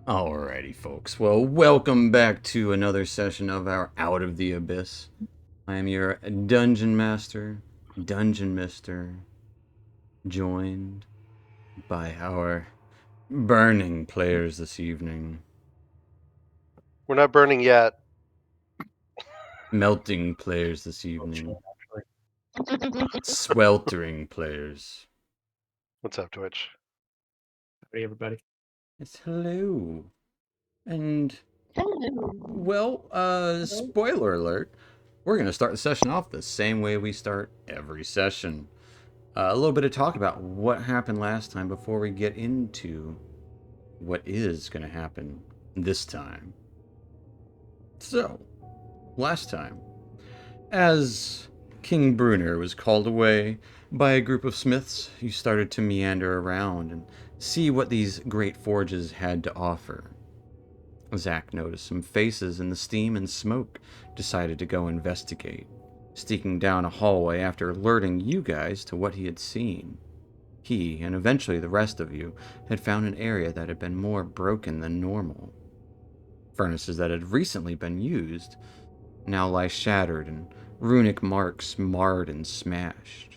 Alrighty, folks. Well, welcome back to another session of our Out of the Abyss. I am your Dungeon Master, Dungeon Mister, joined by our burning players this evening. We're not burning yet. Melting players this evening. Sweltering players. What's up, Twitch? Hey, everybody. It's hello. And, well, spoiler alert, we're going to start the session off the same way we start every session. A little bit of talk about what happened last time before we get into what is going to happen this time. So, last time, as King Brunner was called away by a group of smiths, you started to meander around and see what these great forges had to offer. Zack noticed some faces in the steam and smoke, decided to go investigate, sneaking down a hallway after alerting you guys to what he had seen. He, and eventually the rest of you, had found an area that had been more broken than normal. Furnaces that had recently been used now lie shattered and runic marks marred and smashed.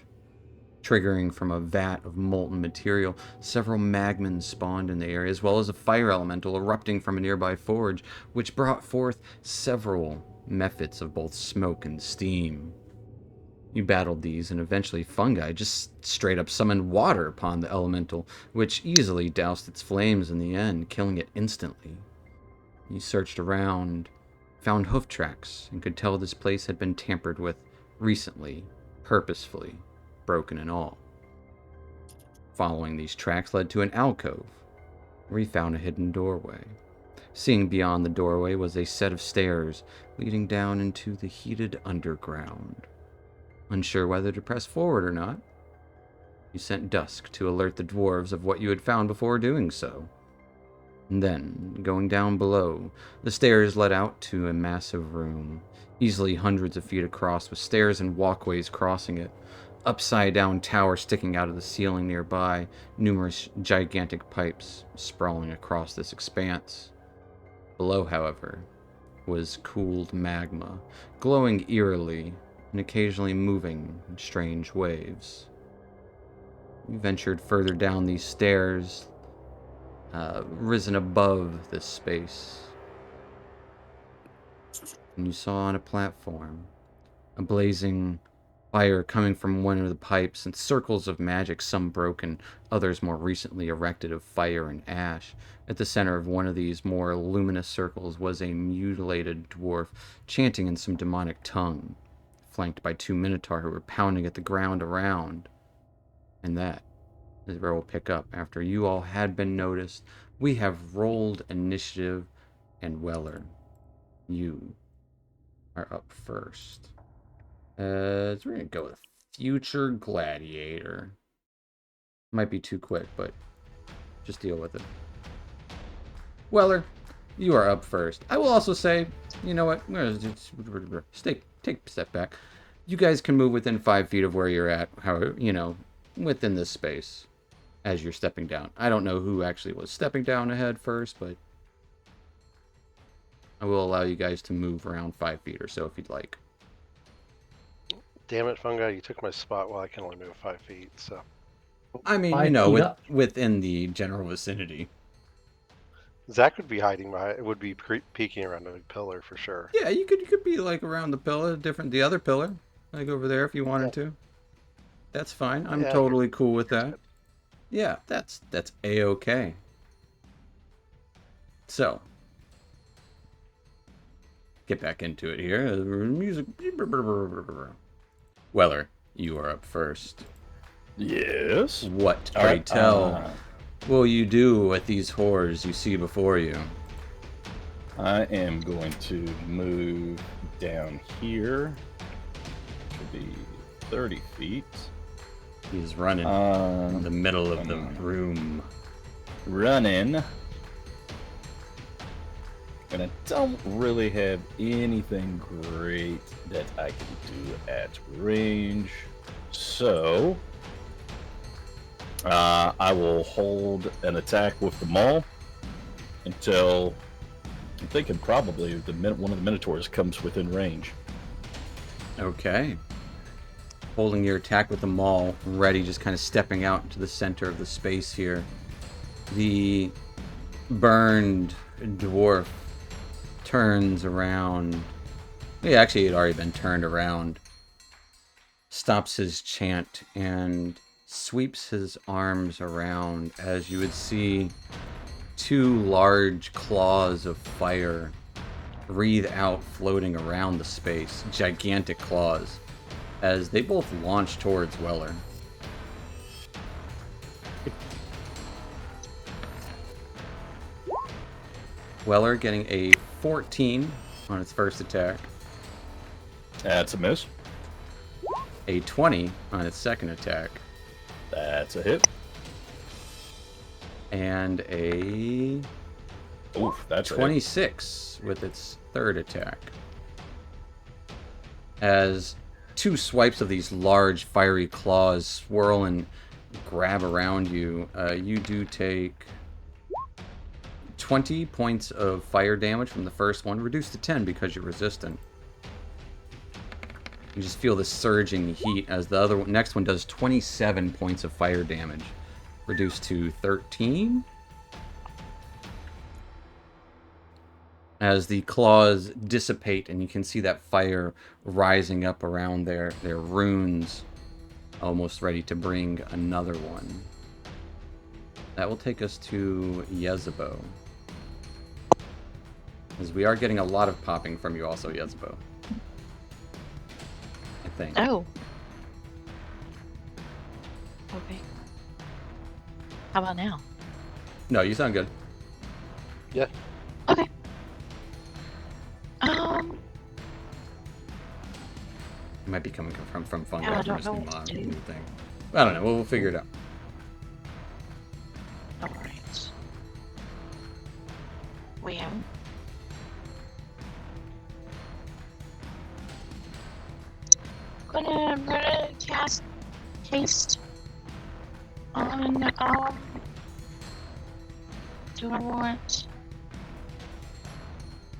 Triggering from a vat of molten material, several magmans spawned in the area, as well as a fire elemental erupting from a nearby forge, which brought forth several methods of both smoke and steam. You battled these, and eventually fungi just straight up summoned water upon the elemental, which easily doused its flames in the end, killing it instantly. You searched around, found hoof tracks, and could tell this place had been tampered with recently, purposefully, broken and all. Following these tracks led to an alcove, where you found a hidden doorway. Seeing beyond the doorway was a set of stairs leading down into the heated underground. Unsure whether to press forward or not, you sent Dusk to alert the dwarves of what you had found before doing so. And then, going down below, the stairs led out to a massive room, easily hundreds of feet across, with stairs and walkways crossing it. Upside-down tower sticking out of the ceiling nearby, numerous gigantic pipes sprawling across this expanse. Below, however, was cooled magma, glowing eerily and occasionally moving in strange waves. You ventured further down these stairs, risen above this space, and you saw on a platform a blazing fire coming from one of the pipes, and circles of magic, some broken, others more recently erected, of fire and ash. At the center of one of these more luminous circles was a mutilated dwarf, chanting in some demonic tongue, flanked by two minotaur who were pounding at the ground around. And that is where we'll pick up after you all had been noticed. We have rolled initiative, and Weller, you are up first. So we're gonna go with Future Gladiator. Might be too quick, but just deal with it. Weller, you are up first. I will also say, you know what? Take a step back. You guys can move within 5 feet of where you're at, however, within this space as you're stepping down. I don't know who actually was stepping down ahead first, but I will allow you guys to move around 5 feet or so if you'd like. Damn it, fungi! You took my spot. Well, I can only move 5 feet, so. I mean, within the general vicinity. Zack would be hiding behind. Would be peeking around a pillar for sure. Yeah, you could be like around the pillar, the other pillar, like over there if you wanted to. That's fine. I'm totally cool with that. Yeah, that's A-okay. So, get back into it here. Music. Weller, you are up first. Yes. What, pray tell, will you do with these horrors you see before you? I am going to move down here to be 30 feet. He's running in the middle of the room. Running. And I don't really have anything great that I can do at range. So I will hold an attack with the maul. until I'm thinking probably one of the Minotaurs comes within range. Okay. Holding your attack with the maul ready, just kind of stepping out into the center of the space here. The burned dwarf turns around. Yeah, actually, it had already been turned around. Stops his chant and sweeps his arms around as you would see two large claws of fire breathe out, floating around the space. Gigantic claws, as they both launch towards Weller. Weller getting a 14 on its first attack. That's a miss. A 20 on its second attack. That's a hit. And a Oof, that's 26 with its third attack. As two swipes of these large fiery claws swirl and grab around you, you do take 20 points of fire damage from the first one, reduced to 10 because you're resistant. You just feel the surging heat as the next one does 27 points of fire damage, reduced to 13. As the claws dissipate and you can see that fire rising up around their runes, almost ready to bring another one. That will take us to Yezebo. As we are getting a lot of popping from you also, Yezebo. I think. Oh. Okay. How about now? No, you sound good. Yeah. Okay. It might be coming from Fungi I don't versus know the what mod to do. thing. I don't know. We'll figure it out. Alright. Well. Gonna cast haste on, do I want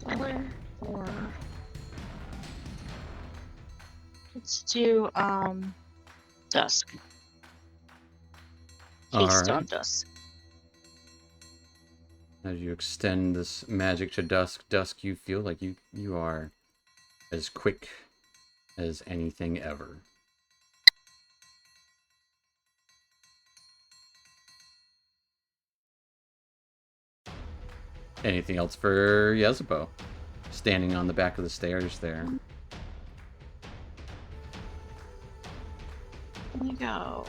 Weller or let's do, Dusk. Haste on Alright. Dusk. As you extend this magic to Dusk, you feel like you are as quick as anything ever. Anything else for Yezebo? Standing on the back of the stairs there. Let me go.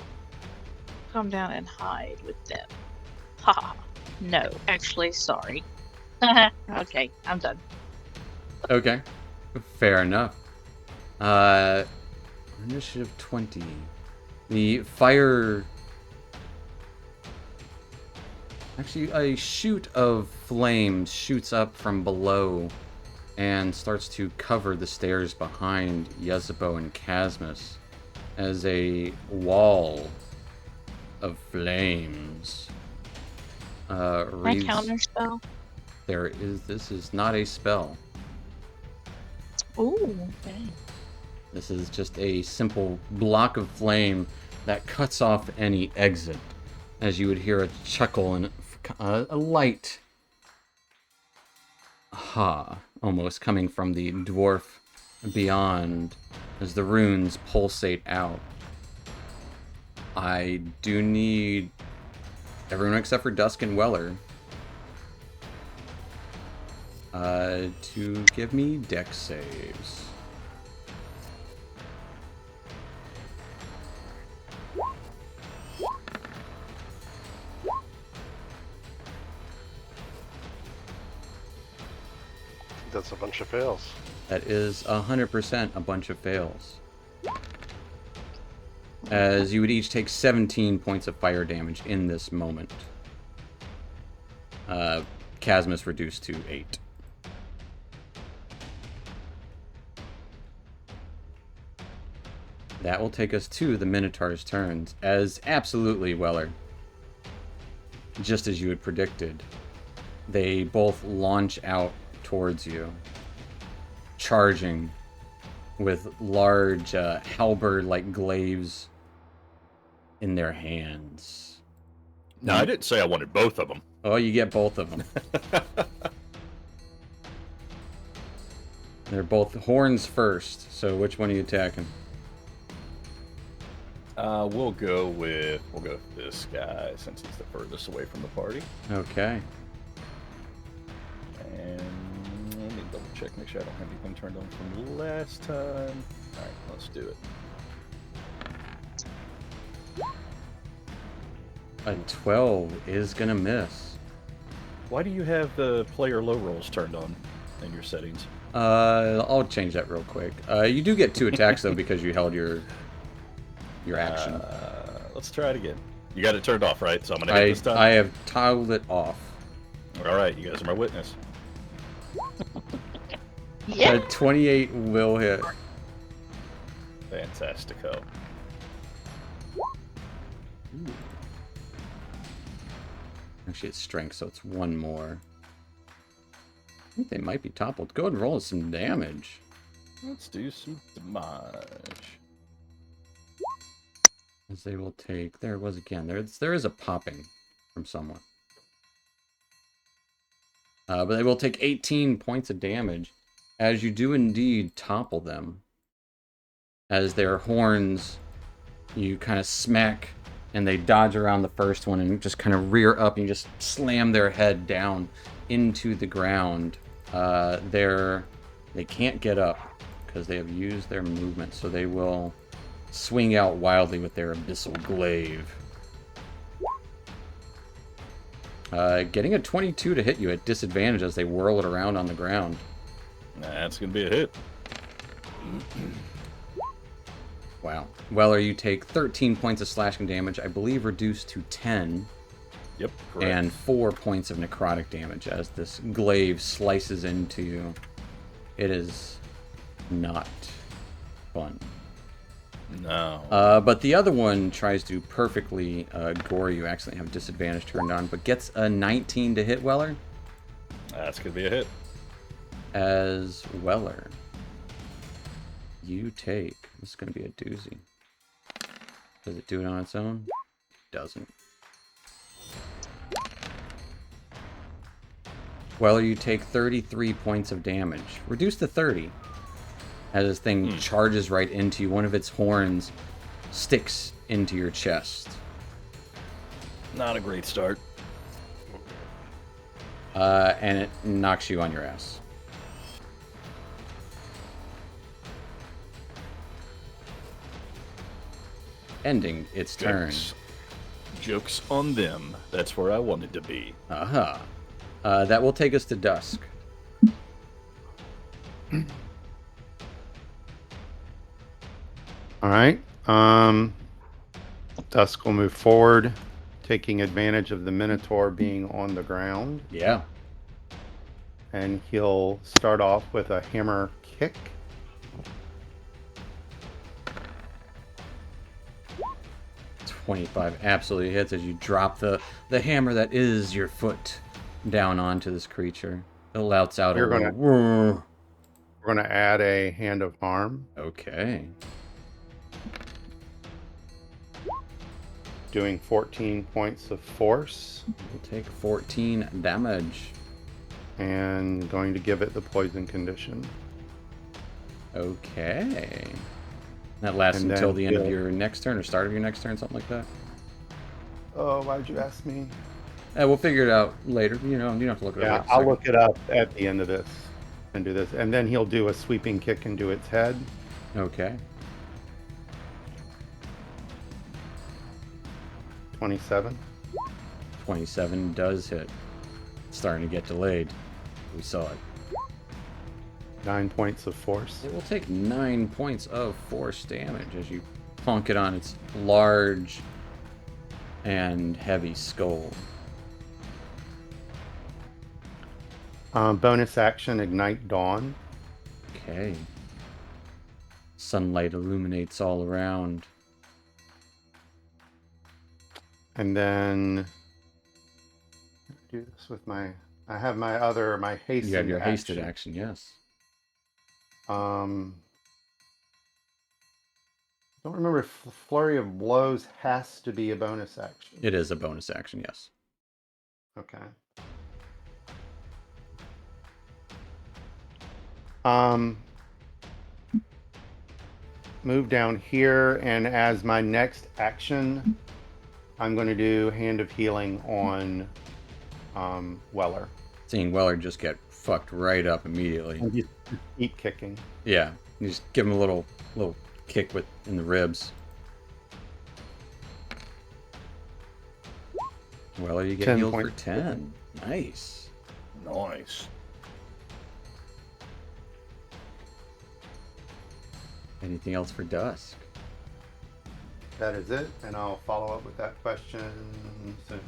Come down and hide with them. Ha. No, actually, sorry. Okay, I'm done. Okay. Fair enough. Initiative 20. The fire... Actually, a shoot of flames shoots up from below and starts to cover the stairs behind Yezebo and Casmus as a wall of flames. My counter spell? This is not a spell. Ooh, okay. This is just a simple block of flame that cuts off any exit, as you would hear a chuckle and a light ha almost coming from the dwarf beyond as the runes pulsate out. I do need everyone except for Dusk and Weller to give me dex saves. That's a bunch of fails. That is 100% a bunch of fails. As you would each take 17 points of fire damage in this moment. Casmus reduced to 8. That will take us to the Minotaur's turns, as absolutely, Weller, just as you had predicted, They both launch out towards you, charging with large halberd-like glaives in their hands. No, I didn't say I wanted both of them. Oh, you get both of them. They're both horns first, so which one are you attacking? We'll go with this guy since he's the furthest away from the party. Okay. And let me double check, make sure I don't have anything turned on from last time. All right, let's do it. A 12 is gonna miss. Why do you have the player low rolls turned on in your settings? I'll change that real quick. You do get 2 attacks though because you held your action. Let's try it again. You got it turned off, right? So I'm gonna hit this time. I have toggled it off. All right, you guys are my witness. Yeah. A 28 will hit. Fantastico. Actually, it's strength, so it's 1 more. I think they might be toppled. Go ahead and roll some damage. Let's do some damage. As they will take... There it was again. There is a popping from someone. But they will take 18 points of damage as you do indeed topple them. As their horns, you kind of smack and they dodge around the first one and just kind of rear up and you just slam their head down into the ground. They can't get up because they have used their movement, so they will swing out wildly with their abyssal glaive. Getting a 22 to hit you at disadvantage as they whirl it around on the ground. That's gonna be a hit. Wow. Weller, you take 13 points of slashing damage, I believe reduced to 10. Yep, correct. And 4 points of necrotic damage as this glaive slices into you. It is not fun. No. But the other one tries to perfectly gore you. Actually have disadvantage turned on, but gets a 19 to hit Weller. That's gonna be a hit. As Weller, you take... This is going to be a doozy. Does it do it on its own? It doesn't. Weller, you take 33 points of damage. Reduced to 30. As this thing charges right into you, one of its horns sticks into your chest. Not a great start. And it knocks you on your ass. Ending its turn. Joke's on them. That's where I wanted to be. Aha. That will take us to Dusk. All right. Dusk will move forward, taking advantage of the Minotaur being on the ground. Yeah. And he'll start off with a hammer kick. .25 absolutely hits as you drop the hammer that is your foot down onto this creature. It louts out We're little... going to add a hand of harm. Okay. Doing 14 points of force. We'll take 14 damage. And going to give it the poison condition. Okay. That lasts And until then the end of he'll- your next turn or start of your next turn, something like that. Oh, why'd you ask me? We'll figure it out later. You don't have to look it Yeah, up. I'll look it up at the end of this and do this. And then he'll do a sweeping kick into its head. Okay. 27. 27 does hit. It's starting to get delayed. We saw it. 9 points of force. It will take 9 points of force damage as you plonk it on its large and heavy skull. Bonus action, Ignite Dawn. Okay. Sunlight illuminates all around. And then do this with my... I have my hastened You have your hasted action. action, yes. Don't remember if Flurry of Blows has to be a bonus action. It is a bonus action, yes. Okay. Move down here, and as my next action, I'm going to do Hand of Healing on Weller. Seeing Weller just get fucked right up immediately. And just keep kicking. Yeah, you just give him a little kick in the ribs. Weller, you get 10 healed for points. 10. Nice. Nice. Anything else for Dusk? That is it, and I'll follow up with that question soon.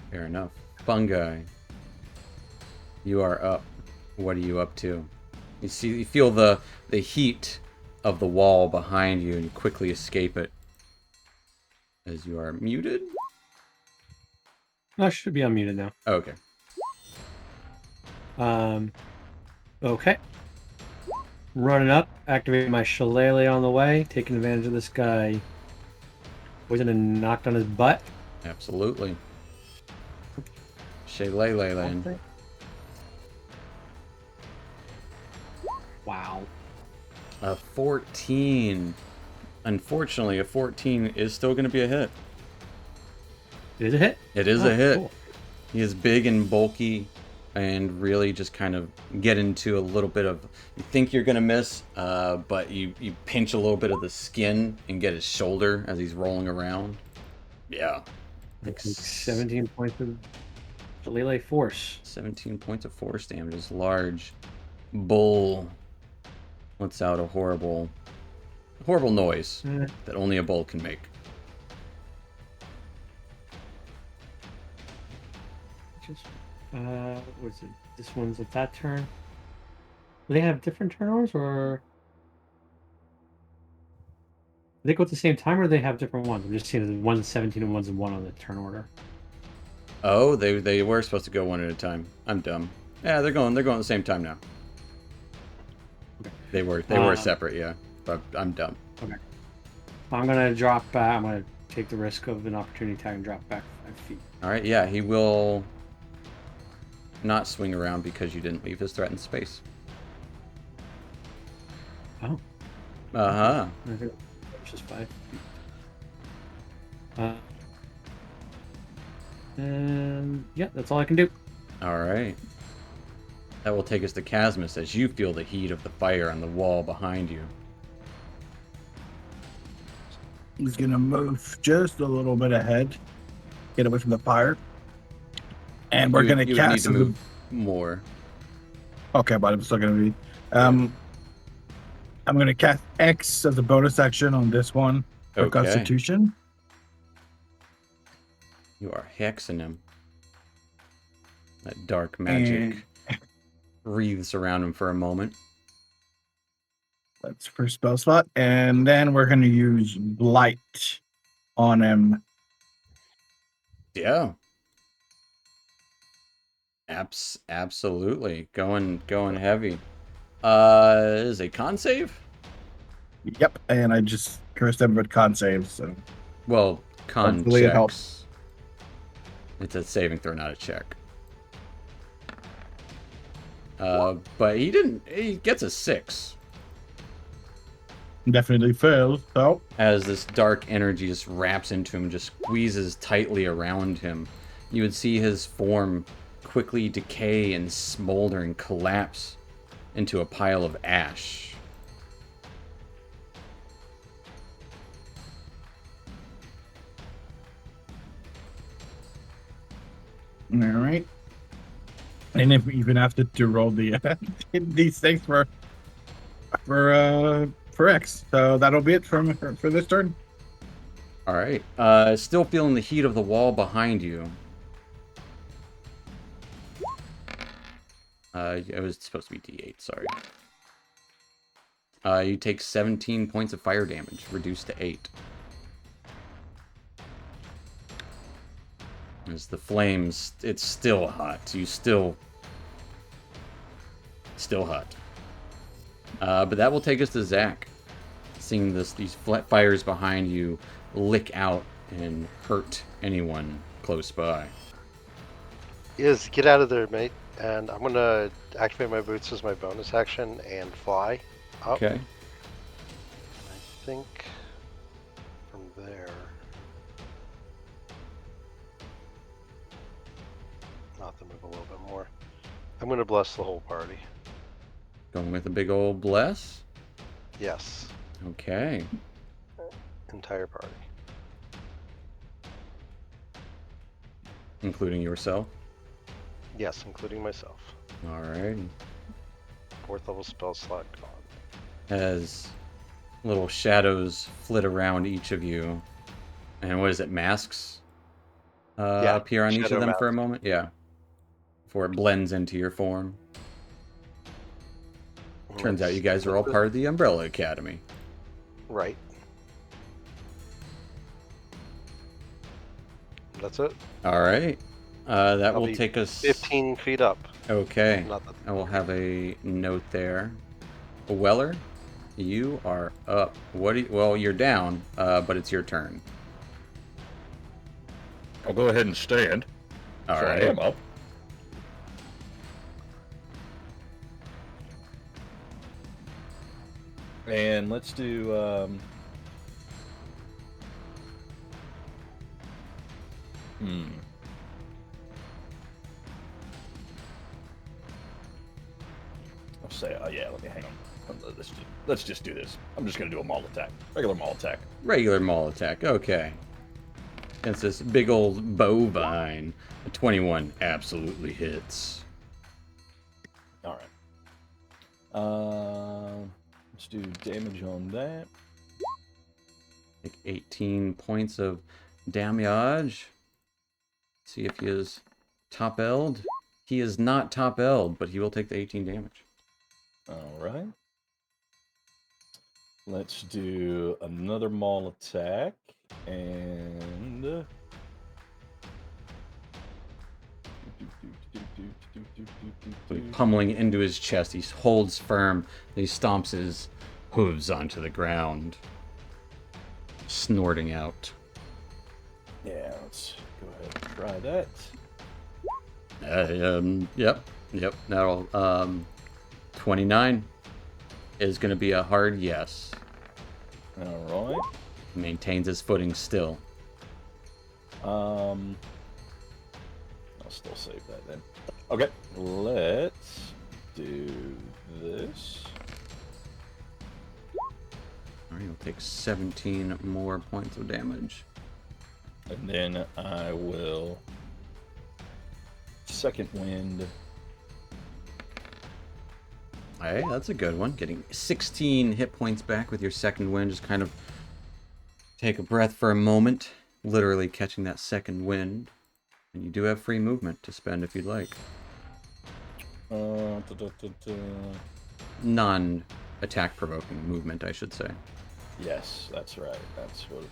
Fair enough. Fungi, you are up. What are you up to? You feel the heat of the wall behind you, and you quickly escape it. As you are muted? I should be unmuted now. Okay. Okay. Running up, activating my shillelagh on the way, taking advantage of this guy. Wasn't knocked on his butt. Absolutely. Shillelagh land. Wow. A 14. Unfortunately, a 14 is still going to be a hit. It is a hit? It is a hit. Cool. He is big and bulky and really just kind of get into a little bit of... You think you're going to miss, but you pinch a little bit of the skin and get his shoulder as he's rolling around. Yeah. Like 17 points of shillelagh force. 17 points of force damage. This large bull lets out a horrible noise that only a bull can make. What's it? This one's at that turn. Do they have different turn orders, or do they go at the same time, or do they have different ones? I'm just seeing that one's 17 and one's 1 on the turn order. Oh, they were supposed to go one at a time. I'm dumb. Yeah, they're going the same time now. Okay. They were separate, yeah. But I'm dumb. Okay. I'm gonna drop back. I'm gonna take the risk of an opportunity attack and drop back 5 feet. All right, yeah, he will not swing around because you didn't leave his threatened space. Oh. Uh-huh. I think it's just 5 feet. And yeah, that's all I can do. All right. That will take us to Casmus as you feel the heat of the fire on the wall behind you. He's gonna move just a little bit ahead, get away from the fire, and we're gonna you cast. Would need to move more. Okay, but I'm still gonna be. I'm gonna cast X as a bonus action on this one for Okay. Constitution. You are hexing him. That dark magic wreathes around him for a moment. That's for spell slot, and then we're gonna use Blight on him. Yeah. Absolutely. Going heavy. Is a con save? Yep, and I just cursed him with con saves. So Well, con hopefully it helps. checks. It's a saving throw, not a check. But he gets a 6. Definitely fails. So As this dark energy just wraps into him, just squeezes tightly around him. You would see his form quickly decay and smolder and collapse into a pile of ash. all right. And if we even have to roll the these things for X, so that'll be it for this turn. All right. Still feeling the heat of the wall behind you. It was supposed to be D8. Sorry. You take 17 points of fire damage, reduced to 8. As the flames, it's still hot. You still hot. But that will take us to Zach. Seeing these fires behind you lick out and hurt anyone close by. Is get out of there, mate. And I'm gonna activate my boots as my bonus action and fly up. Okay. I think from there. I'll have to move a little bit more. I'm gonna bless the whole party. Going with a big old bless. Yes, Okay. entire party. Including yourself. Yes, including myself. Alright. 4th level spell slot gone. As little shadows flit around each of you. And what is it, masks? Yeah, appear on each of shadow them for a masks. moment? Yeah. Before it blends into your form. Turns out you guys are all part of the Umbrella Academy. Right. That's it. Alright. That I'll will be take us... 15 feet up. Okay. Not that. I will have a note there. Weller, you are up. Well, you're down, but it's your turn. I'll go ahead and stand. All So right. I am up. And let's do I'll say, oh yeah, let me hang on. Let's just do this. I'm just gonna do a maul attack. Regular maul attack. Regular maul attack. Okay. It's this big old bovine. A 21 absolutely hits. Alright. Let's do damage on that. Take 18 points of damage. See if he is top-elled. He is not top-elled, but he will take the 18 damage. Alright. Let's do another maul attack. And Pummeling into his chest, he holds firm. He stomps his hooves onto the ground, snorting out. yeah, let's go ahead and try that. Yep. That'll 29 is going to be a hard yes. Alright. Maintains his footing still. I'll still save that then. Okay, let's do this. Alright, he'll take 17 more points of damage. And then I will second wind. Hey, that's a good one. Getting 16 hit points back with your second wind. Just kind of take a breath for a moment. Literally catching that second wind. And you do have free movement to spend if you'd like. Non-attack provoking movement, I should say. Yes, that's right. That's what.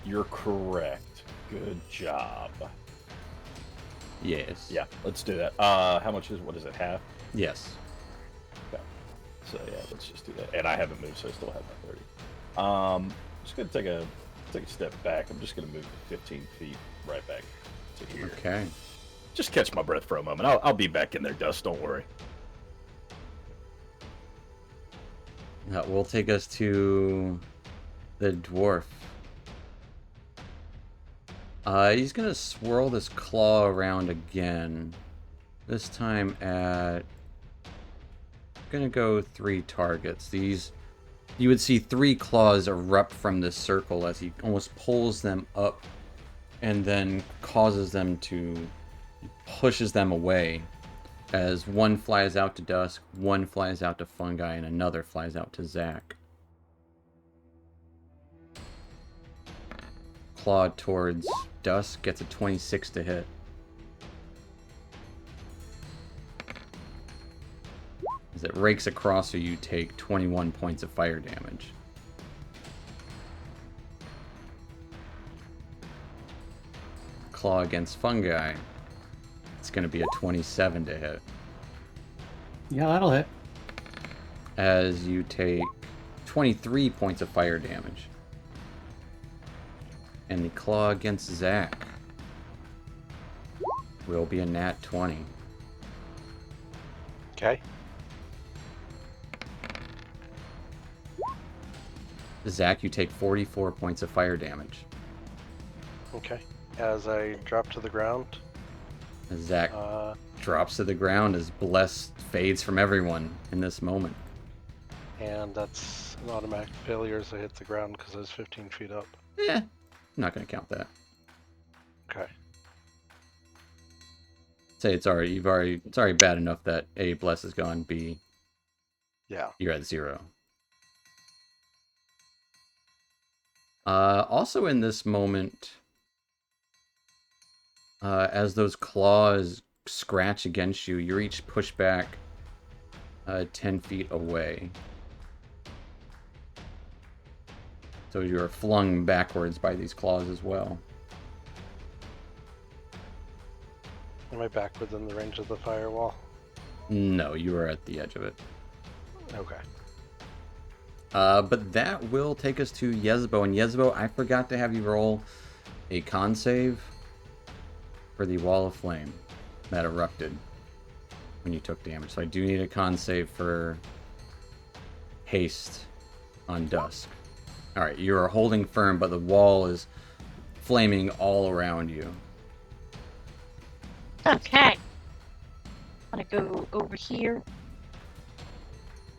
You're correct. Good job. Yes. Yeah, let's do that. How much is, what is it, half? Yes. Okay. So yeah, let's just do that. And I haven't moved, so I still have my 30. Just gonna take a step back. I'm just gonna move 15 feet right back to here. Okay. Just catch my breath for a moment. I'll be back in there, Dust. Don't worry. That will take us to the dwarf. He's gonna swirl this claw around again. This time at... gonna go 3 targets. These... you would see 3 claws erupt from this circle as he almost pulls them up and then causes them to... pushes them away. As one flies out to Dusk, one flies out to Fungi, and another flies out to Zach. Claw towards Dusk, gets a 26 to hit. As it rakes across you, you take 21 points of fire damage. claw against fungi. It's going to be a 27 to hit. Yeah, that'll hit. As you take 23 points of fire damage. And the claw against Zach will be a nat 20. Okay. Zach, you take 44 points of fire damage. Okay. As I drop to the ground. As Zach drops to the ground as Bless fades from everyone in this moment. And that's an automatic failure as I hit the ground because I was 15 feet up. I'm not going to count that. Okay. Say it's already bad enough that A, Bless is gone, B, Yeah. you're at 0. Also in this moment, as those claws scratch against you, you're each pushed back 10 feet away. So you're flung backwards by these claws as well. Am I back within the range of the firewall? No, you are at the edge of it. Okay. But that will take us to Yezbo. And Yezbo, I forgot to have you roll a con save for the wall of flame that erupted when you took damage. So I do need a con save for haste on Dusk. Alright, you are holding firm, but the wall is flaming all around you. Okay. I'm gonna go over here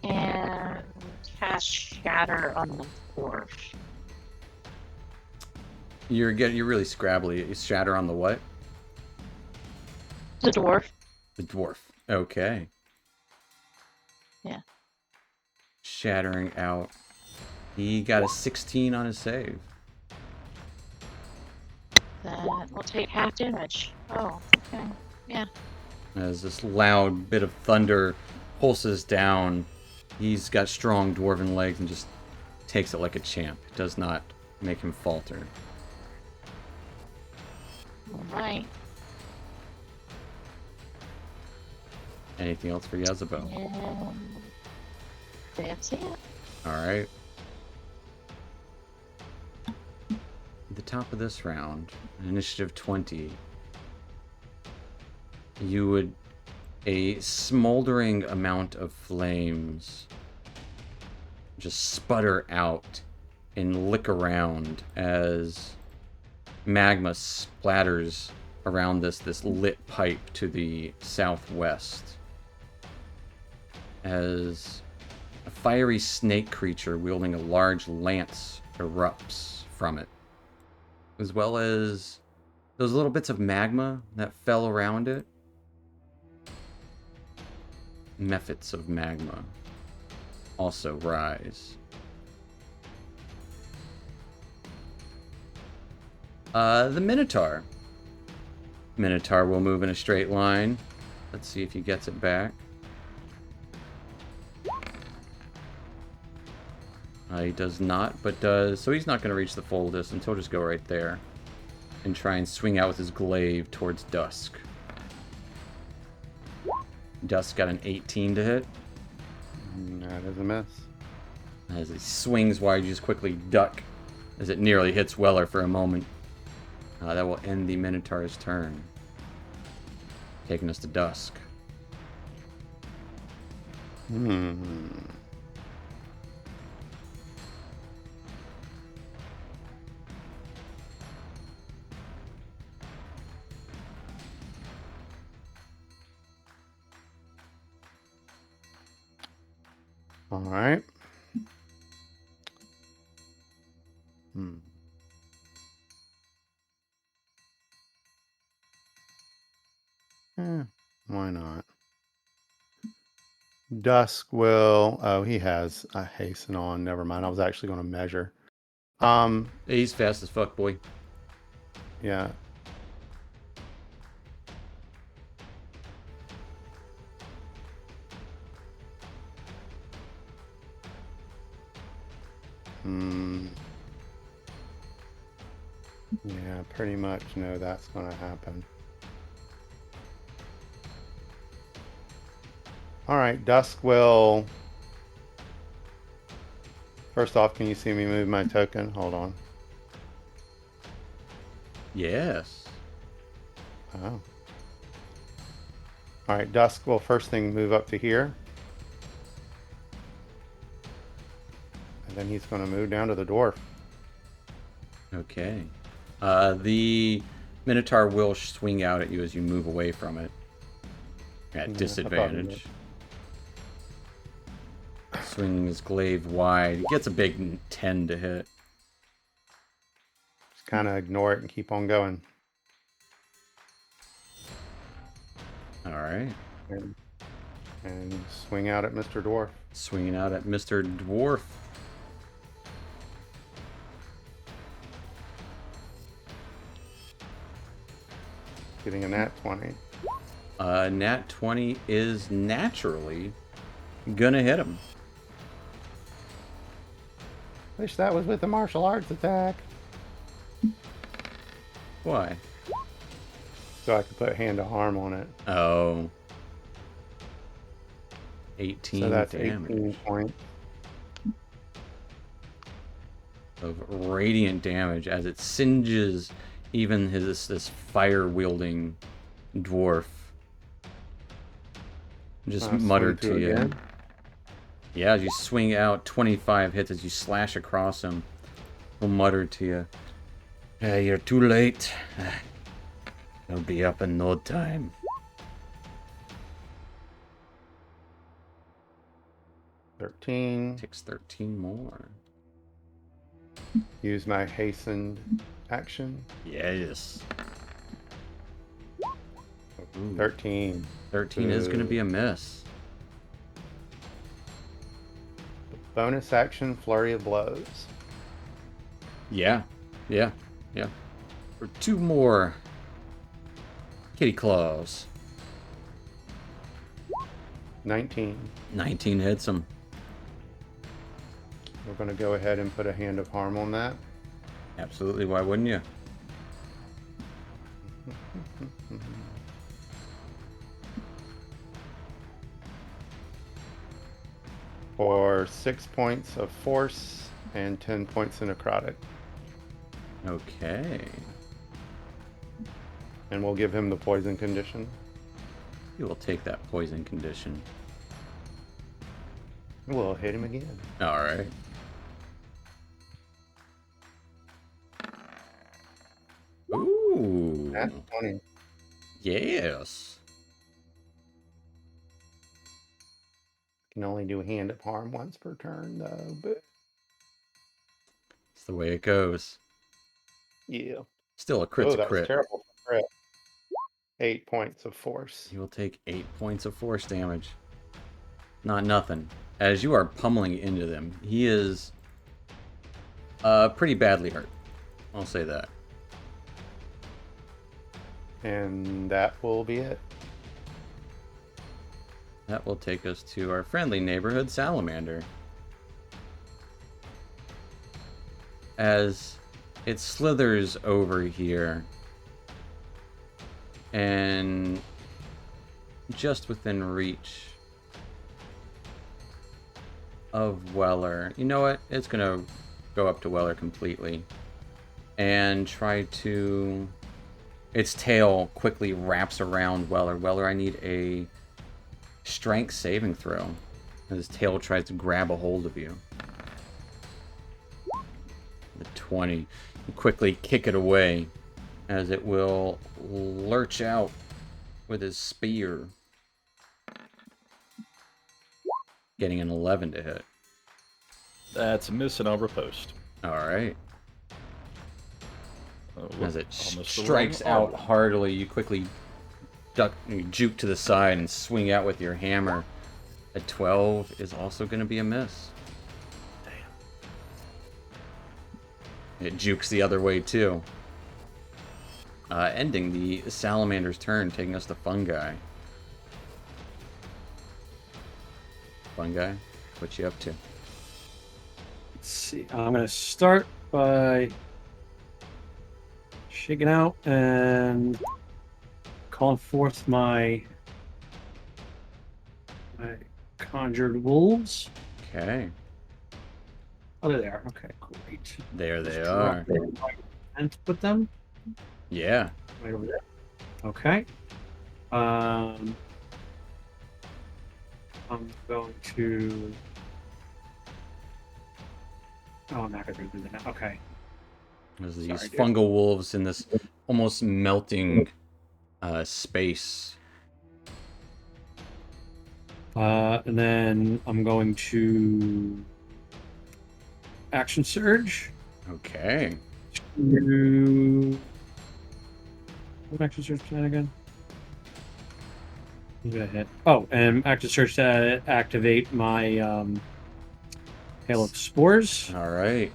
and cast Shatter on the dwarf. You're really scrabbly. Shatter on the what? The dwarf. The dwarf. Okay. Yeah. Shattering out. He got a 16 on his save. That will take half damage. Oh, okay. Yeah. As this loud bit of thunder pulses down, he's got strong dwarven legs and just takes it like a champ. It does not make him falter. Alright. Anything else for Yezebel? And that's it. Alright. At the top of this round, initiative 20, a smoldering amount of flames just sputter out and lick around as magma splatters around this lit pipe to the southwest. As a fiery snake creature wielding a large lance erupts from it, as well as those little bits of magma that fell around it. Mephits of magma also rise. The Minotaur. Minotaur will move in a straight line. Let's see if he gets it back. He does not, but does... So he's not going to reach the full distance. He'll just go right there and try and swing out with his glaive towards Dusk. Dusk got an 18 to hit. That is a miss. As he swings wide, you just quickly duck as it nearly hits Weller for a moment. That will end the Minotaur's turn. Taking us to Dusk. All right. Why not? Dusk will... Oh, he has a hasten on. Never mind. I was actually going to measure. He's fast as fuck, boy. Yeah. Yeah, pretty much know that's going to happen. All right, Dusk will... First off, can you see me move my token? Hold on. Yes. Oh. All right, Dusk will first thing move up to here. And then he's going to move down to the dwarf. Okay. The Minotaur will swing out at you as you move away from it. At Yeah, disadvantage. Swings his glaive wide. He gets a big 10 to hit. Just kind of ignore it and keep on going. Alright. And swing out at Mr. Dwarf. Swinging out at Mr. Dwarf. Getting a nat 20. Nat 20 is naturally gonna hit him. Wish that was with the martial arts attack. Why? So I could put hand of harm on it. Oh. 18 So that's damage 18 points. of radiant damage as it singes even this fire wielding dwarf. Just mutter swing to you. again. Yeah, as you swing out, 25 hits as you slash across him. He'll mutter to you. You're too late. He'll be up in no time. Takes 13 more. Use my hastened action. Yes. Ooh, 13. 13 is going to be a miss. Bonus action, flurry of blows. Yeah. For 2 more kitty claws. 19. 19 hits him. We're going to go ahead and put a hand of harm on that. Absolutely, why wouldn't you? For 6 points of force and 10 points of necrotic. Okay. And we'll give him the poison condition. You will take that poison condition. We'll hit him again. Alright. Ooh. That's 20. Yes. Can only do hand of harm once per turn, though. But It's the way it goes. yeah. Still a crit's a that was crit. terrible for crit. 8 points of force. You will take 8 points of force damage. Not nothing. As you are pummeling into them, he is pretty badly hurt. I'll say that. And that will be it. That will take us to our friendly neighborhood salamander. As it slithers over here and just within reach of Weller. You know what? It's gonna go up to Weller completely and try to... Its tail quickly wraps around Weller. Weller, I need a strength saving throw. His tail tries to grab a hold of you. The 20. You quickly kick it away as it will lurch out with his spear. Getting an 11 to hit. That's a miss and I'll riposte. Alright. As it Almost the strikes wrong out armor. heartily, you quickly duck, you juke to the side and swing out with your hammer. A 12 is also going to be a miss. Damn. It jukes the other way too. Ending the salamander's turn, taking us to Fungi. Fungi, what you up to? Let's see. I'm going to start by shaking out and calling forth my conjured wolves. Okay. Oh, they're there. Okay, great. There they Just are. drop them and put them Yeah. right over there. Okay. I'm going to. Oh, I'm not going to do that now. Okay. There's these Sorry, dude. fungal wolves in this almost melting space. And then I'm going to action surge. Okay. What action surge is that again? I'm gonna hit. Oh, and action surge to activate my hail of spores. All right.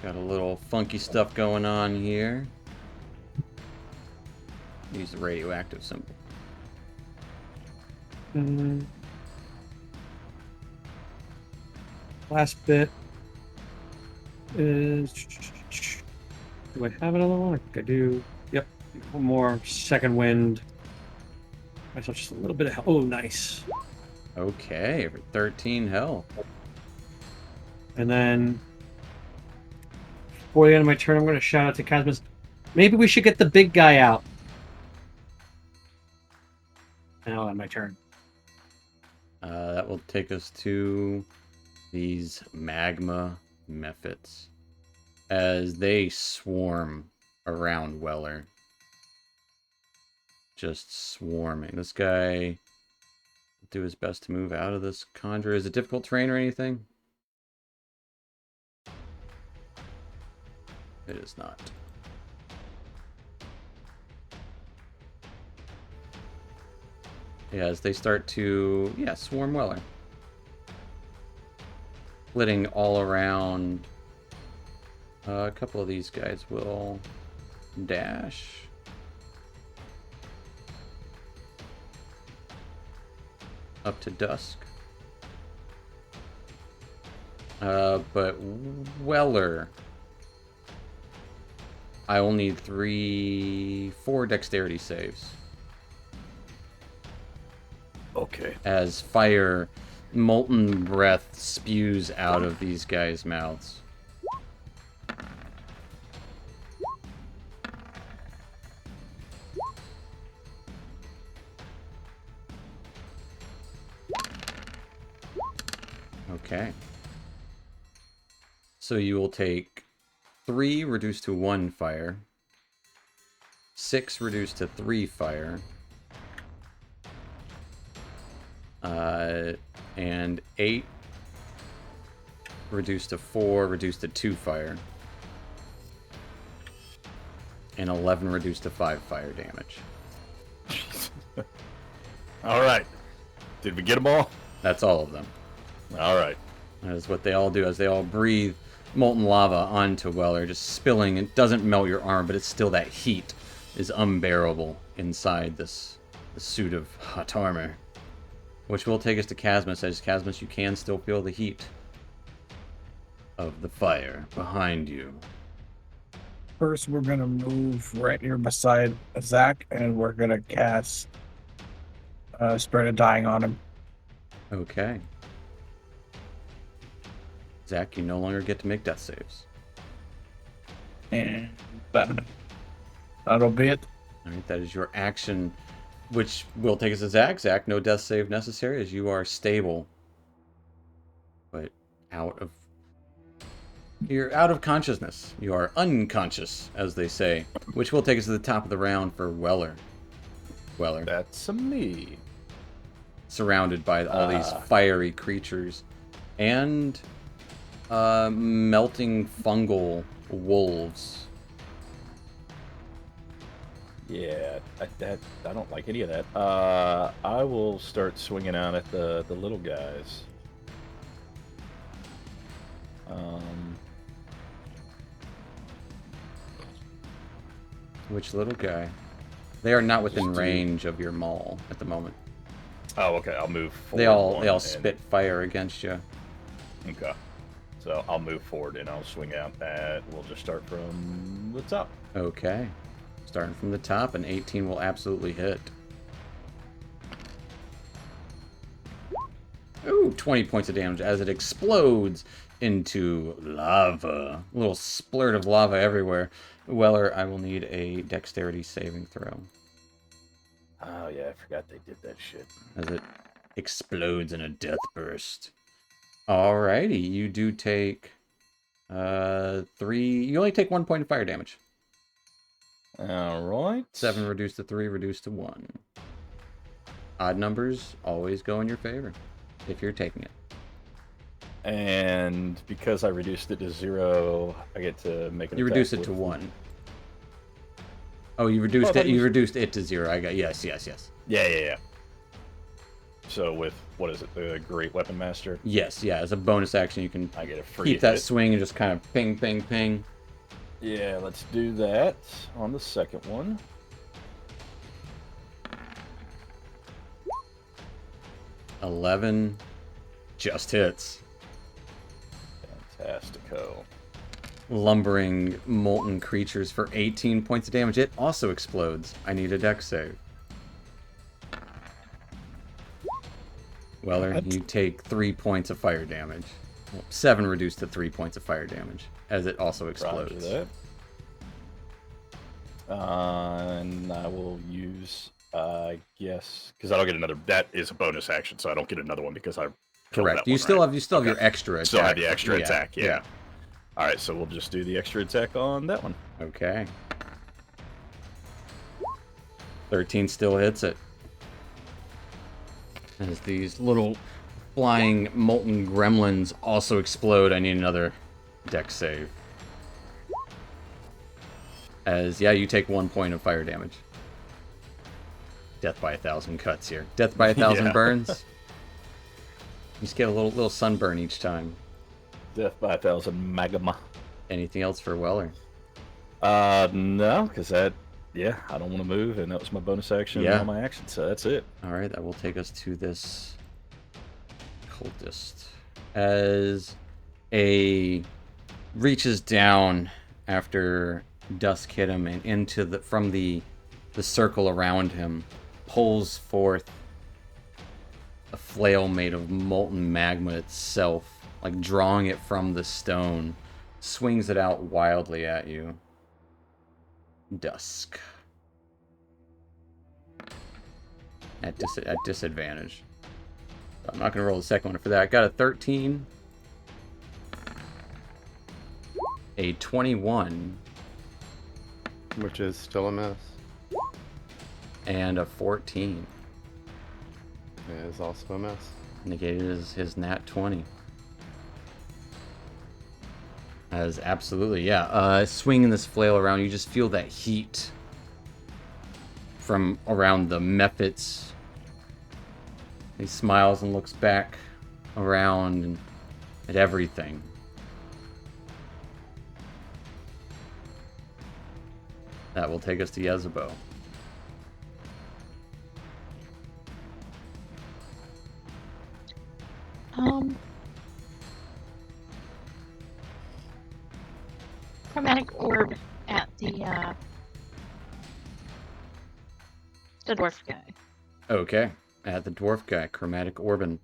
Got a little funky stuff going on here. Use the radioactive symbol. Last bit is. Do I have another one? I think I do. Yep. One more. Second wind. Myself just a little bit of health. Oh, nice. Okay, for 13 health. And then, before the end of my turn, I'm going to shout out to Casmus. Maybe we should get the big guy out. And I'll end my turn. That will take us to these magma mephits as they swarm around Weller. Just swarming. This guy will do his best to move out of this conjure. Is it difficult terrain or anything? It is not. Yeah, as they start to, swarm Weller. Splitting all around. A couple of these guys will dash. Up to dusk. But Weller, I will need 4 dexterity saves. Okay. As fire, molten breath spews out of these guys' mouths. Okay. So you will take 3 reduced to 1 fire, 6 reduced to 3 fire, and 8 reduced to 4, reduced to 2 fire, and 11 reduced to 5 fire damage. All right. Did we get them all? That's all of them. All right. That is what they all do, as they all breathe molten lava onto Weller, just spilling. It doesn't melt your arm, but it's still that heat is unbearable inside this suit of hot armor. Which will take us to Casmus. As Casmus, you can still feel the heat of the fire behind you. First, we're gonna move right here beside Zach, and we're gonna cast Spirit of Dying on him. Okay. Zach, you no longer get to make death saves. And that'll be it. Alright, that is your action, which will take us to Zach. Zach, no death save necessary, as you are stable. But you're out of consciousness. You are unconscious, as they say. Which will take us to the top of the round for Weller. Weller. That's me. Surrounded by all these fiery creatures. And melting fungal wolves. Yeah, I don't like any of that. I will start swinging out at the little guys. Which little guy? They are not within range of your maul at the moment. Oh, okay. I'll move forward. They all spit fire against you. Okay. So I'll move forward and I'll swing out at. We'll just start from the top. Okay. Starting from the top, an 18 will absolutely hit. Ooh, 20 points of damage as it explodes into lava. A little splurt of lava everywhere. Weller, I will need a dexterity saving throw. Oh yeah, I forgot they did that shit. As it explodes in a death burst. Alrighty, you do take 3. You only take 1 point of fire damage. All right. 7 reduced to 3, reduced to 1. Odd numbers always go in your favor if you're taking it. And because I reduced it to 0, I get to make an You attack reduce it with- to 1. Oh, you reduced Well, it. You reduced it to 0. I got yes. Yeah. So with what is it, the Great Weapon Master? Yes, yeah. As a bonus action, you can I get a free keep that hit. swing and just kind of ping, ping, ping. Yeah, let's do that on the second one. 11 just hits. Fantastico. Lumbering molten creatures for 18 points of damage. It also explodes. I need a dex save. Weller, What? you take 3 points of fire damage. Well, 7 reduced to 3 points of fire damage as it also Roger explodes. that. And I will use, I guess, because I don't get another. That is a bonus action, so I don't get another one because I killed Correct. that You one, still right? have your Okay. extra attack. Still have the extra attack. Yeah. All right, so we'll just do the extra attack on that one. Okay. 13 still hits it. As these little flying molten gremlins also explode, I need another dex save. As, yeah, you take 1 point of fire damage. Death by 1,000 cuts here. Death by 1,000 Yeah. burns. You just get a little sunburn each time. Death by 1,000 magma. Anything else for Weller? No, because that, yeah, I don't want to move, and that was my bonus action Yeah. and all my actions, so that's it. All right, that will take us to this cultist. As a reaches down after dusk hit him and into the from the circle around him, pulls forth a flail made of molten magma itself, like drawing it from the stone, swings it out wildly at you. Dusk. At disadvantage. I'm not going to roll the second one for that. I got a 13. A 21. Which is still a miss. And a 14. It is also a miss. Negated his nat 20. As absolutely, yeah. Swinging this flail around, you just feel that heat from around the mephits. He smiles and looks back around and at everything. That will take us to Yezebo. Chromatic orb at the dwarf guy. Okay. At the dwarf guy, chromatic orbin.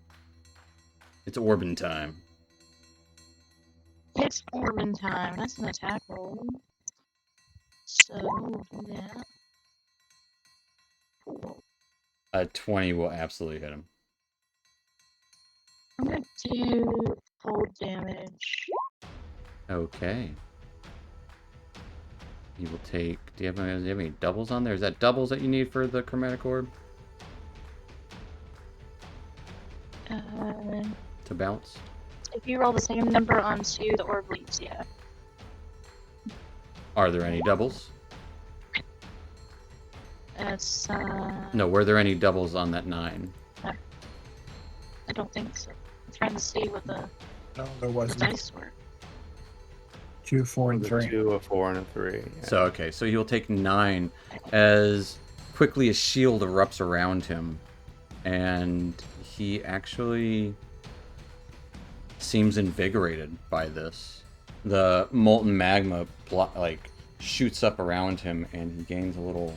It's orbin time. It's orbin time. That's an attack roll. So we'll do that. Cool. A 20 will absolutely hit him. I'm gonna do cold damage. Okay. You will take... Do you have any doubles on there? Is that doubles that you need for the chromatic orb? To bounce? If you roll the same number on 2, the orb leaves, yeah. Are there any doubles? It's, No, were there any doubles on that 9? I don't think so. I'm trying to see what the No, there wasn't. dice were. 2, 4, and The 3. 2, a 4, and a 3. Yeah. So, okay, so he'll take 9 as quickly a shield erupts around him. And he actually... seems invigorated by this. The molten magma like shoots up around him, and he gains a little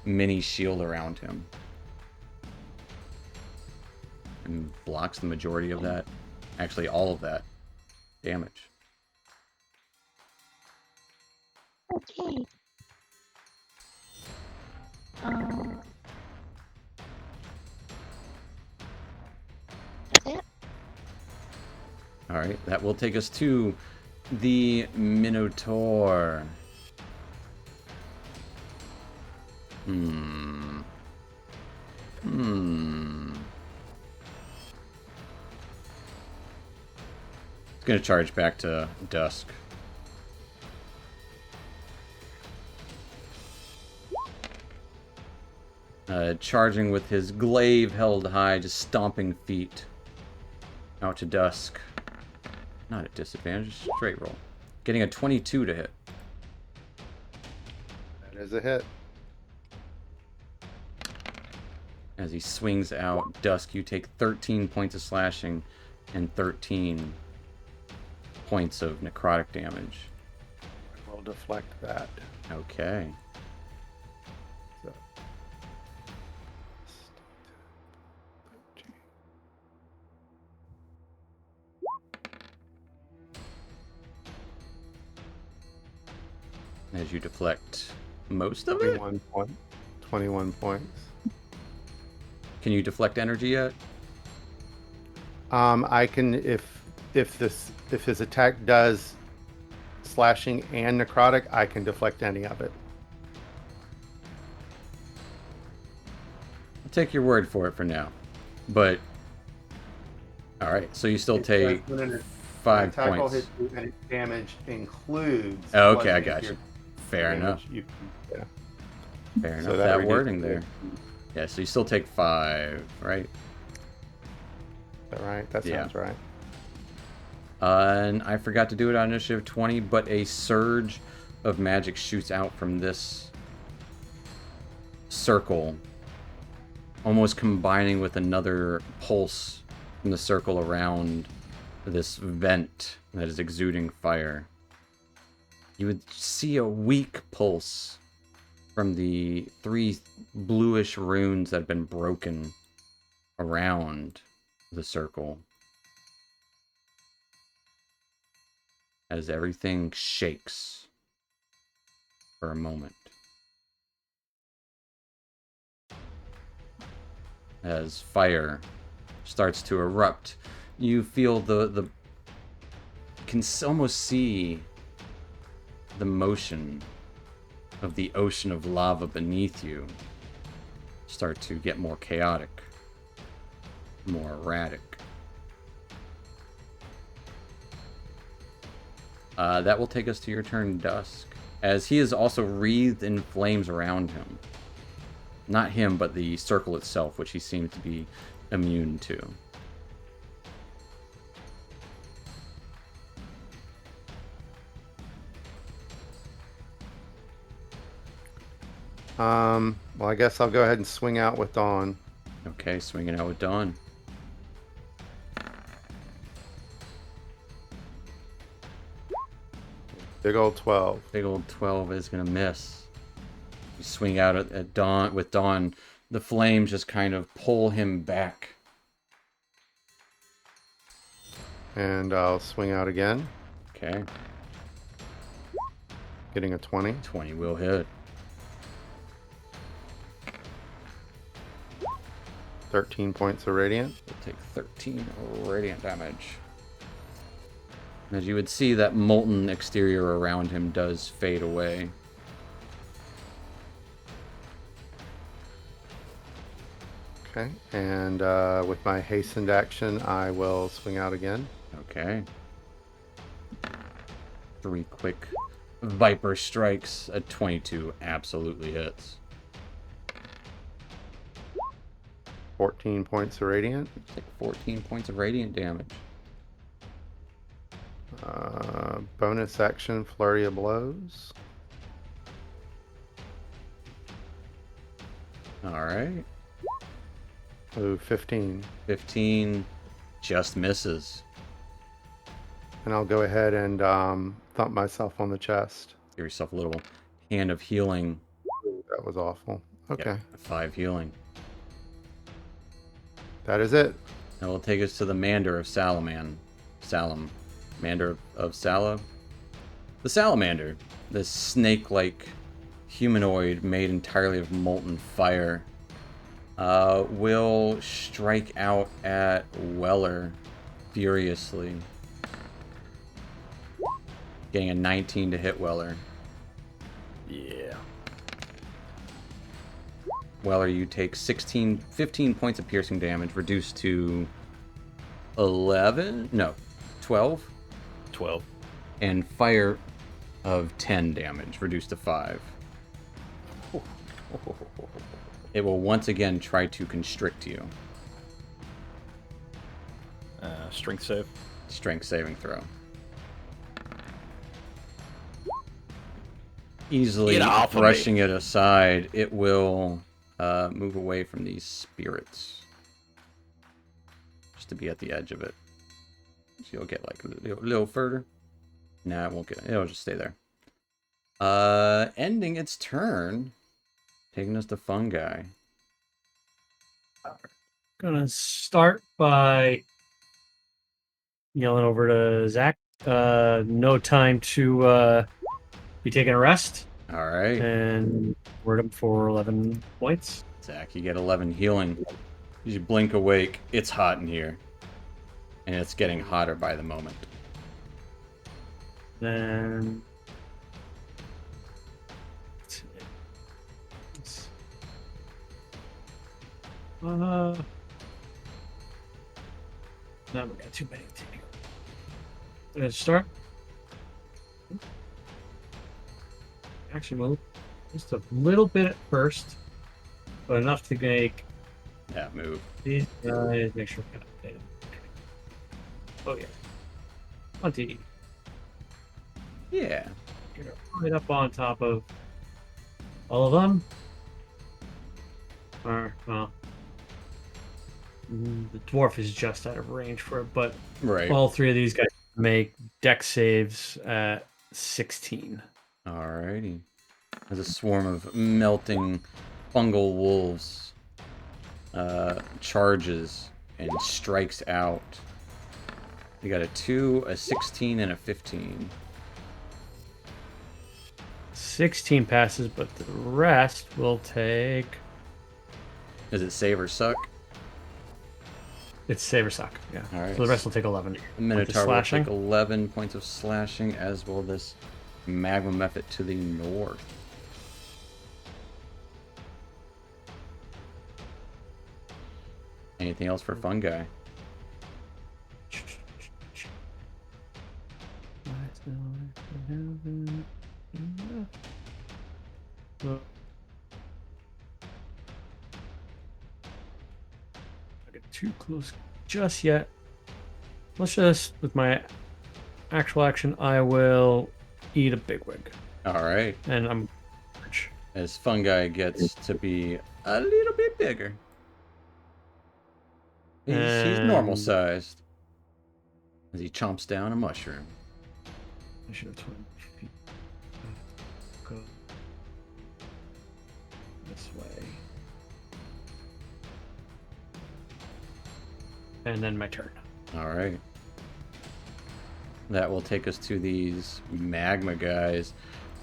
mini shield around him and blocks the majority of that, actually all of that damage. Okay. That's it. All right, that will take us to the Minotaur. It's gonna charge back to Dusk. Charging with his glaive held high, just stomping feet out to Dusk. Not at disadvantage, straight roll. Getting a 22 to hit. That is a hit. As he swings out, Dusk, you take 13 points of slashing and 13 points of necrotic damage. We'll deflect that. Okay. So. As you deflect most of it? 21 points. Can you deflect energy yet? I can if his attack does slashing and necrotic, I can deflect any of it. I'll take your word for it for now. But all right, so you still take 5 attack will points. hit you and its damage includes. Oh, okay, I bludgeoning got to you. your Fair damage. enough. Yeah. Fair So enough. that That reduces wording it. there. Yeah, so you still take 5, right? Is that right? That Yeah. sounds right. And I forgot to do it on initiative 20, but a surge of magic shoots out from this circle, almost combining with another pulse from the circle around this vent that is exuding fire. You would see a weak pulse from the 3 bluish runes that have been broken around the circle, as everything shakes for a moment. As fire starts to erupt, you feel the can almost see the motion of the ocean of lava beneath you start to get more chaotic, more erratic. That will take us to your turn, Dusk, as he is also wreathed in flames around him. Not him, but the circle itself, which he seems to be immune to. Well, I guess I'll go ahead and swing out with Dawn. Okay, swinging out with Dawn. Big old 12. Big old 12 is gonna miss. You swing out at Dawn with Dawn. The flames just kind of pull him back. And I'll swing out again, Okay, getting a 20. 20 will hit. 13 points of radiant. We'll take 13 radiant damage. As you would see, that molten exterior around him does fade away. Okay, and with my hastened action, I will swing out again. Okay. 3 quick Viper strikes. A 22 absolutely hits. 14 points of radiant. Take 14 points of radiant damage. Bonus action, flurry of blows. Alright. Ooh, 15. 15 just misses. And I'll go ahead and thump myself on the chest. Give yourself a little hand of healing. That was awful. Okay. Yep, 5 healing. That is it. That will take us to the Mander of Salaman. Mander of Sala. The Salamander. This snake-like humanoid made entirely of molten fire. Will strike out at Weller furiously. Getting a 19 to hit Weller. Yeah. Weller, you take 15 points of piercing damage, reduced to 11? No, 12? 12. And fire of 10 damage, reduced to 5. It will once again try to constrict you. Strength save. Strength saving throw. Easily brushing it aside, it will move away from these spirits. Just to be at the edge of it. So you'll get like a little further. Nah, it won't get it. It'll just stay there. Ending its turn. Taking us to Fungi. Gonna start by yelling over to Zach. No time to be taking a rest. All right. And word him for 11 points. Zach, you get 11 healing. As you blink awake, it's hot in here. And it's getting hotter by the moment. Then no, we got too many to take. Let's start. Actually, move just a little bit at first, but enough to make That move. these guys. Make sure we got updated. Oh yeah, 20. Yeah. Get right up on top of all of them. Or, well, the dwarf is just out of range for it, but Right. all three of these guys make dex saves at 16. Alrighty. As a swarm of melting fungal wolves charges and strikes out. You got a 2, a 16, and a 15. 16 passes, but the rest will take. Is it save or suck? It's save or suck, yeah. All right. So the rest will take 11. The Minotaur will slashing. take 11 points of slashing, as will this magma method to the north. Anything else for Fungi? Not get too close just yet. Let's just, with my actual action, I will eat a bigwig. Alright. And I'm. As Fungi gets to be a little bit bigger. He's normal sized. As he chomps down a mushroom. I should have 20 feet. Go this way. And then my turn. Alright. That will take us to these magma guys.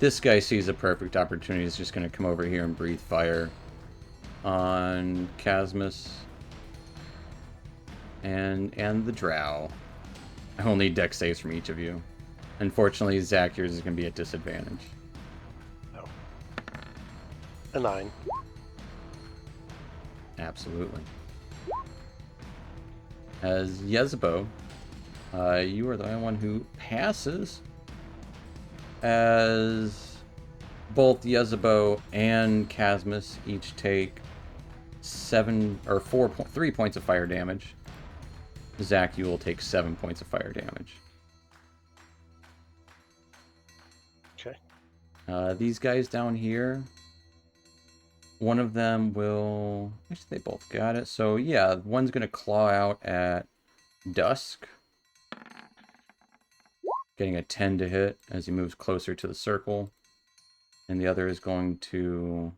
This guy sees a perfect opportunity. He's just going to come over here and breathe fire on Casmus and the Drow. I will need dex saves from each of you. Unfortunately, Zach, yours is going to be at disadvantage. No. A 9. Absolutely. As Yezebo, you are the only one who passes. As both Yezebo and Casmus each take 3 points of fire damage. Zach, you will take 7 points of fire damage. Okay. These guys down here, one of them will... Actually, they both got it. So, yeah, one's going to claw out at Dusk. getting a 10 to hit as he moves closer to the circle. And the other is going to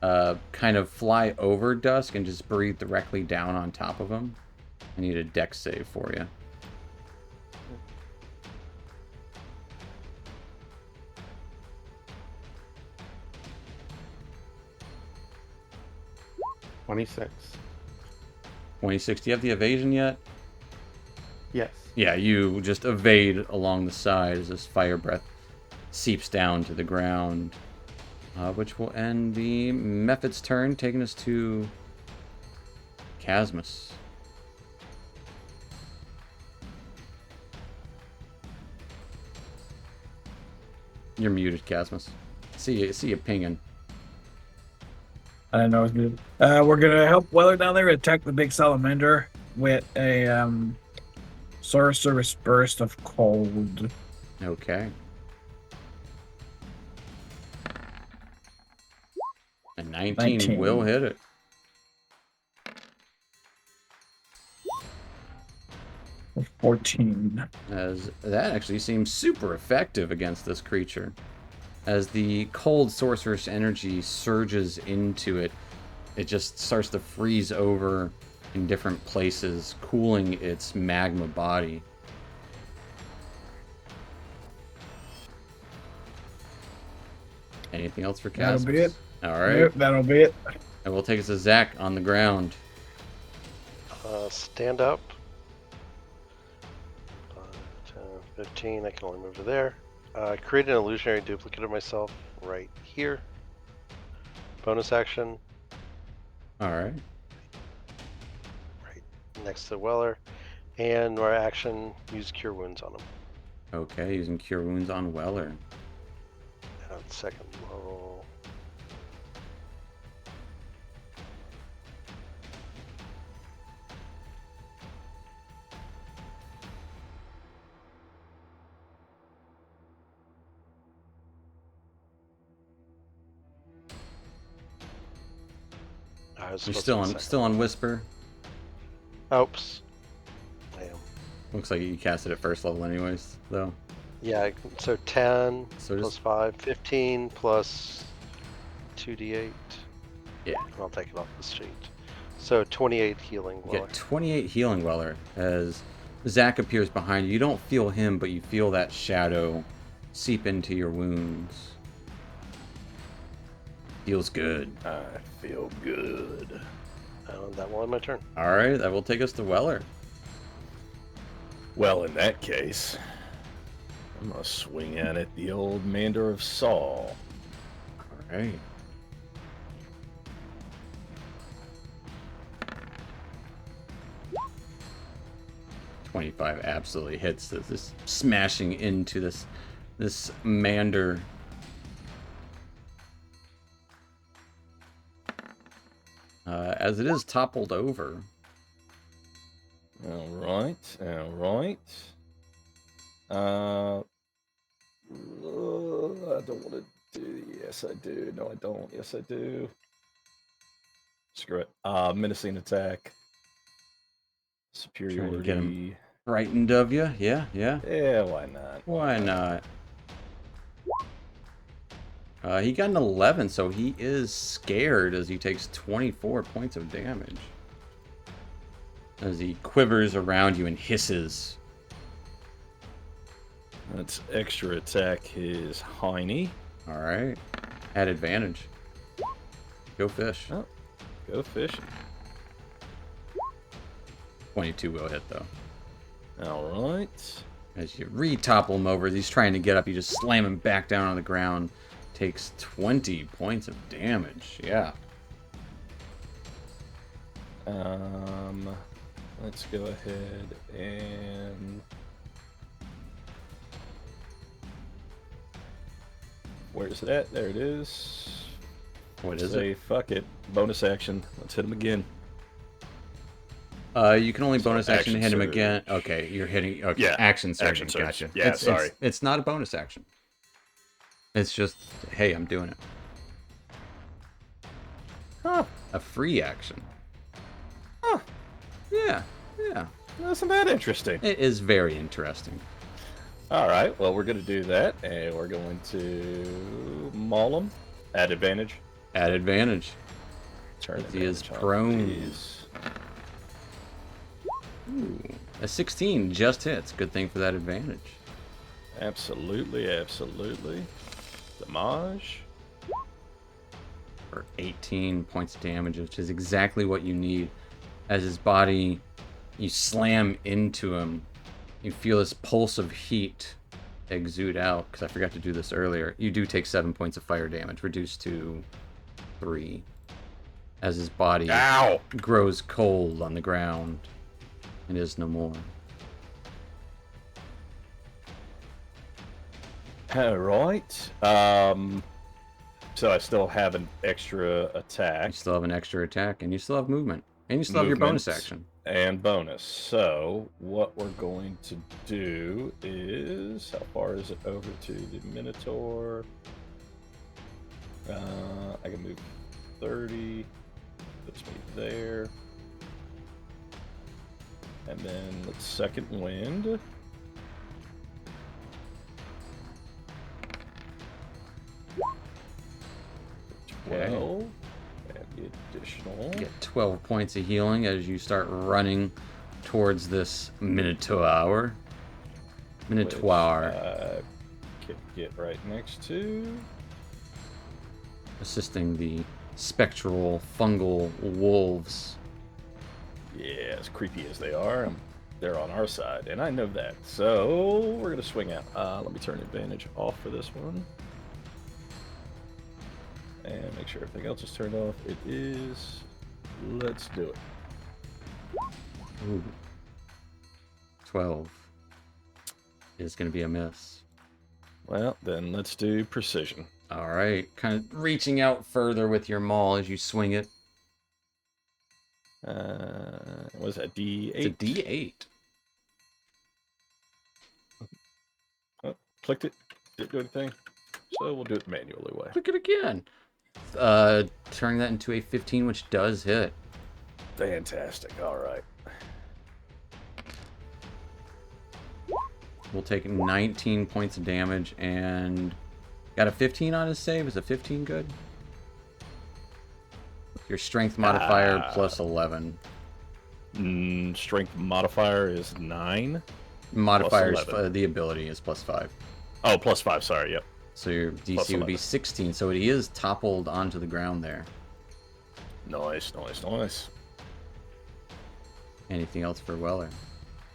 kind of fly over Dusk and just breathe directly down on top of him. I need a dex save for you. $26. 26. Do you have the evasion yet? Yes. Yeah, you just evade along the side as this fire breath seeps down to the ground. Which will end the Mephit's turn, taking us to Casmus. You're muted, Casmus. See you pinging. I didn't know it was good. We're gonna help Weller down there attack the big salamander with a sorcerer's burst of cold. Okay. A 19 will hit it. Or 14. As that actually seems super effective against this creature. As the cold sorceress energy surges into it, it just starts to freeze over in different places, cooling its magma body. Anything else for Casmus? That'll be it. All right. Yep, that'll be it. And we'll take us to Zach on the ground. Stand up. 10, 15. I can only move to there. Create an illusionary duplicate of myself right here. Bonus action. All right. Right next to Weller. And our action, use Cure Wounds on him. Okay, using Cure Wounds on Weller. Second level. You're still on Whisper. Oops. I am. Looks like you cast it at first level anyways, though. Yeah, so 10 So plus 5, 15 plus 2d8. Yeah. I'll take it off the sheet. So 28 healing. You get 28 healing Weller as Zach appears behind you. You don't feel him, but you feel that shadow seep into your wounds. Feels good. I feel good. That will end my turn. All right, that will take us to Weller. Well, in that case, I'm gonna swing at it, the old Mander of Saul. All right. $25 absolutely hits this smashing into this Mander. As it is toppled over. All right. I don't want to do. Yes, I do. No, I don't. Yes, I do. Screw it. Menacing attack. Superiority. Get him frightened of you. Yeah. Yeah, why not? Why not? He got an 11, so he is scared as he takes 24 points of damage. As he quivers around you and hisses. That's extra attack his hiney. Alright. At advantage. Go fish. Oh, go fishing. 22 will hit, though. Alright. As you re-topple him over, as he's trying to get up, you just slam him back down on the ground. Takes 20 points of damage. Yeah. Let's go ahead and... Where's it at? There it is. What is Say, it? fuck it. Bonus action. Let's hit him again. You can only bonus action action hit him surge. again. Okay, you're hitting. Okay, Yeah, action surge. action surge. Gotcha. Yeah, sorry. It's not a bonus action. It's just, hey, I'm doing it. Huh. A free action. Huh. Yeah. Isn't that interesting? It is very interesting. All right, well, we're going to do that, and we're going to maul him at advantage. At advantage. Turn He is advantage on prone. these. Ooh, a 16 just hits. Good thing for that advantage. Absolutely, absolutely. Damage. For 18 points of damage, which is exactly what you need. As his body, you slam into him. You feel this pulse of heat exude out, because I forgot to do this earlier. You do take 7 points of fire damage, reduced to 3. As his body Ow! grows cold on the ground and is no more. All right. So I still have an extra attack. You still have an extra attack, and you still have movement. And you still have your bonus action. And bonus. So what we're going to do is, how far is it over to the Minotaur? I can move 30. Puts me there. And then let's second wind. Okay. 12. And the additional. Get 12 points of healing as you start running towards this Minotaur. Which can get right next to. Assisting the spectral fungal wolves. Yeah, as creepy as they are, they're on our side, and I know that. So we're gonna swing out. Let me turn advantage off for this one, and make sure everything else is turned off. It is. Let's do it. Ooh. 12 is going to be a miss. Well, then let's do precision. All right, kind of reaching out further with your maul as you swing it. What is that? D8. It's a D8. Oh, clicked it. Didn't do anything. So we'll do it manually way. Click it again. Turning that into a 15, which does hit. Fantastic. All right. We'll take 19 points of damage and got a 15 on his save. Is a 15 good? Your strength modifier plus 11. Strength modifier is 9. Modifiers, Plus 11. the ability is plus 5. Oh, plus 5. Sorry. Yep. So your Plus DC would be 11. 16. So he is toppled onto the ground there. Nice, nice, nice. Anything else for Weller?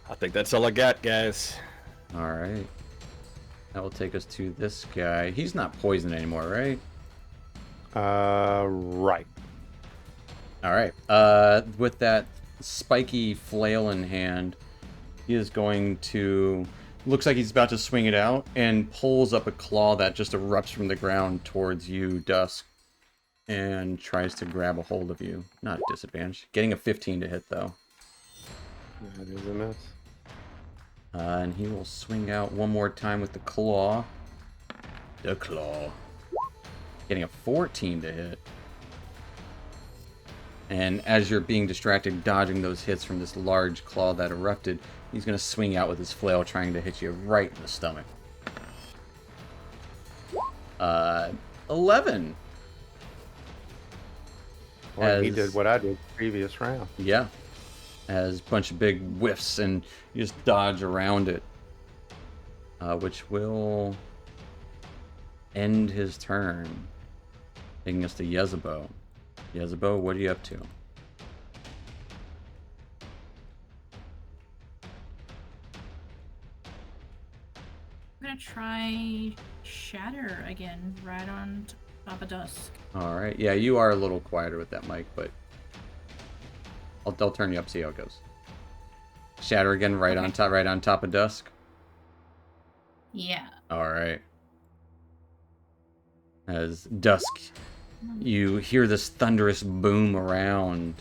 I think that's all I got, guys. All right. That will take us to this guy. He's not poisoned anymore, right? Right. All right. With that spiky flail in hand, he is going to... Looks like he's about to swing it out and pulls up a claw that just erupts from the ground towards you, Dusk, and tries to grab a hold of you. Not at disadvantage. Getting a 15 to hit, though. That is a miss. And he will swing out one more time with the claw. The claw. Getting a 14 to hit. And as you're being distracted, dodging those hits from this large claw that erupted, he's going to swing out with his flail, trying to hit you right in the stomach. 11. Well, he As- did what I did previous round. Yeah. As a bunch of big whiffs, and you just dodge around it. Which will end his turn. Taking us to Yezebo. Yezebo, what are you up to? I'm gonna try Shatter again, right on top of Dusk. Alright, yeah, you are a little quieter with that mic, but I'll turn you up, see how it goes. Shatter again, right on top of Dusk. Yeah. Alright. As Dusk, you hear this thunderous boom around,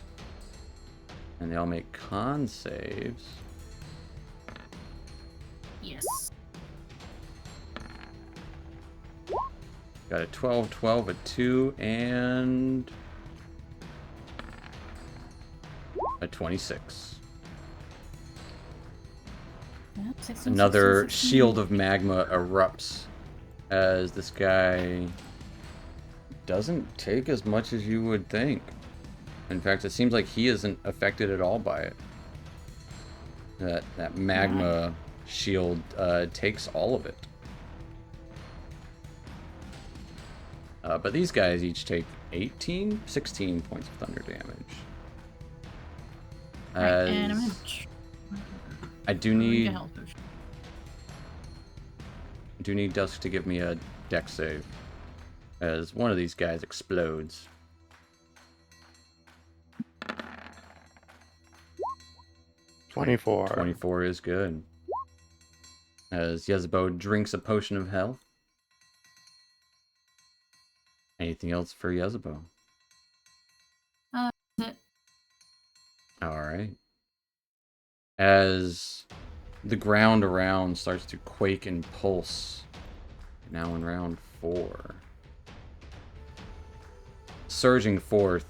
and they all make con saves. Yes. Got a 12, 12, a 2, and a 26. Yeah, 16, Another 16, 16. shield of magma erupts as this guy doesn't take as much as you would think. In fact, it seems like he isn't affected at all by it. That magma shield takes all of it. But these guys each take 16 points of thunder damage. Right, and I'm gonna I do need Dusk to give me a dex save, as one of these guys explodes. 24. 24 is good. As Yezebo drinks a potion of health. Anything else for Yezebo? That's it. Alright. As the ground around starts to quake and pulse. Now in round 4. Surging forth.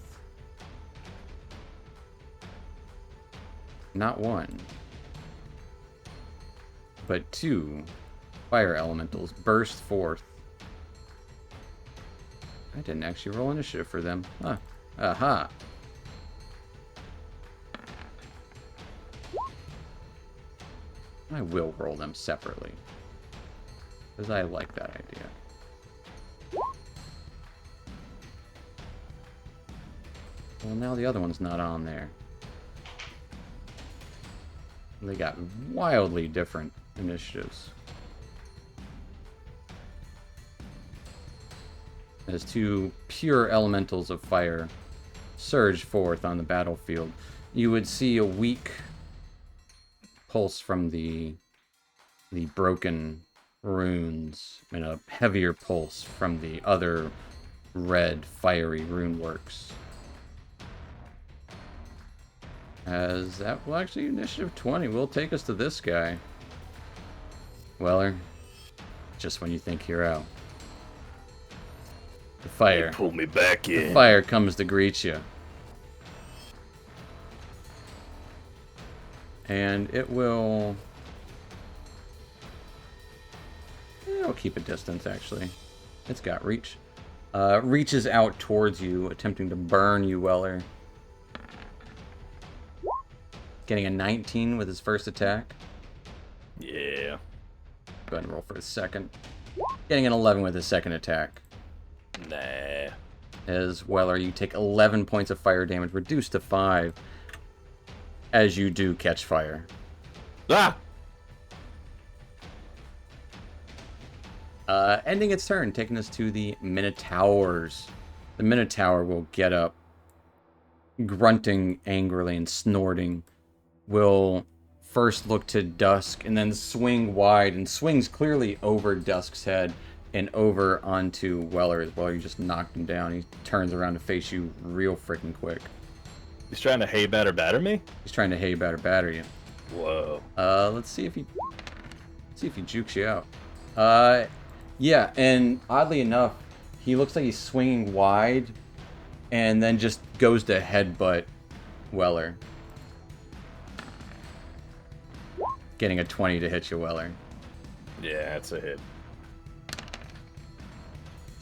Not 1, but 2 fire elementals burst forth. I didn't actually roll initiative for them. Huh. Aha. I will roll them separately, because I like that idea. Well, now the other one's not on there. They got wildly different initiatives. As 2 pure elementals of fire surge forth on the battlefield, you would see a weak pulse from the broken runes and a heavier pulse from the other red fiery rune works. As that will actually, initiative 20 will take us to this guy. Weller, just when you think you're out. The fire. Pull me back in. The fire comes to greet you. And it will... It'll keep a distance, actually. It's got reach. Reaches out towards you, attempting to burn you, Weller. Getting a 19 with his first attack. Yeah. Go ahead and roll for his second. Getting an 11 with his second attack. Nah. As Weller, you take 11 points of fire damage, reduced to 5, as you do catch fire. Ah! Ending its turn, taking us to the Minotaurs. The Minotaur will get up, grunting angrily and snorting. Will first look to Dusk and then swing wide, and swings clearly over Dusk's head and over onto Weller as well. You just knocked him down. He turns around to face you real freaking quick. He's trying to hay batter me? He's trying to hay batter you. Whoa. Let's see if he jukes you out. Yeah, and oddly enough, he looks like he's swinging wide and then just goes to headbutt Weller. Getting a 20 to hit you, Weller. Yeah, that's a hit.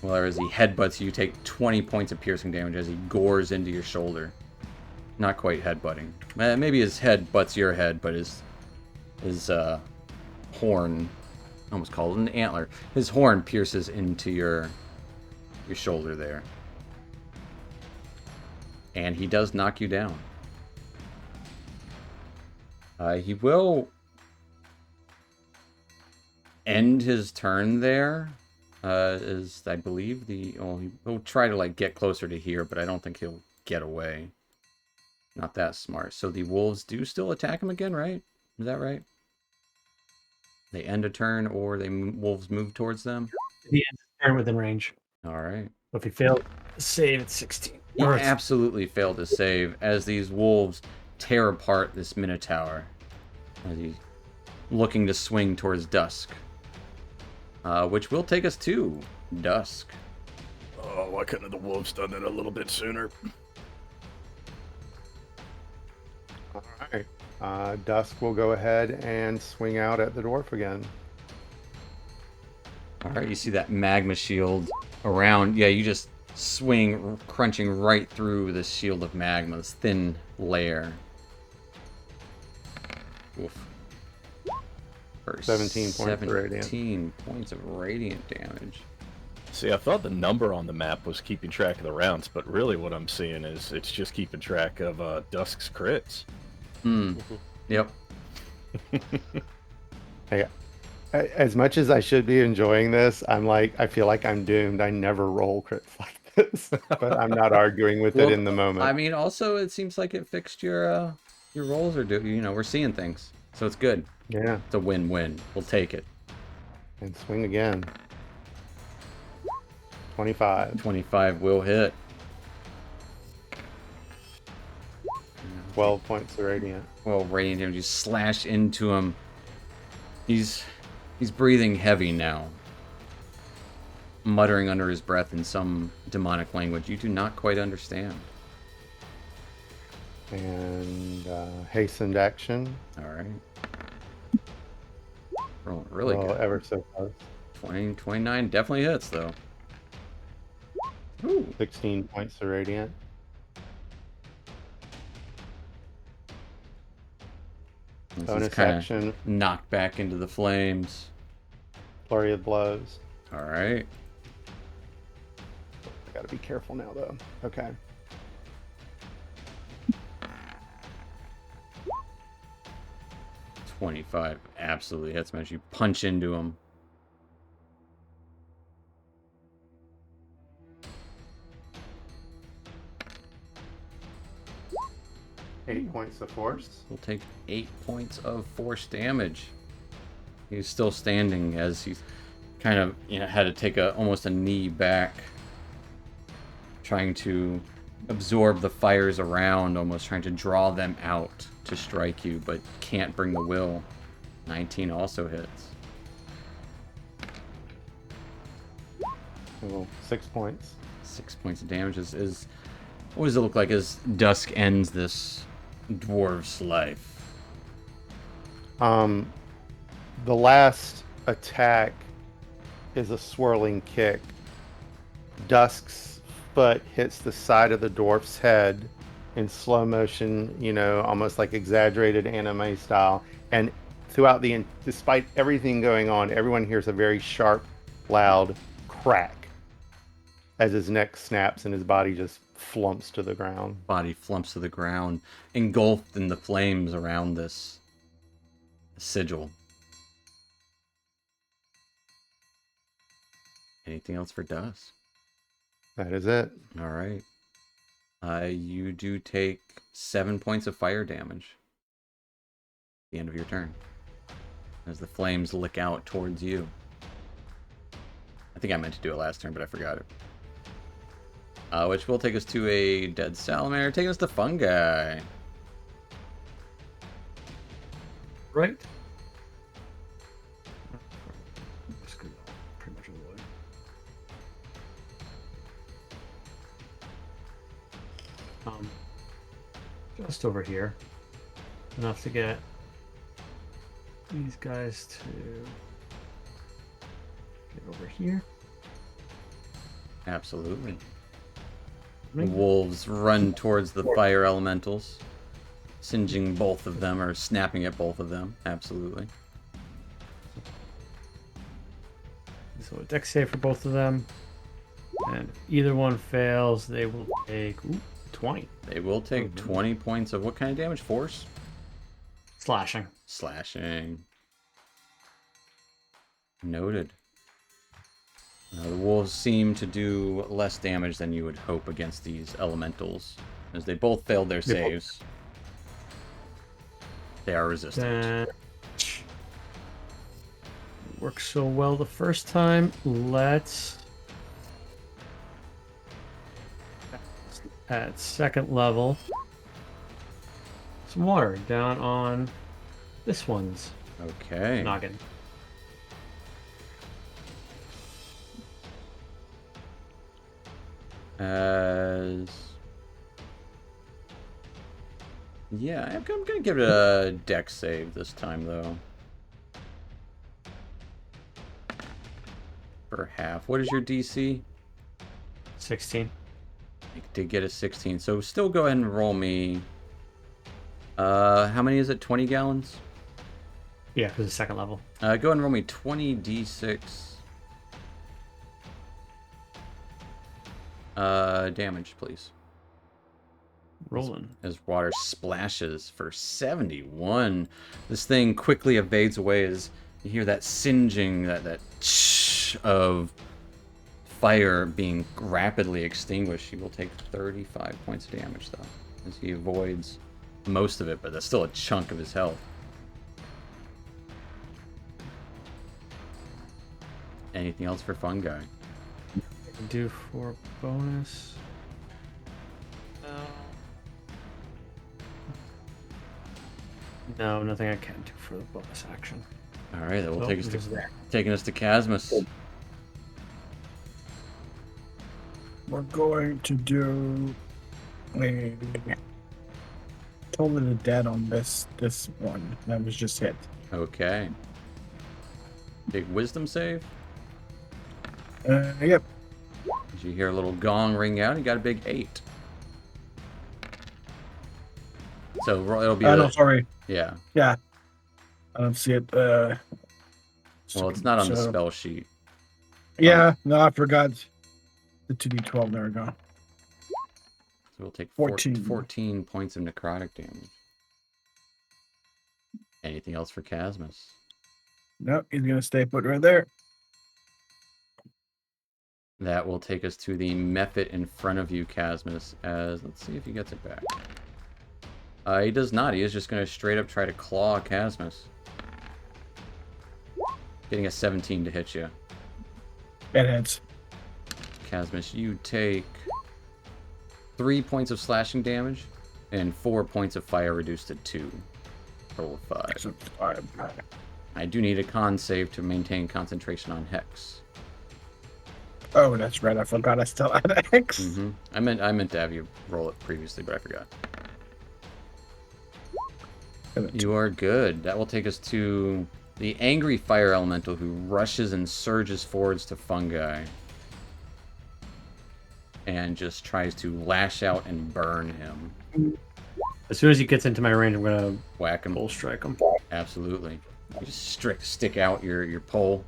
Weller, as he headbutts you, take 20 points of piercing damage as he gores into your shoulder. Not quite headbutting. Maybe his head butts your head, but his horn, almost called an antler, his horn pierces into your shoulder there. And he does knock you down. He will end his turn there. Is, I believe, he'll try to like get closer to here, but I don't think he'll get away. Not that smart. So the wolves do still attack him again, right? Is that right? They end a turn, or wolves move towards them? He ends his turn within range. All right. If he failed to save, it's 16. He absolutely failed to save as these wolves tear apart this Minotaur as he's looking to swing towards Dusk. Which will take us to Dusk. Oh, why couldn't the wolves done that a little bit sooner? Alright. Dusk will go ahead and swing out at the dwarf again. Alright, you see that magma shield around. Yeah, you just swing, crunching right through this shield of magma, this thin layer. Oof. For 17 points of radiant. 17 points of radiant damage. See, I thought the number on the map was keeping track of the rounds, but really what I'm seeing is it's just keeping track of Dusk's crits. Hmm. Yep. Hey, as much as I should be enjoying this, I feel like I'm doomed. I never roll crits like this, but I'm not arguing with it in the moment. I mean, also, it seems like it fixed your rolls are we're seeing things, so it's good. Yeah. It's a win-win. We'll take it. And swing again. 25. 25 will hit. 12 points of radiant. Well, radiant damage. You slash into him. He's breathing heavy now, muttering under his breath in some demonic language you do not quite understand. And hastened action. All right. Rolling really Well, good. ever so close. 20, 29 definitely hits though. Ooh. 16 points of radiant. This is Bonus kinda action. knocked back into the flames. Flurry of blows. All right. I gotta be careful now, though. Okay. $25 absolutely hits, man. As you punch into him. Eight points of force. He'll take 8 points of force damage. He's still standing as he's kind of had to take almost a knee back, trying to absorb the fires around, almost trying to draw them out to strike you, but can't bring the will. 19 also hits. So 6 points. 6 points of damage is what does it look like as Dusk ends this dwarf's life? The last attack is a swirling kick. Dusk's foot hits the side of the dwarf's head in slow motion, almost like exaggerated anime style. And throughout despite everything going on, everyone hears a very sharp, loud crack as his neck snaps and his body just flumps to the ground. Body flumps to the ground, engulfed in the flames around this sigil. Anything else for Dusk? That is it. All right. You do take 7 points of fire damage at the end of your turn as the flames lick out towards you. I think I meant to do it last turn, but I forgot it. Which will take us to a dead salamander, taking us to fungi. Right. Just go pretty much all the way. Just over here. Enough to get these guys to get over here. Absolutely. The wolves run towards the fire elementals, singeing both of them or snapping at both of them. Absolutely. So a dex save for both of them. And if either one fails, they will take 20. They will take 20 points of what kind of damage? Force? Slashing. Slashing. Noted. The wolves seem to do less damage than you would hope against these elementals, as they both failed their saves. They are resistant. Worked so well the first time. Let's at second level some water down on this one's Okay. noggin. As Yeah, I'm gonna give it a dex save this time though. For half. What is your DC? 16. You did get a 16, so still go ahead and roll me. How many is it? 20 gallons? Yeah, for the second level. Go ahead and roll me 20 d6. Damage, please. Rolling. As water splashes for 71. This thing quickly evades away as you hear that singeing, that of fire being rapidly extinguished. He will take 35 points of damage, though, as he avoids most of it, but that's still a chunk of his health. Anything else for Fungi? Do for bonus. No, nothing I can do for the bonus action. All right, that will Oh, take us there's to that. taking us to Casmus. We're going to do a Toll of the Dead on this one that was just hit. Okay. Big wisdom save. Yep. Did you hear a little gong ring out? He got a big 8. So it'll be. No, sorry. Yeah. Yeah. I don't see it. Well, it's not on the so- spell sheet. Yeah, no, I forgot. The 2d12, there we go. So we'll take 14. 14 points of necrotic damage. Anything else for Casmus? Nope, he's going to stay put right there. That will take us to the Mephit in front of you, Casmus, as let's see if he gets it back. He does not. He is just going to straight up try to claw Casmus. Getting a 17 to hit you. It hits. Casmus, you take 3 points of slashing damage and 4 points of fire reduced to 2. Total 5. So, alright. I do need a con save to maintain concentration on Hex. Oh, that's right. I forgot I still had X. Mm-hmm. I meant to have you roll it previously, but I forgot. You are good. That will take us to the angry fire elemental who rushes and surges forwards to Fungi. And just tries to lash out and burn him. As soon as he gets into my range, I'm gonna Whack him. bull strike him. Absolutely. You just stick out your pole.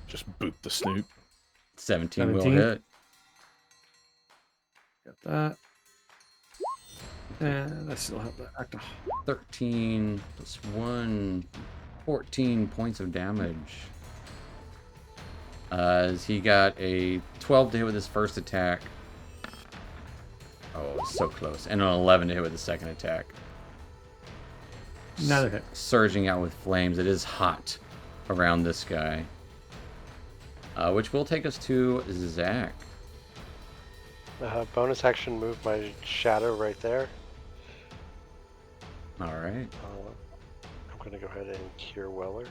Just boot the snoot. 17 will 17. hit. Got that. And I still have that active. 13 plus 1, 14 points of damage. As he got a 12 to hit with his first attack. Oh, so close. And an 11 to hit with the second attack. Another hit. Surging out with flames. It is hot around this guy. Which will take us to Zach. Bonus action, move my shadow right there. All right. I'm going to go ahead and cure Weller.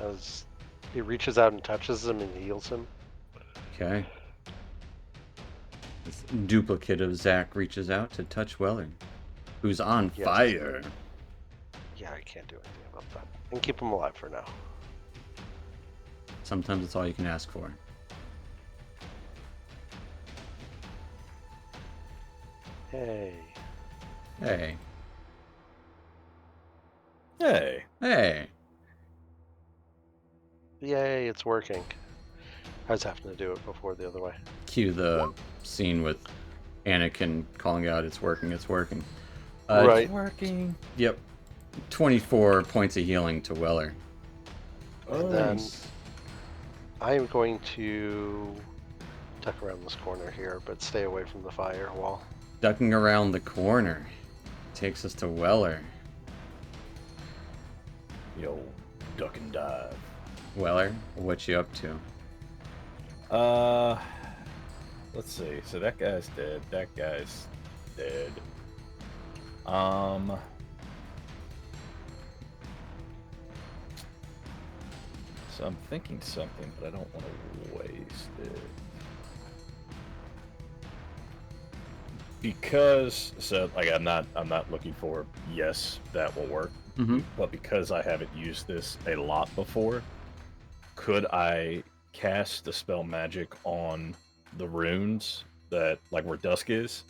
As he reaches out and touches him and heals him. Okay. This duplicate of Zach reaches out to touch Weller, who's on Yes. fire. Yeah, I can't do anything about that. And keep him alive for now. Sometimes it's all you can ask for. Hey. Hey. Hey. Hey. Yay, it's working. I was having to do it before the other way. Cue the scene with Anakin calling out, "It's working, it's working." Right. It's working. Yep. 24 points of healing to Weller. And then I am going to duck around this corner here, but stay away from the fire wall. Ducking around the corner takes us to Weller. Yo, duck and dive. Weller, what you up to? Let's see. So that guy's dead. That guy's dead. So I'm thinking something, but I don't want to waste it. because I'm not looking for yes, that will work. Mm-hmm. But because I haven't used this a lot before, could I cast the spell magic on the runes that like where dusk is?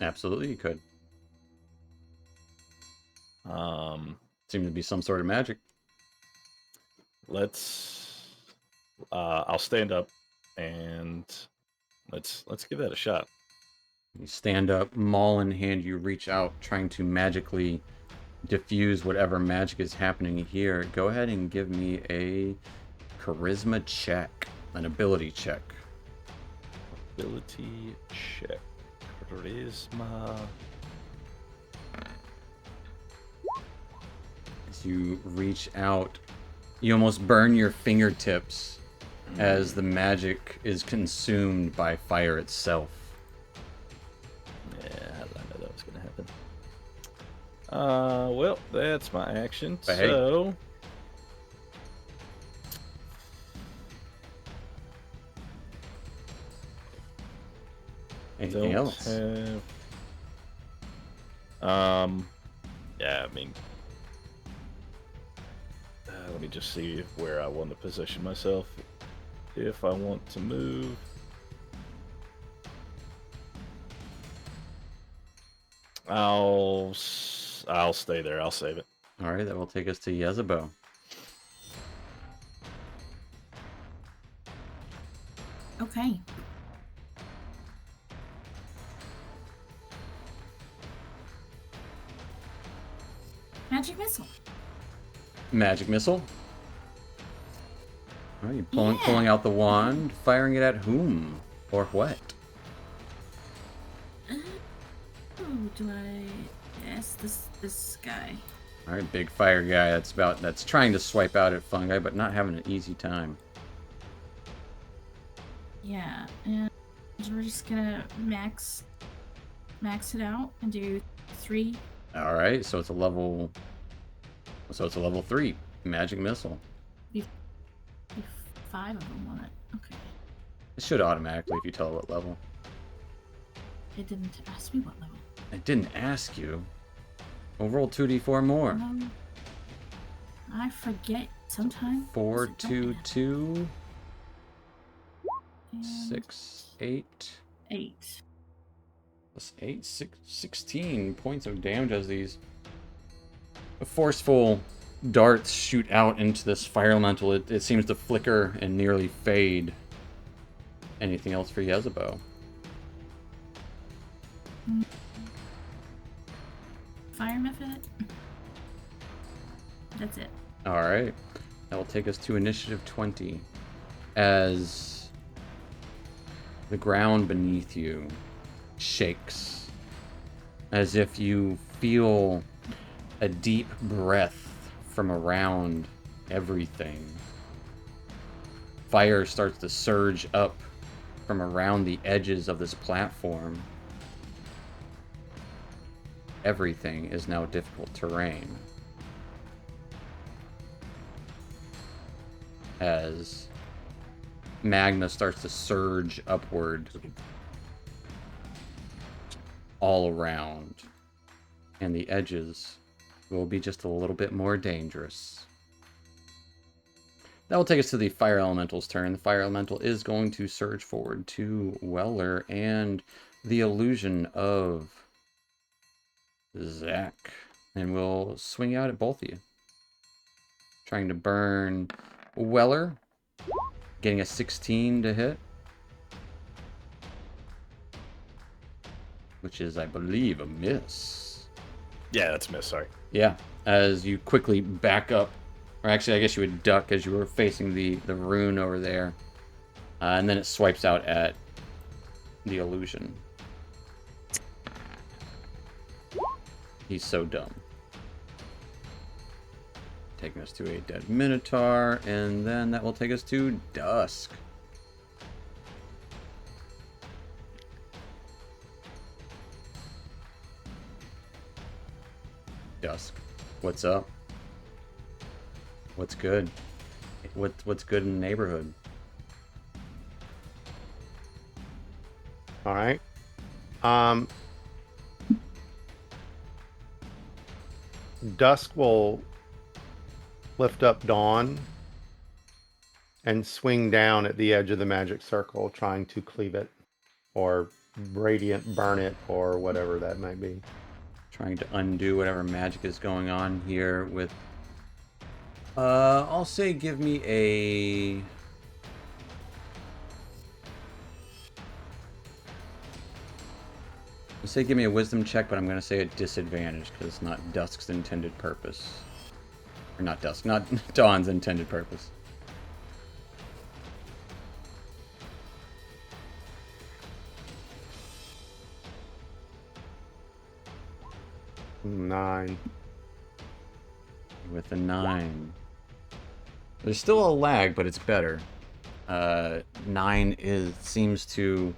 Absolutely, you could. Seems to be some sort of magic. I'll stand up and let's give that a shot. You stand up, maul in hand, you reach out, trying to magically diffuse whatever magic is happening here. Go ahead and give me a charisma check, an ability check. Ability check. Charisma. As you reach out, you almost burn your fingertips as the magic is consumed by fire itself. Yeah, how did I know that was going to happen? Well, that's my action. But hey. So, Anything else? Yeah, I mean, let me just see where I want to position myself. If I want to move. I'll stay there. I'll save it. All right, that will take us to Yezebo. Okay. Magic missile. Magic missile. All right, you pulling out the wand, firing it at whom or what? Who do I ask this guy? All right, big fire guy. That's trying to swipe out at fungi, but not having an easy time. Yeah, and we're just gonna max it out and do 3. All right, so it's a level 3 magic missile. 5 of them on it. Okay. It should automatically if you tell it what level. It didn't ask me what level. It didn't ask you. Well, roll 2d4 more. I forget sometimes. 4, 2, 2, 6, 8. 8. Plus 8, 16 points of damage as these forceful darts shoot out into this fire elemental. It seems to flicker and nearly fade. Anything else for Yezebo? Fire method? That's it. Alright. That will take us to initiative 20. As the ground beneath you shakes. As if you feel a deep breath from around everything. Fire starts to surge up from around the edges of this platform. Everything is now difficult terrain. As magma starts to surge upward all around, and the edges will be just a little bit more dangerous. That will take us to the Fire Elemental's turn. The Fire Elemental is going to surge forward to Weller and the illusion of Zach, and we'll swing out at both of you. Trying to burn Weller, getting a 16 to hit, which is, I believe, a miss. Yeah, that's a miss, sorry. Yeah, as you quickly back up, or actually I guess you would duck as you were facing the rune over there, and then it swipes out at the illusion. He's so dumb. Taking us to a dead Minotaur, and then that will take us to Dusk. Dusk, what's up? What's good? What's good in the neighborhood? All right. Dusk will lift up Dawn and swing down at the edge of the magic circle, trying to cleave it, or radiant burn it, or whatever that might be. Trying to undo whatever magic is going on here with... I'll say give me a... I'll say give me a wisdom check, but I'm going to say a disadvantage, because it's not Dusk's intended purpose. Or not Dusk, not Dawn's intended purpose. Nine. With a 9. There's still a lag, but it's better. 9 seems to...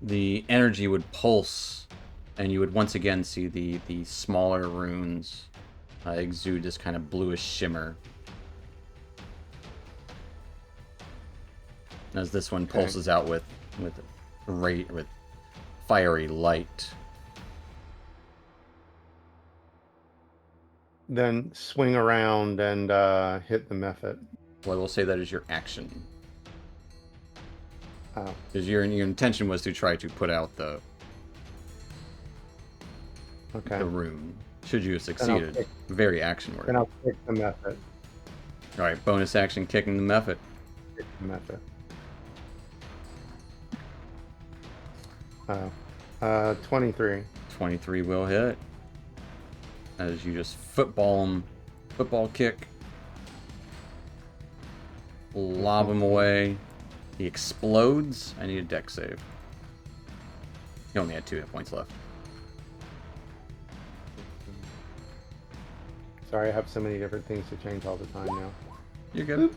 The energy would pulse, and you would once again see the smaller runes exude this kind of bluish shimmer. As this one pulses out with fiery light. Then swing around and hit the method. Well, I will say that is your action. Oh. Because your intention was to try to put out the rune. Should you have succeeded. Very action worthy. Then I'll kick the method. Alright, bonus action kicking the method. Kick the method. 23. 23 will hit. As you just football kick. Lob him away. He explodes. I need a dex save. He only had 2 hit points left. Sorry, I have so many different things to change all the time now. You're good.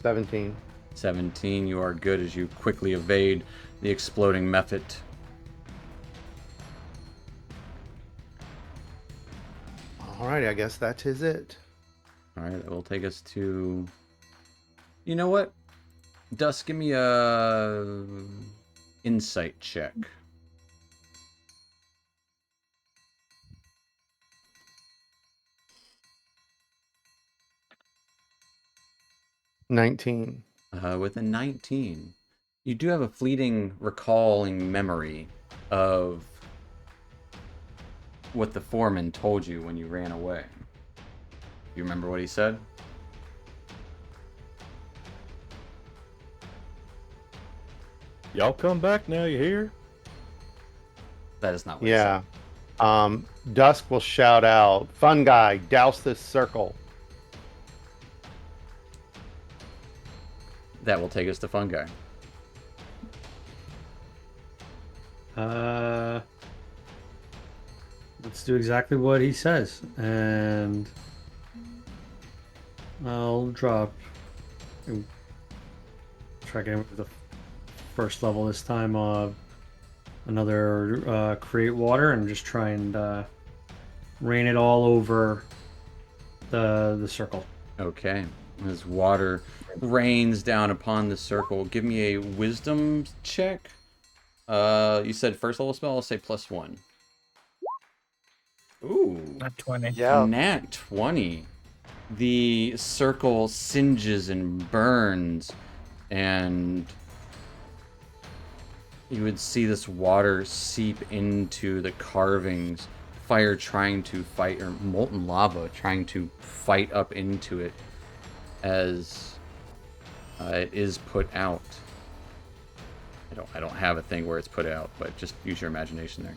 17. 17, you are good as you quickly evade the exploding method. Alrighty, I guess that is it. Alright, that will take us to... You know what? Dusk, give me a... insight check. $19. With a 19, you do have a fleeting recalling memory of what the foreman told you when you ran away. You remember what he said? Y'all come back now, you hear? That is not what he said. Yeah. Dusk will shout out, "Fun guy, douse this circle." That will take us to Fun Guy. Let's do exactly what he says, and I'll drop. Try getting with the first level this time. Another create water, and just try and rain it all over the circle. Okay. As water rains down upon the circle, give me a wisdom check. You said first level spell, I'll say +1. Ooh. Not 20. Yeah. Nat 20. The circle singes and burns, and you would see this water seep into the carvings, fire trying to fight, or molten lava trying to fight up into it as it is put out. I don't have a thing where it's put out, but just use your imagination there.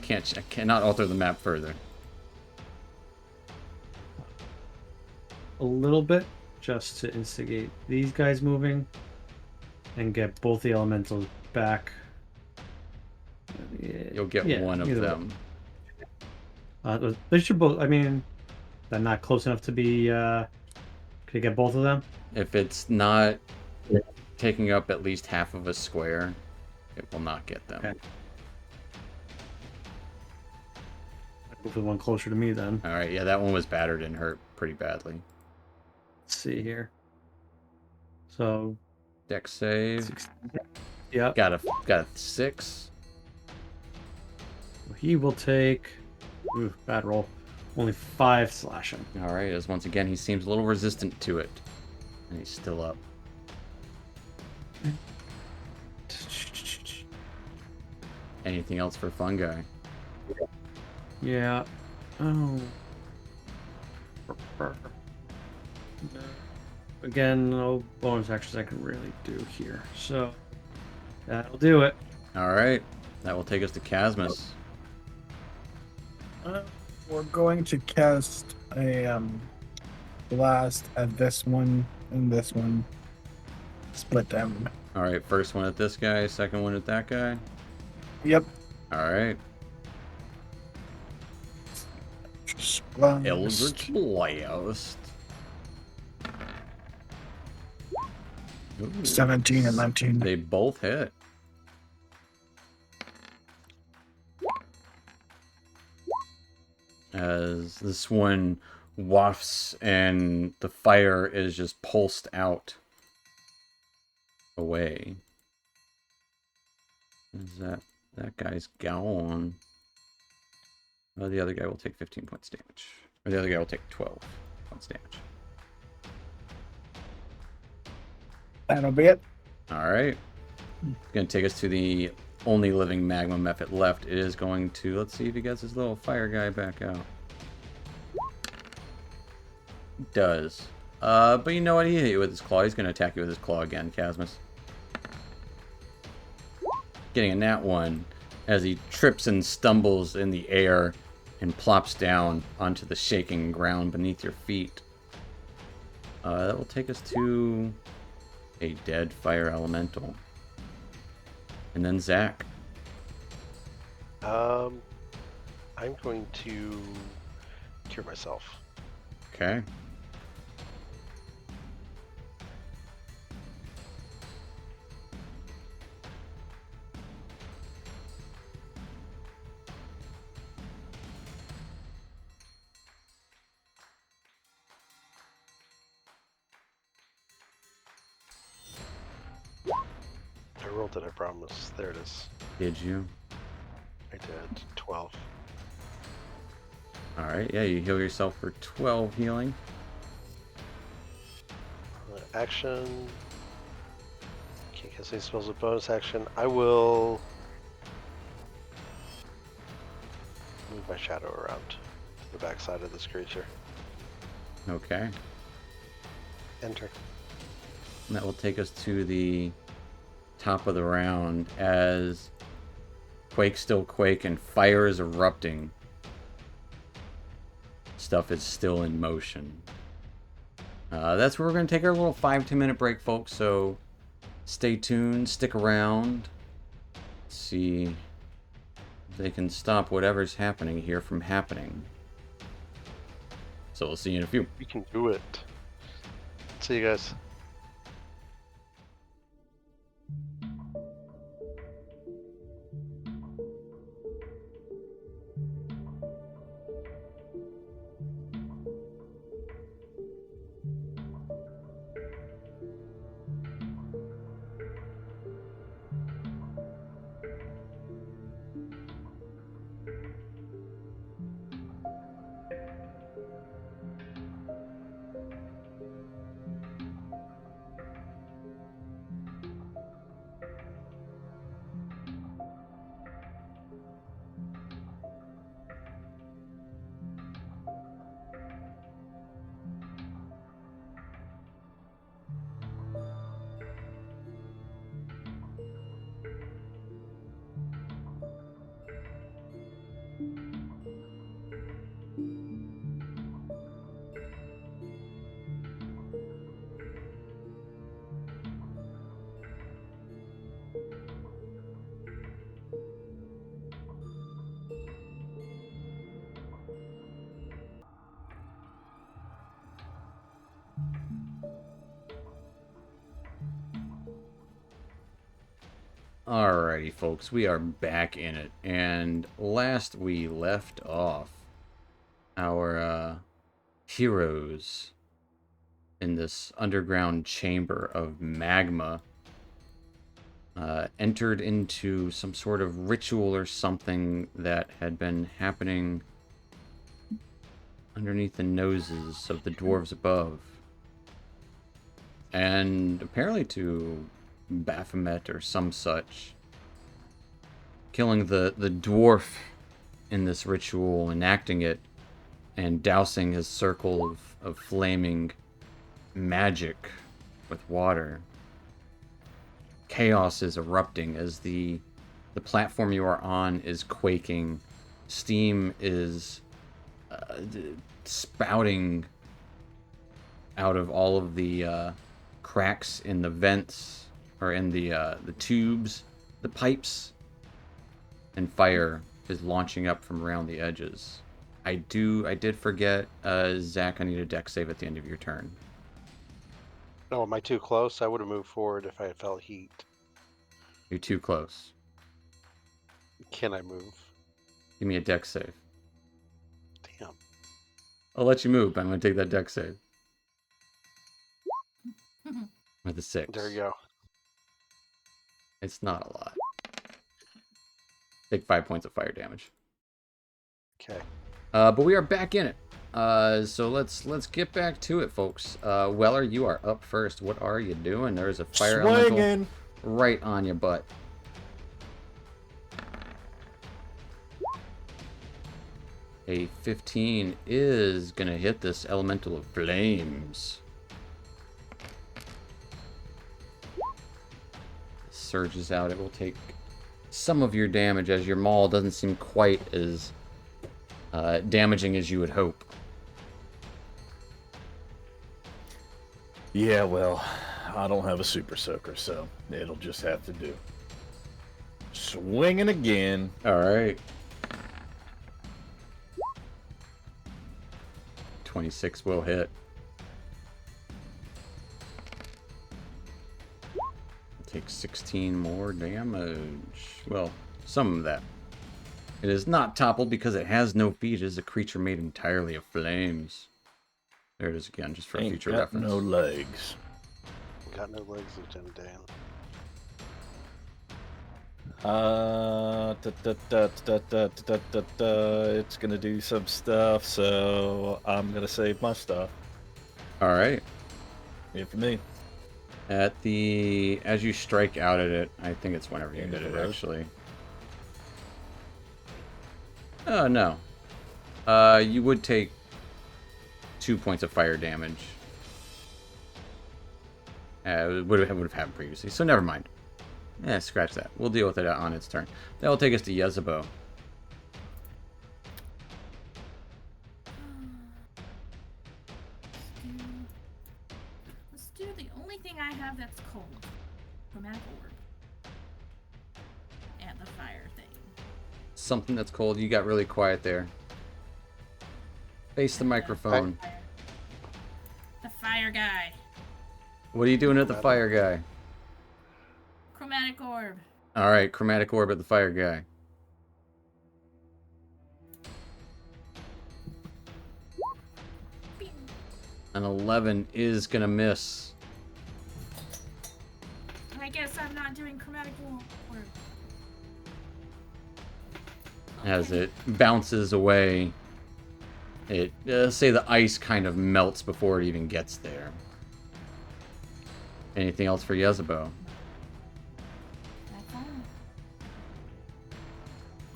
I cannot alter the map further. A little bit, just to instigate these guys moving and get both the elementals back. You'll get one of them. They should both. I mean, they're not close enough to be. Could you get both of them? If it's not taking up at least half of a square, it will not get them. Okay. Move the one closer to me then. All right, yeah, that one was battered and hurt pretty badly. Let's see here. So Dex save. 16. Yep. Got a 6. He will take. Ooh, bad roll. Only 5 slashing. All right, as once again he seems a little resistant to it, and he's still up. Anything else for Fungi? Yeah. Oh. Again, no bonus actions I can really do here. So that'll do it. All right, that will take us to Casmus. We're going to cast a blast at this one and this one. Split them. All right, first one at this guy, second one at that guy. Yep. All right, Blast. Eldritch Blast. Ooh, 17 and 19. They both hit. As this one wafts and the fire is just pulsed out away. Is that guy's gone? The other guy will take 15 points damage. Or the other guy will take 12 points damage. That'll be it. All right. It's going to take us to the only living magma method left. It is going to, let's see if he gets his little fire guy back out. He does. But you know what? He hit you with his claw. He's going to attack you with his claw again, Casmus. Getting a nat 1 as he trips and stumbles in the air and plops down onto the shaking ground beneath your feet. That will take us to a dead fire elemental. And then Zach. I'm going to cure myself. Okay. I rolled it, I promise. There it is. Did you? I did. 12. Alright, yeah, you heal yourself for 12 healing. Action. Can't cast any spells with bonus action. I will move my shadow around to the backside of this creature. Okay. Enter. And that will take us to the top of the round as Quake still quake and fire is erupting. Stuff is still in motion. That's where we're going to take our little 5-10 minute break, folks. So stay tuned, stick around. See if they can stop whatever's happening here from happening. So we'll see you in a few. We can do it. See you guys. Alrighty, folks, we are back in it, and last we left off, our heroes in this underground chamber of magma entered into some sort of ritual or something that had been happening underneath the noses of the dwarves above. And apparently to Baphomet or some such, killing the dwarf in this ritual, enacting it, and dousing his circle of flaming magic with water. Chaos is erupting as the platform you are on is quaking. Steam is spouting out of all of the cracks in the vents, or in the tubes, the pipes, and fire is launching up from around the edges. I did forget, Zach, I need a dex save at the end of your turn. Oh, am I too close? I would have moved forward if I had felt heat. You're too close. Can I move? Give me a dex save. Damn. I'll let you move, but I'm going to take that dex save. With a 6. There you go. It's not a lot. Take 5 points of fire damage. Okay. But we are back in it. So let's get back to it, folks. Weller, you are up first. What are you doing? There's a fire elemental right on your butt. A 15 is gonna hit this elemental of flames. Surges out. It will take some of your damage, as your maul doesn't seem quite as damaging as you would hope. Yeah, well, I don't have a super soaker, so it'll just have to do. Swinging again. All right. 26 will hit. Take 16 more damage. Well, some of that. It is not toppled because it has no feet. It is a creature made entirely of flames. There it is again, just for future reference. No legs. Got no legs, Lieutenant Dan. It's gonna do some stuff, so I'm gonna save my stuff. All right. Yeah, for me. As you strike out at it, I think it's whenever you hit it, actually. Oh, no. You would take 2 points of fire damage. It would have happened previously, so never mind. Yeah, scratch that. We'll deal with it on its turn. That will take us to Yezebo. Let's do the only thing I have that's cold. Chromatic orb. And the fire thing. Something that's cold. You got really quiet there. Face the microphone. The fire guy. What are you doing at the fire guy? Chromatic orb. All right, chromatic orb at the fire guy. Bing. An 11 is gonna miss. I guess I'm not doing chromatic orb. As it bounces away, it say the ice kind of melts before it even gets there. Anything else for Yezebo? That's all.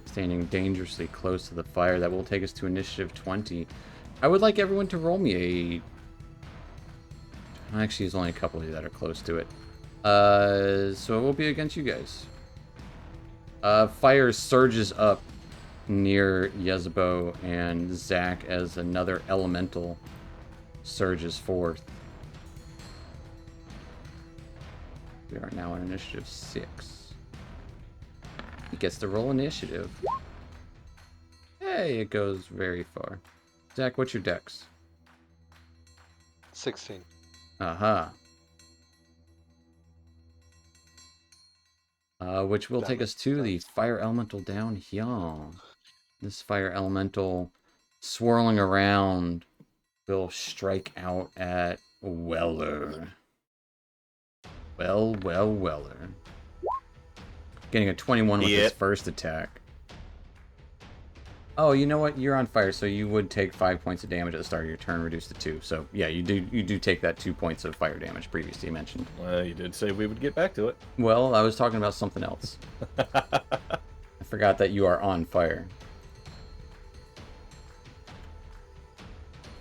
Standing dangerously close to the fire. That will take us to initiative 20. I would like everyone to roll me a... Actually, there's only a couple of you that are close to it. So it will be against you guys. Fire surges up near Yezebo and Zach as another elemental surges forth. We are now on initiative 6. He gets to roll initiative. Hey, it goes very far. Zach, what's your dex? 16. Aha. Which will take us to the fire elemental down here. This fire elemental swirling around will strike out at Weller. Weller. getting a 21 with his first attack. Oh, you know what? You're on fire, so you would take 5 points of damage at the start of your turn, reduced to 2. So yeah, you do take that 2 points of fire damage previously mentioned. You did say we would get back to it. Well, I was talking about something else. I forgot that you are on fire.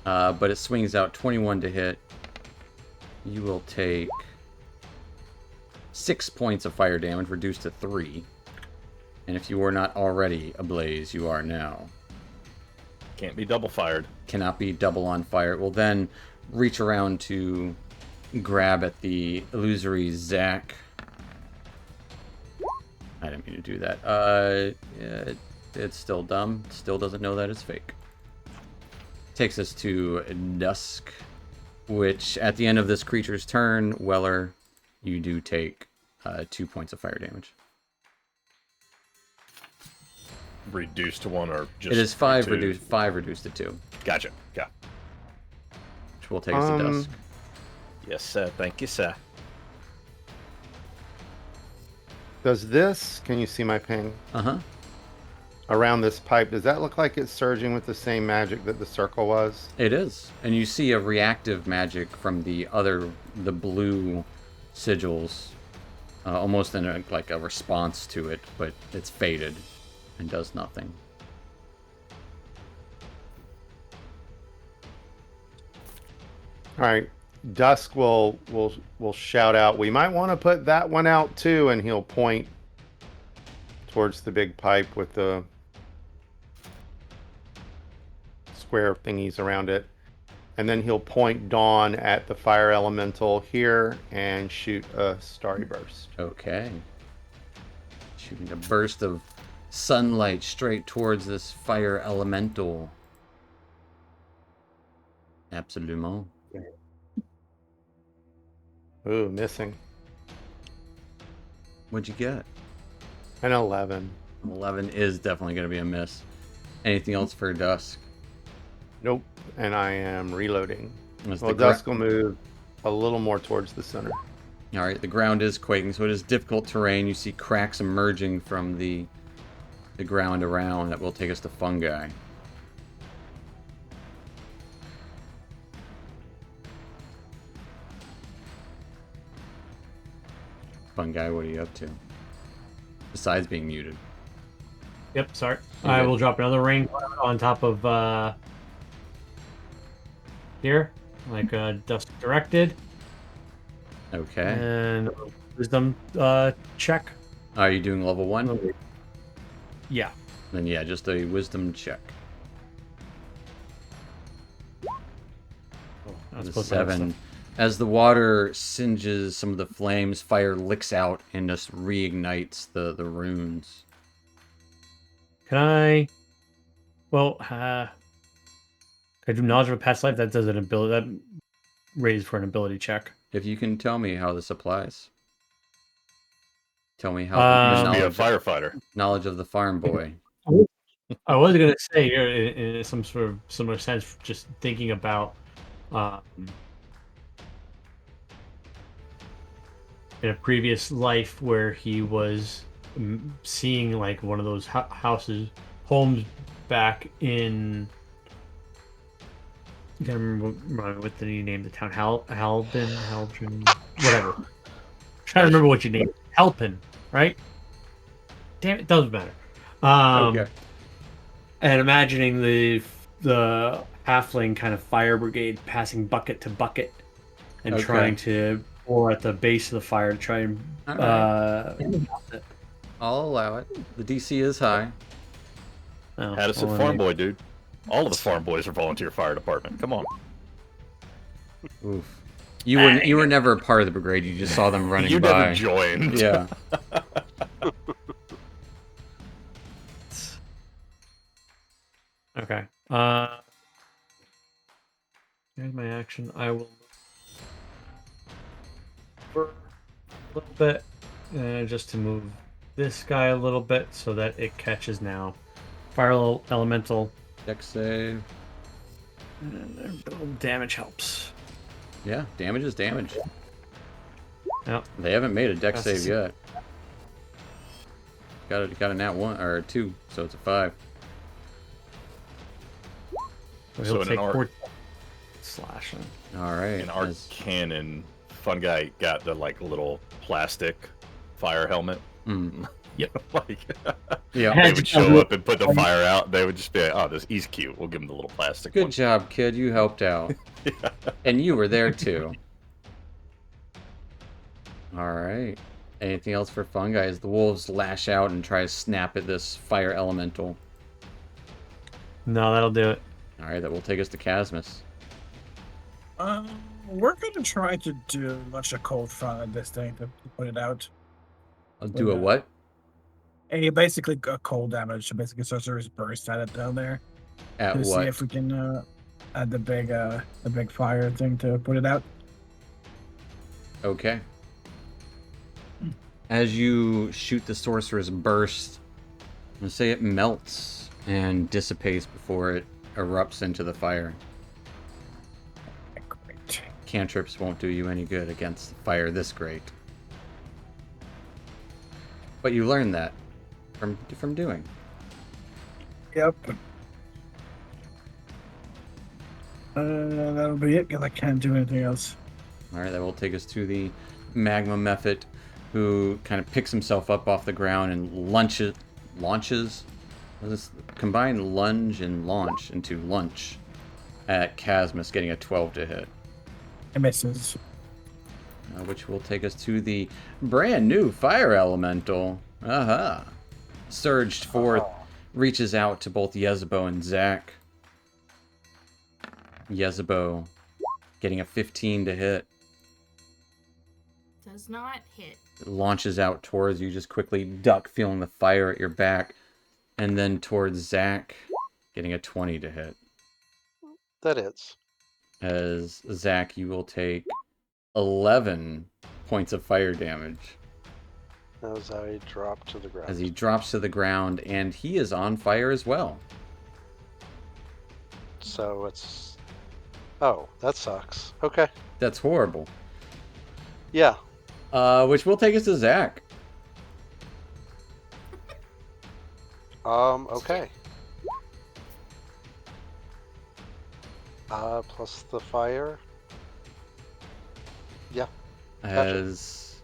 But it swings out 21 to hit. You will take 6 points of fire damage, reduced to 3. And if you were not already ablaze, you are now. Can't be double fired. Cannot be double on fire. It will then reach around to grab at the illusory Zac. I didn't mean to do that. It's still dumb. Still doesn't know that it's fake. Takes us to Dusk, which at the end of this creature's turn, Weller, you do take 2 points of fire damage. Reduced to 1 or just... It is 5 reduced to 2. Gotcha. Yeah. Which will take us to Dusk. Yes, sir. Thank you, sir. Does this, can you see my ping? Uh-huh. Around this pipe, does that look like it's surging with the same magic that the circle was? It is. And you see a reactive magic from the blue sigils, almost in a response to it, but it's faded and does nothing. All right, Dusk will shout out, "We might want to put that one out too," and he'll point towards the big pipe with the square thingies around it. And then he'll point Dawn at the fire elemental here and shoot a starry burst. Okay. Shooting a burst of sunlight straight towards this fire elemental. Absolument. Ooh, missing. What'd you get? An 11. 11 is definitely going to be a miss. Anything else for Dusk? Nope. And I am reloading. As Well, the Dusk will move a little more towards the center. All right, the ground is quaking, so it is difficult terrain. You see cracks emerging from the ground around that will take us to Fungi. Fungi, what are you up to? Besides being muted. Yep, sorry. You I good? will drop another ring on top of here, like Dusk directed, Okay. and wisdom check. Are you doing level 1? Yeah. Then yeah, just a wisdom check. That's The supposed to have 7. As the water singes some of the flames, fire licks out and just reignites the runes. Can I? Well, can I do knowledge of a past life? That does an ability. That raised for an ability check. If you can tell me how this applies. Tell me how Um, Be a firefighter. knowledge of the farm boy. I was gonna say here in some sort of similar sense, just thinking about in a previous life where he was seeing like one of those homes back in. I can't remember what the name of the town. Halpin, whatever. I'm trying to remember what you named. Halpin, right? Damn it, doesn't matter. Okay. And imagining the halfling kind of fire brigade passing bucket to bucket and Okay. trying to pour at the base of the fire to try and All right. I'll allow it. The DC is high. Had us at farm boy, dude. All of the farm boys are volunteer fire department. Come on. Oof. You were never a part of the brigade. You just saw them running You by. never joined. Yeah. Okay. Here's my action. I will for a little bit, just to move this guy a little bit so that it catches now. Fire elemental. Dex save. And damage helps. Yeah, damage is damage. Yep. They haven't made a dex That's save yet. got a nat 1 or 2, so it's a 5. So So he'll in take an arc- 4 slashing. All right. In our as- cannon, Fun Guy got the like little plastic fire helmet. mm, Yeah, like yeah. they would show up and put the fire out. They would just be like, "Oh, he's cute. We'll give him the little plastic Good one." job, kid. You helped out, and you were there too. All right. Anything else for Fun Guy? As the wolves lash out and try to snap at this fire elemental. No, that'll do it. All right, that will take us to Casmus. We're gonna try to do a bunch of cold front at this thing to put it out. I'll do a what? Basically a cold damage, so basically sorcerer's burst at it down there. At To see what? if we can add the big fire thing to put it out. Okay. As you shoot the sorcerer's burst, I'm gonna say it melts and dissipates before it erupts into the fire. Great. Cantrips won't do you any good against fire this great. But you learned that from doing. Yep. That'll be it, because I can't do anything else. All right, that will take us to the Magma Mephit, who kind of picks himself up off the ground and launches. This combine lunge and launch into lunch at Casmus, getting a 12 to hit. It misses. Which will take us to the brand new fire elemental. Aha! Surged forth, reaches out to both Yezebo and Zach. Yezebo getting a 15 to hit. Does not hit. It launches out towards you, just quickly duck, feeling the fire at your back. And then towards Zach, getting a 20 to hit. That is. As Zach, you will take 11 points of fire damage As I drop to the ground. as he drops to the ground, and he is on fire as well. So it's... Oh, that sucks. Okay. That's horrible. Yeah. Which will take us to Zach. Okay. Plus the fire. Yeah. As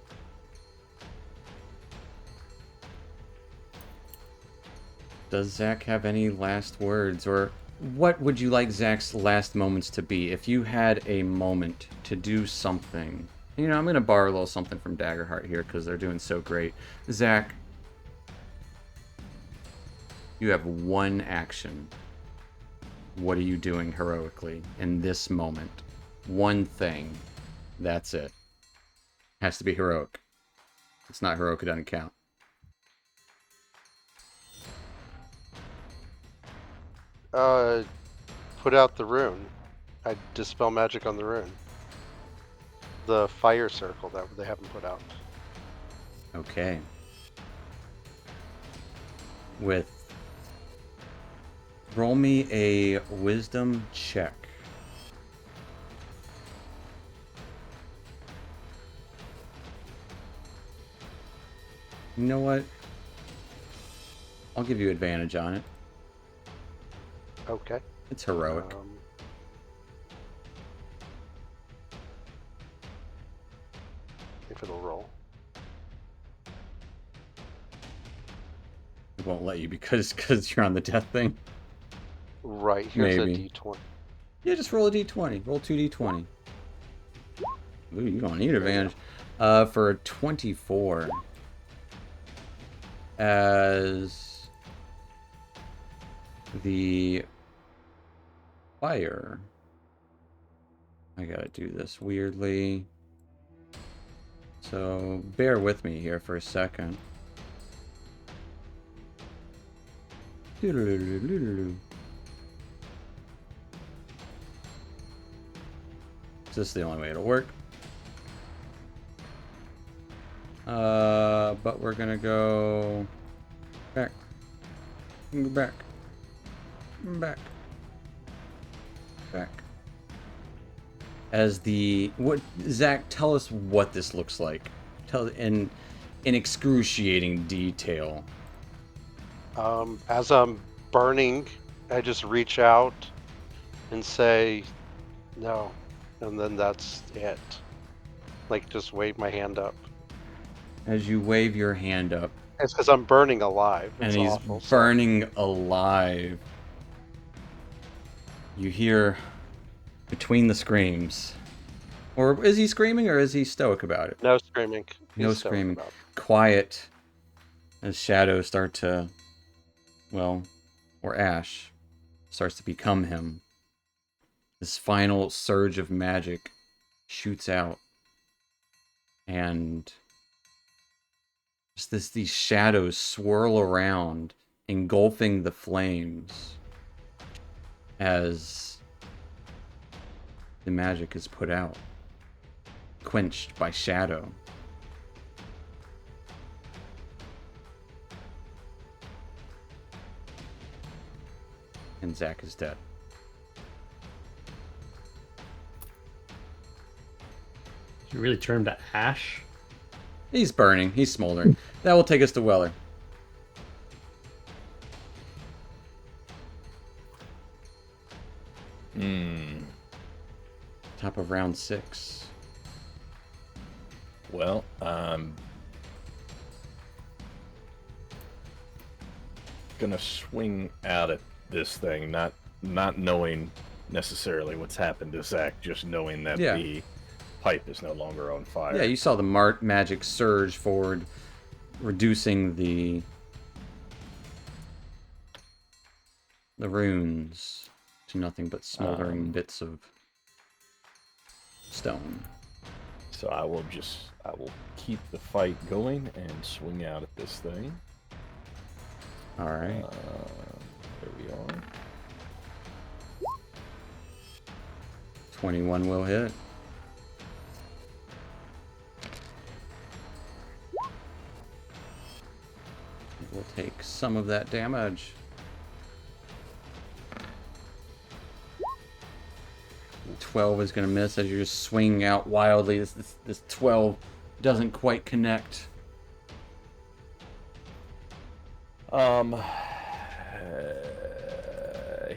does Zach have any last words, or what would you like Zach's last moments to be? If you had a moment to do something, you know, I'm gonna borrow a little something from Daggerheart here because they're doing so great. Zach, you have one action. What are you doing heroically in this moment? One thing. That's it. Has to be heroic. If it's not heroic, it doesn't count. Put out the rune. I dispel magic on the rune. The fire circle that they haven't put out. Okay. With... Roll me a wisdom check. You know what? I'll give you advantage on it. Okay. It's heroic. If it'll roll. It won't let you because you're on the death thing. Right, here's Maybe. a d20. Yeah, just roll a d20. Roll 2d20. Ooh, you don't need advantage. For a 24. As the fire. I gotta do this weirdly. So bear with me here for a second. Is this the only way it'll work? But we're gonna go back. Go back. Back. Back. As the Zach, tell us what this looks like. Tell in excruciating detail As I'm burning, I just reach out and say, no. And then that's it. Like, just wave my hand up. As you wave your hand up, It's because I'm burning alive. and It's he's awful. burning alive, you hear between the screams. Or is he screaming, or is he stoic about it? No screaming. No He's stoic screaming. about it. Quiet as shadows start to, well, or ash starts to become him. This final surge of magic shoots out. And just these shadows swirl around, engulfing the flames as the magic is put out, quenched by shadow. And Zack is dead. Did you really turn him to ash? He's burning. He's smoldering. That will take us to Weller. Top of round 6. Well, I'm gonna swing out at this thing, not knowing necessarily what's happened to Zack, just knowing that Yeah. the pipe is no longer on fire. Yeah, you saw the magic surge forward, reducing the runes to nothing but smoldering bits of stone. So I will keep the fight going and swing out at this thing. All right. There we are. 21 will hit. We'll take some of that damage. 12 is going to miss as you're just swinging out wildly. This 12 doesn't quite connect.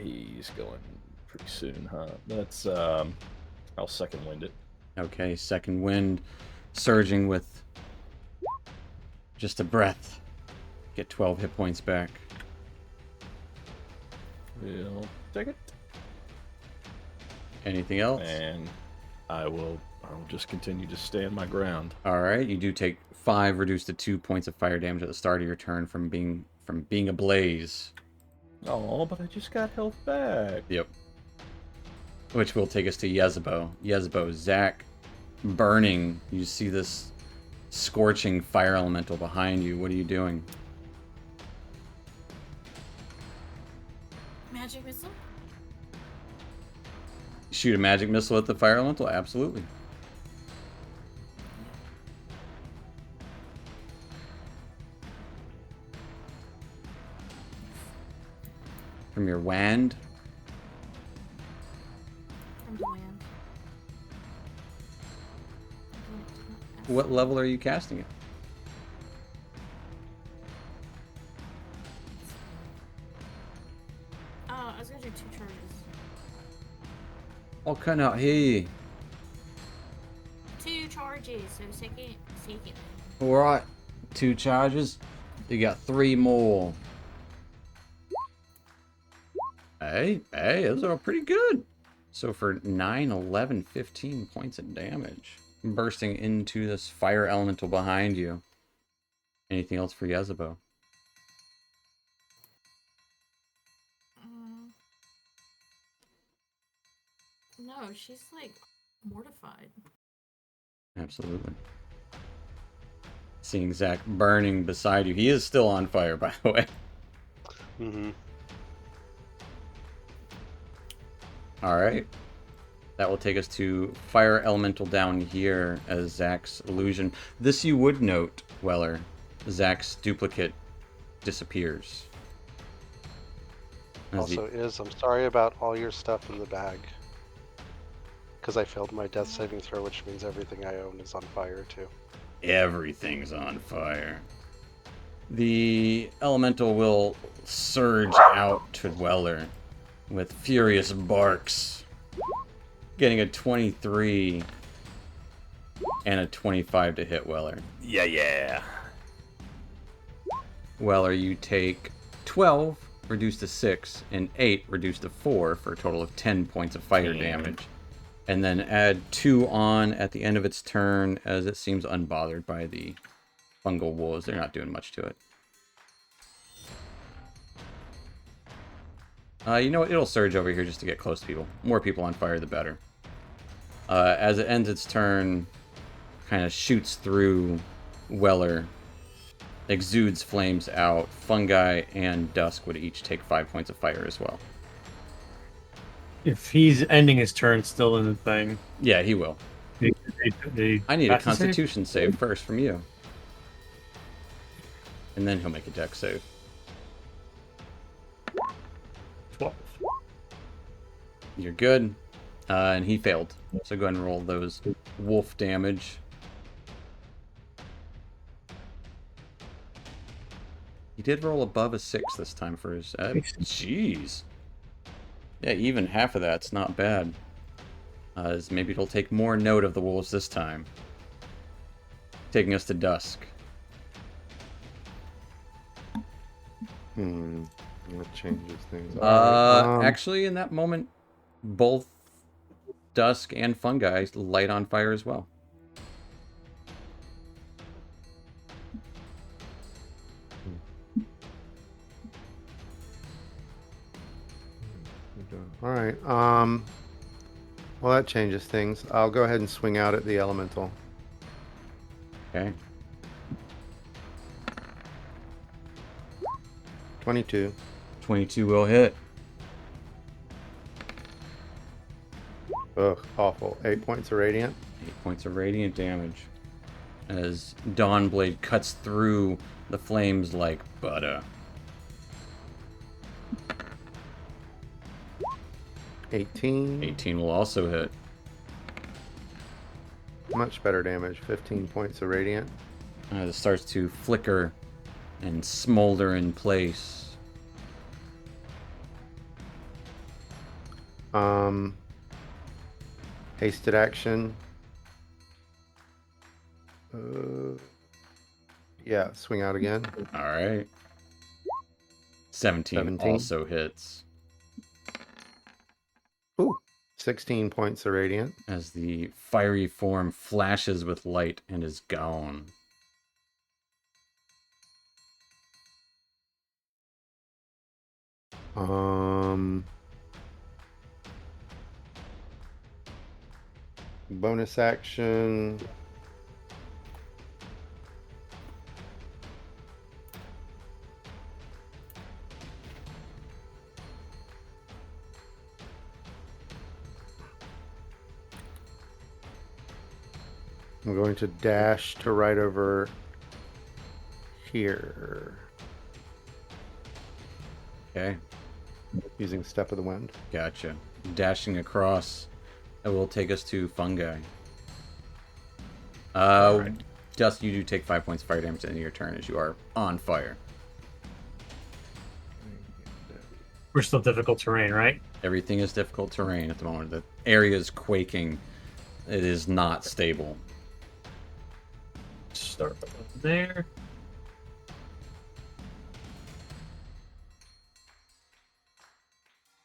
He's going pretty soon, huh? That's I'll second wind it. Okay, second wind, surging with just a breath. Get 12 hit points back. We'll take it. Anything else? And I'll just continue to stand my ground. All right, you do take 5 reduced to 2 points of fire damage at the start of your turn from being ablaze. Oh, but I just got health back. Yep. Which will take us to Yezebo. Yezebo, Zack, burning. You see this scorching fire elemental behind you. What are you doing? Magic missile? Shoot a magic missile at the fire elemental? Absolutely. From your wand? From the land. What level are you casting it? Oh, I was gonna do 2 charges. I cannot hear you. 2 charges, so second. Alright, 2 charges. You got 3 more. Hey, those are pretty good. So for 9, 11, 15 points of damage. Bursting into this fire elemental behind you. Anything else for Yezebo? No, she's like mortified. Absolutely. Seeing Zack burning beside you. He is still on fire, by the way. Mm-hmm. Alright. That will take us to fire elemental down here as Zack's illusion. This you would note, Weller. Zack's duplicate disappears. Also, I'm sorry about all your stuff in the bag. Because I failed my death saving throw, which means everything I own is on fire, too. Everything's on fire. The elemental will surge out to Weller with furious barks, getting a 23 and a 25 to hit Weller. Yeah. Weller, you take 12, reduced to 6, and 8, reduced to 4, for a total of 10 points of fire damage. And then add 2 on at the end of its turn, as it seems unbothered by the fungal wolves. They're not doing much to it. You know what? It'll surge over here just to get close to people. More people on fire, the better. As it ends its turn, kind of shoots through Weller, exudes flames out. Fungi and Dusk would each take 5 points of fire as well. If he's ending his turn still in the thing. Yeah, he will. I need a pass the save? Constitution save first from you. And then he'll make a Dex save. 12. You're good. And he failed. So go ahead and roll those wolf damage. He did roll above a 6 this time for his... Jeez. Yeah, even half of that's not bad. As maybe he'll take more note of the wolves this time. Taking us to Dusk. That changes things. Actually, in that moment, both Dusk and Fungi light on fire as well. All right. Well, that changes things. I'll go ahead and swing out at the elemental. Okay. 22. 22 will hit. Ugh, awful. 8 points of radiant. 8 points of radiant damage. As Dawnblade cuts through the flames like butter. 18. 18 will also hit. Much better damage. 15 points of radiant. It starts to flicker and smolder in place. Hasted action. Yeah, swing out again. Alright. 17 also hits. Ooh, 16 points of radiant. As the fiery form flashes with light and is gone. Bonus action. I'm going to dash to right over here. Okay. Using Step of the Wind. Gotcha. Dashing across. It will take us to Fungi. Right. Dust, you do take 5 points of fire damage at the end of your turn as you are on fire. We're still difficult terrain, right? Everything is difficult terrain at the moment. The area is quaking. It is not stable. Start there.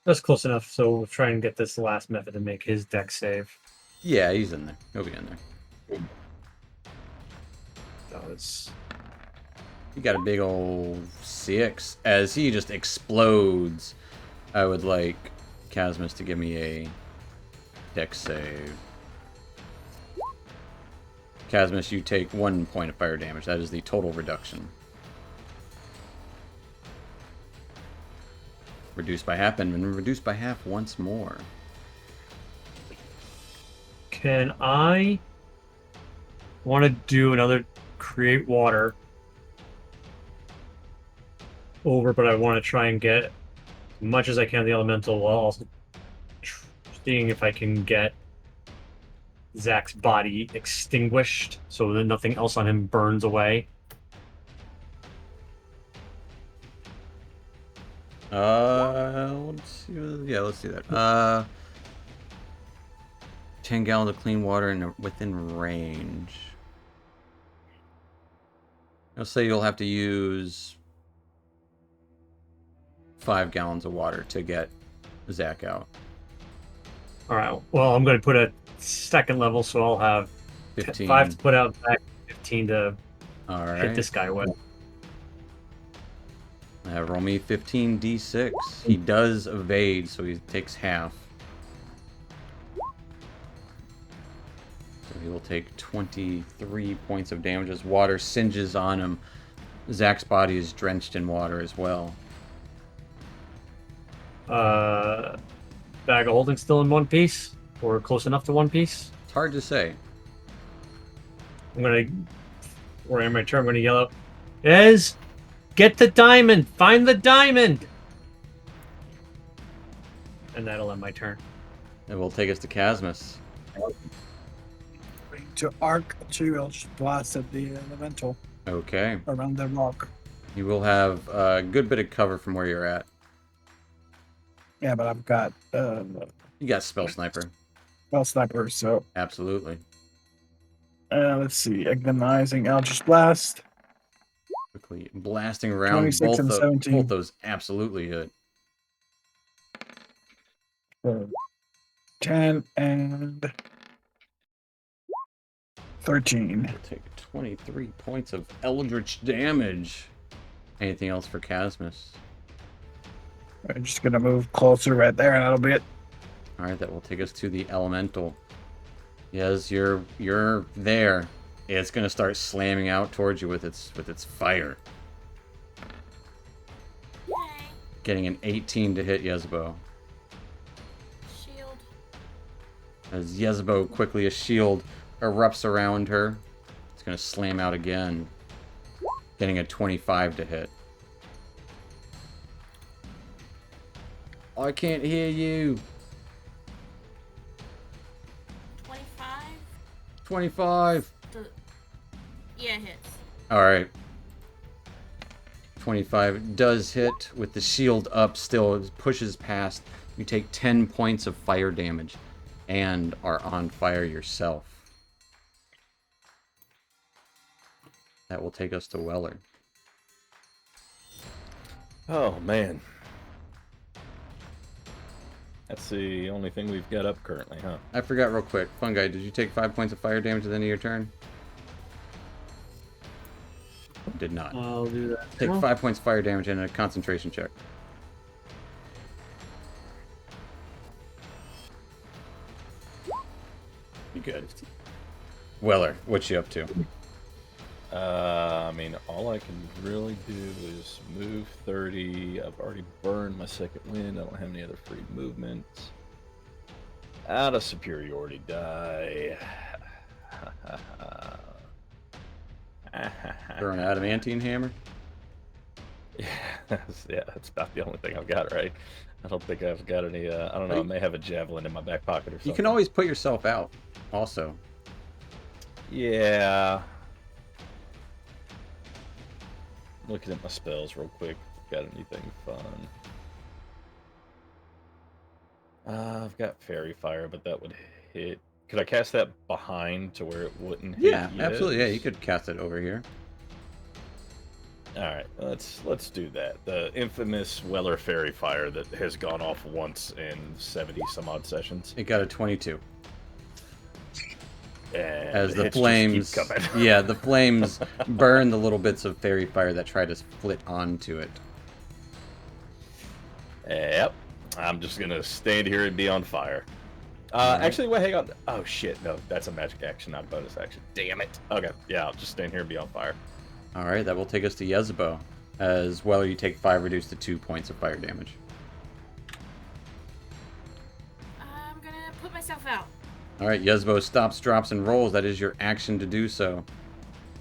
That's close enough, so we'll try and get this last method to make his deck save. Yeah, he's in there. He'll be in there. Does. He got a big old 6. As he just explodes, I would like Casmus to give me a deck save. Casmus, you take 1 point of fire damage. That is the total reduction. Reduced by half and reduced by half once more. Can I want to do another create water over, but I want to try and get as much as I can of the elemental while also seeing if I can get Zach's body extinguished so that nothing else on him burns away. Let's see. Yeah, let's do that. 10 gallons of clean water within range. I'll say you'll have to use 5 gallons of water to get Zach out. All right. Well, I'm going to put a second level, so I'll have 15. 5 to put out back, 15 to All right. hit this guy with. Roll me 15 d6. He does evade, so he takes half. So he will take 23 points of damage as water singes on him. Zach's body is drenched in water as well. Bag of holding still in one piece, or close enough to one piece. It's hard to say. Or in my turn, I'm going to yell out, Ez, get the diamond! Find the diamond! And that'll end my turn. It will take us to Casmus. To arc to Eldritch Blast at the elemental Okay. around the rock. You will have a good bit of cover from where you're at. Yeah, but I've got You got Spell Sniper. Spell Sniper, so Absolutely. let's see. Agonizing Eldritch Blast. Quickly blasting around 26 and 17. both those absolutely hit. 10 and 13. We'll take 23 points of Eldritch damage. Anything else for Casmus? I'm just gonna move closer right there, and that'll be it. All right, that will take us to the Elemental. Yes, you're there. It's gonna start slamming out towards you with its fire. Yay. Getting an 18 to hit Yezbo. Shield. As Yezbo quickly, a shield erupts around her. It's gonna slam out again. Getting a 25 to hit. I can't hear you. 25. 25. Yeah, hits. Alright. 25 does hit with the shield up still. It pushes past. You take 10 points of fire damage and are on fire yourself. That will take us to Weller. Oh, man. That's the only thing we've got up currently, huh? I forgot real quick. Fungi, did you take 5 points of fire damage at the end of your turn? Did not. I'll do that. Take now. 5 points of fire damage and a concentration check. You good? Weller, what you up to? I mean, all I can really do is move 30. I've already burned my second wind. I don't have any other free movements. Out of superiority die. Throw an adamantine hammer? Yeah, that's about the only thing I've got, right? I don't think I've got any, I don't know, I may have a javelin in my back pocket or something. You can always put yourself out, also. Yeah. Looking at my spells real quick. Got anything fun? I've got Fairy Fire, but that would hit. Could I cast that behind to where it wouldn't hit? Yeah, absolutely. Yeah, you could cast it over here. All right, let's do that. The infamous Weller Fairy Fire that has gone off once in 70 some odd sessions. It got a 22. And As the hits just flames, keep coming. yeah, the flames burn the little bits of fairy fire that try to flit onto it. Yep. I'm just gonna stand here and be on fire. Actually, wait, hang on. Oh shit, no, that's a magic action, not a bonus action. Damn it. Okay, yeah, I'll just stand here and be on fire. All right, that will take us to Yezbo. As well, you take 5 reduced to 2 points of fire damage. I'm gonna put myself out. All right, Yezbo stops, drops, and rolls. That is your action to do so.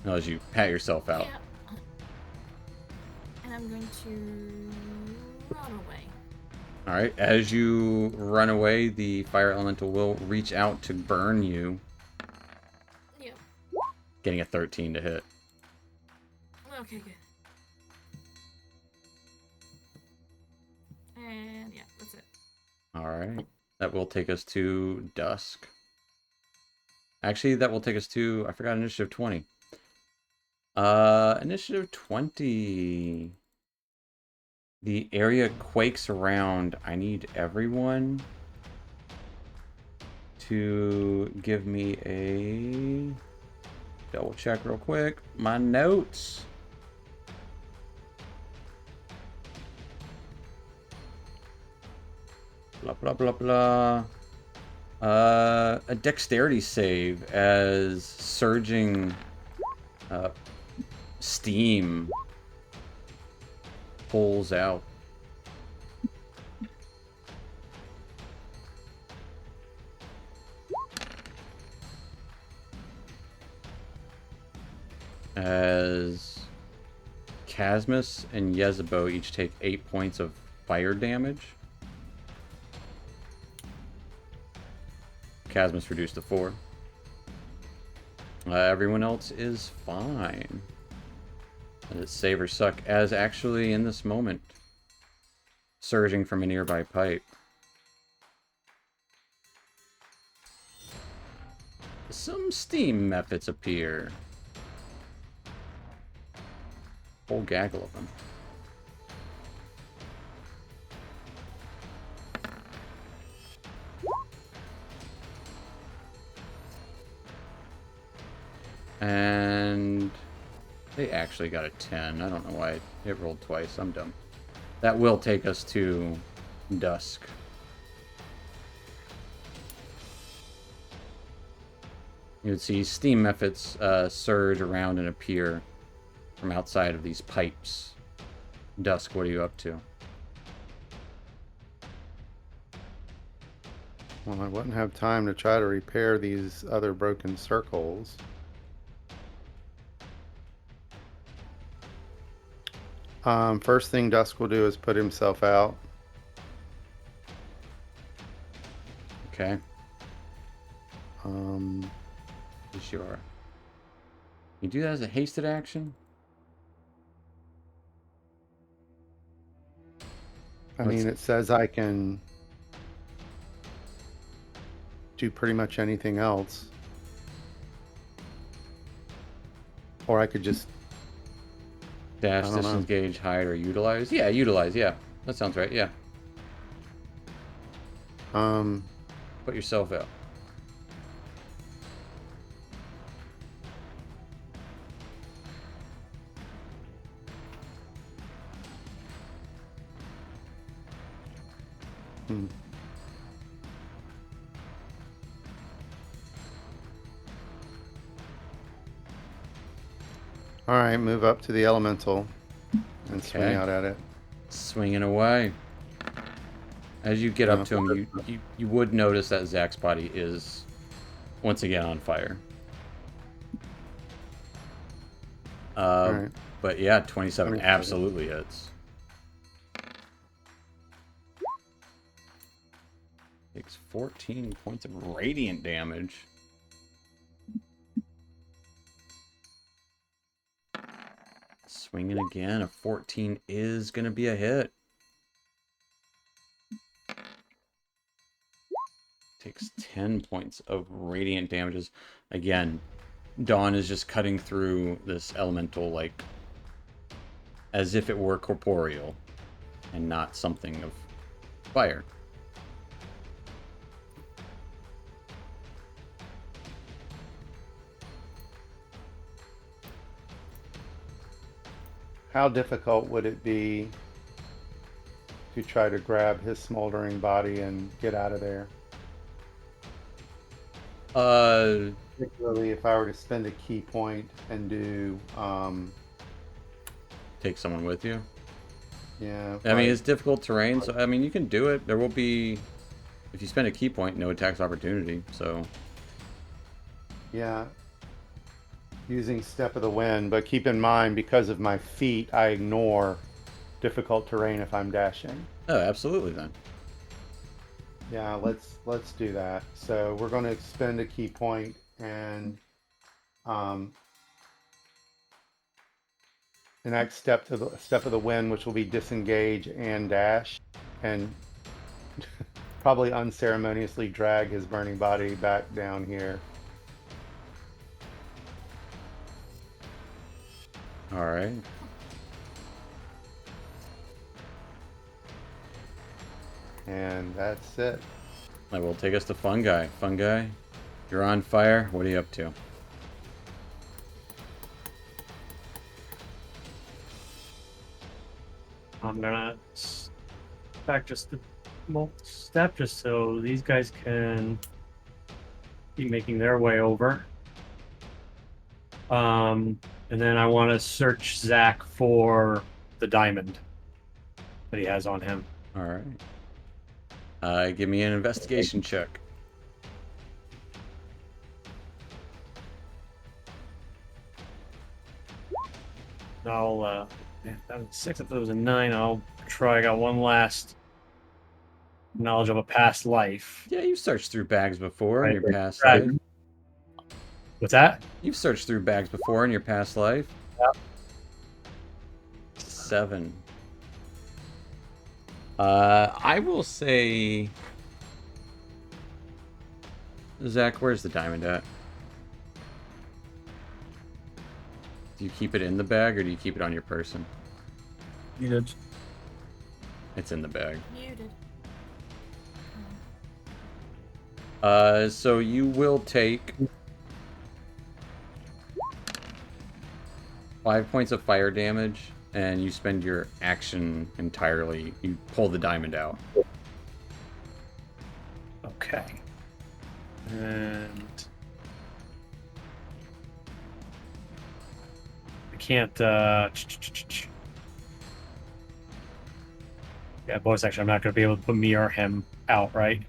As you pat yourself out. Yeah. And I'm going to run away. All right, as you run away, the fire elemental will reach out to burn you. Yep. Getting a 13 to hit. Okay, good. And yeah, that's it. All right. That will take us to dusk. Actually, that will take us to, I forgot, initiative 20. Initiative 20. The area quakes around. I need everyone to give me a double check real quick. My notes. Blah, blah, blah, blah. A dexterity save as surging steam pulls out. As Casmus and Yezebo each take 8 points of fire damage. Casmus reduced to 4. Everyone else is fine. And its save or suck, as actually in this moment, surging from a nearby pipe. Some steam methods appear. Whole gaggle of them. And they actually got a 10. I don't know why it rolled twice. I'm dumb. That will take us to dusk. You would see steam methods surge around and appear from outside of these pipes. Dusk, what are you up to? Well, I wouldn't have time to try to repair these other broken circles. First thing Dusk will do is put himself out. Okay. Sure. You do that as a hasted action? I mean, it says I can do pretty much anything else. Or I could just Dash, I don't know. disengage, hide, or utilize? Yeah, utilize, yeah. That sounds right, yeah. Put yourself out. All right, move up to the elemental and swing Okay. out at it. Swinging away. As you get up to him, you would notice that Zach's body is once again on fire. All right. But yeah, 27 27. absolutely hits. Takes 14 points of radiant damage. Swinging again, a 14 is going to be a hit. Takes 10 points of radiant damages. Again, Dawn is just cutting through this elemental like as if it were corporeal and not something of fire. How difficult would it be to try to grab his smoldering body and get out of there? Particularly if I were to spend a key point and do, take someone with you. yeah. I mean, it's difficult terrain, so I mean, you can do it. There will be, if you spend a key point, no attacks opportunity. So yeah, using Step of the Wind, but keep in mind, because of my feet, I ignore difficult terrain if I'm dashing. oh, absolutely then. Yeah, let's do that. So we're going to spend a key point and enact step of the wind, which will be disengage and dash, and probably unceremoniously drag his burning body back down here. All right. And that's it. That will take us to Fungi. Fungi, you're on fire. What are you up to? I'm gonna back just a step just so these guys can keep making their way over. And then I want to search Zach for the diamond that he has on him. All right. Give me an investigation check. I'll that was 6. If it was a 9, I'll try. I got one last knowledge of a past life. Yeah, you've searched through bags before in your past Right. life. What's that? You've searched through bags before in your past life. Yep. 7. I will say, Zach, where's the diamond at? Do you keep it in the bag or do you keep it on your person? Muted. It's in the bag. Muted. So you will take 5 points of fire damage, and you spend your action entirely. You pull the diamond out. Okay. And I can't. Yeah, bonus action. I'm not going to be able to put me or him out, right?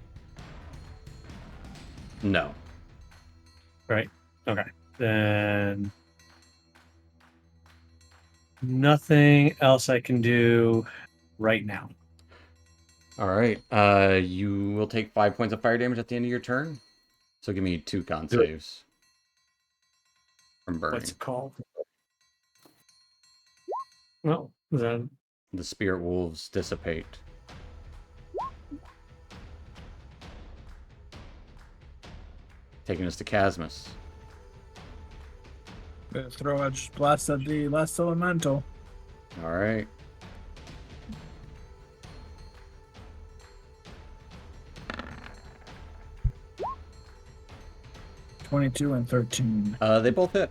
No. Right. Okay. Then nothing else I can do right now. All right. You will take 5 points of fire damage at the end of your turn. So give me 2 con saves from burning. What's it called? Well, then The spirit wolves dissipate. Taking us to Chasmus. Throw a blast at the last elemental. All right. $22 and $13. They both hit.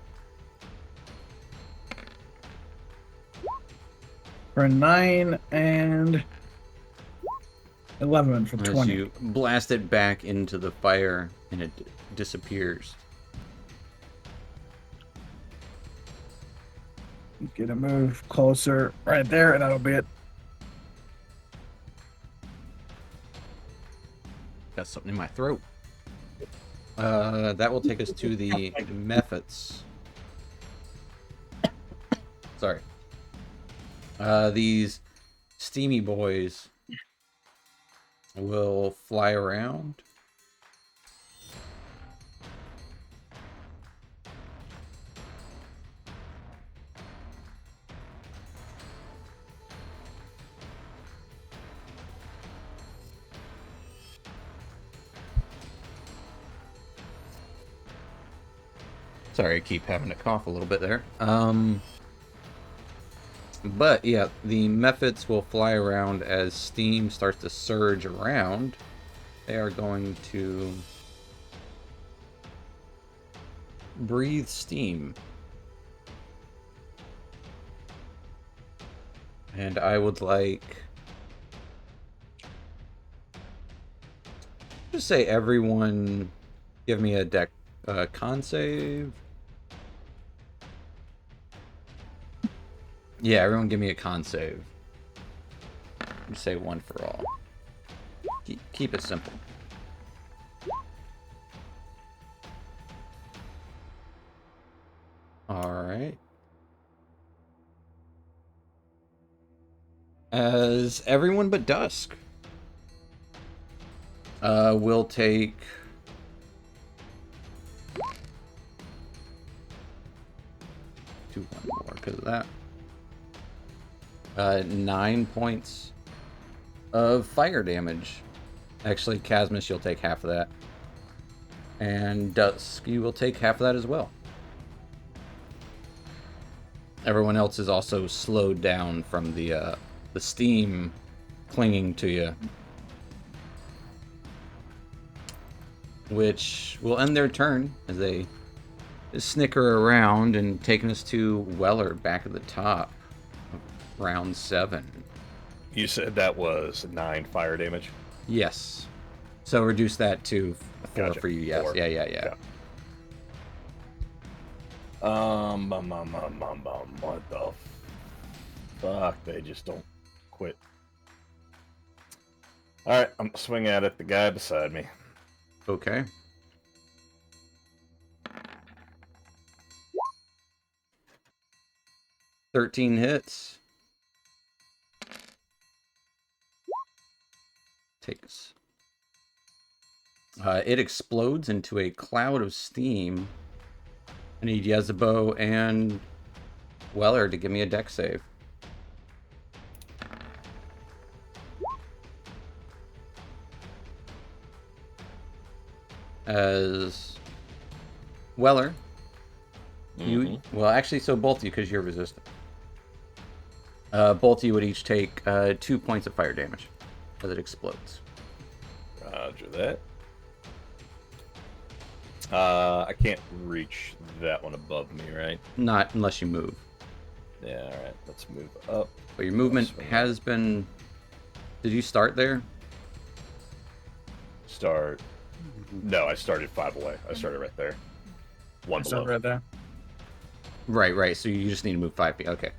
For 9 and 11 for As 20. you blast it back into the fire and it disappears. Get a move closer right there, and that'll be it. Got something in my throat. That will take us to the Mephits. Sorry. These steamy boys will fly around. Sorry, I keep having to cough a little bit there. But yeah, the Mephits will fly around as steam starts to surge around. They are going to breathe steam. And I would like, just say everyone give me a deck con save. Yeah, everyone give me a con save. Just say one for all. Keep it simple. Alright. As everyone but Dusk will take one more because of that. 9 points of fire damage. Actually, Casmus, you'll take half of that. And Dusk, you will take half of that as well. Everyone else is also slowed down from the steam clinging to you. Which will end their turn as they snicker around and taking us to Weller back at the top of round 7. You said that was 9 fire damage? Yes. So reduce that to 4 Gotcha. for you, yes. 4. Yeah. What the fuck? They just don't quit. Alright, I'm gonna swing at it. The guy beside me. Okay. "13 hits. Takes. It explodes into a cloud of steam. I need Yezebo and Weller to give me a dex save. As Weller, you well, actually, so both of you, because you're resistant. Both of you would each take 2 points of fire damage as it explodes. Roger that. I can't reach that one above me, right? Not unless you move. Yeah, alright. Let's move up. But your movement Swing. has been... Did you start there? Start. No, I started 5 away. I started right there. 1 So below. right there. Right. So you just need to move 5 feet. Okay.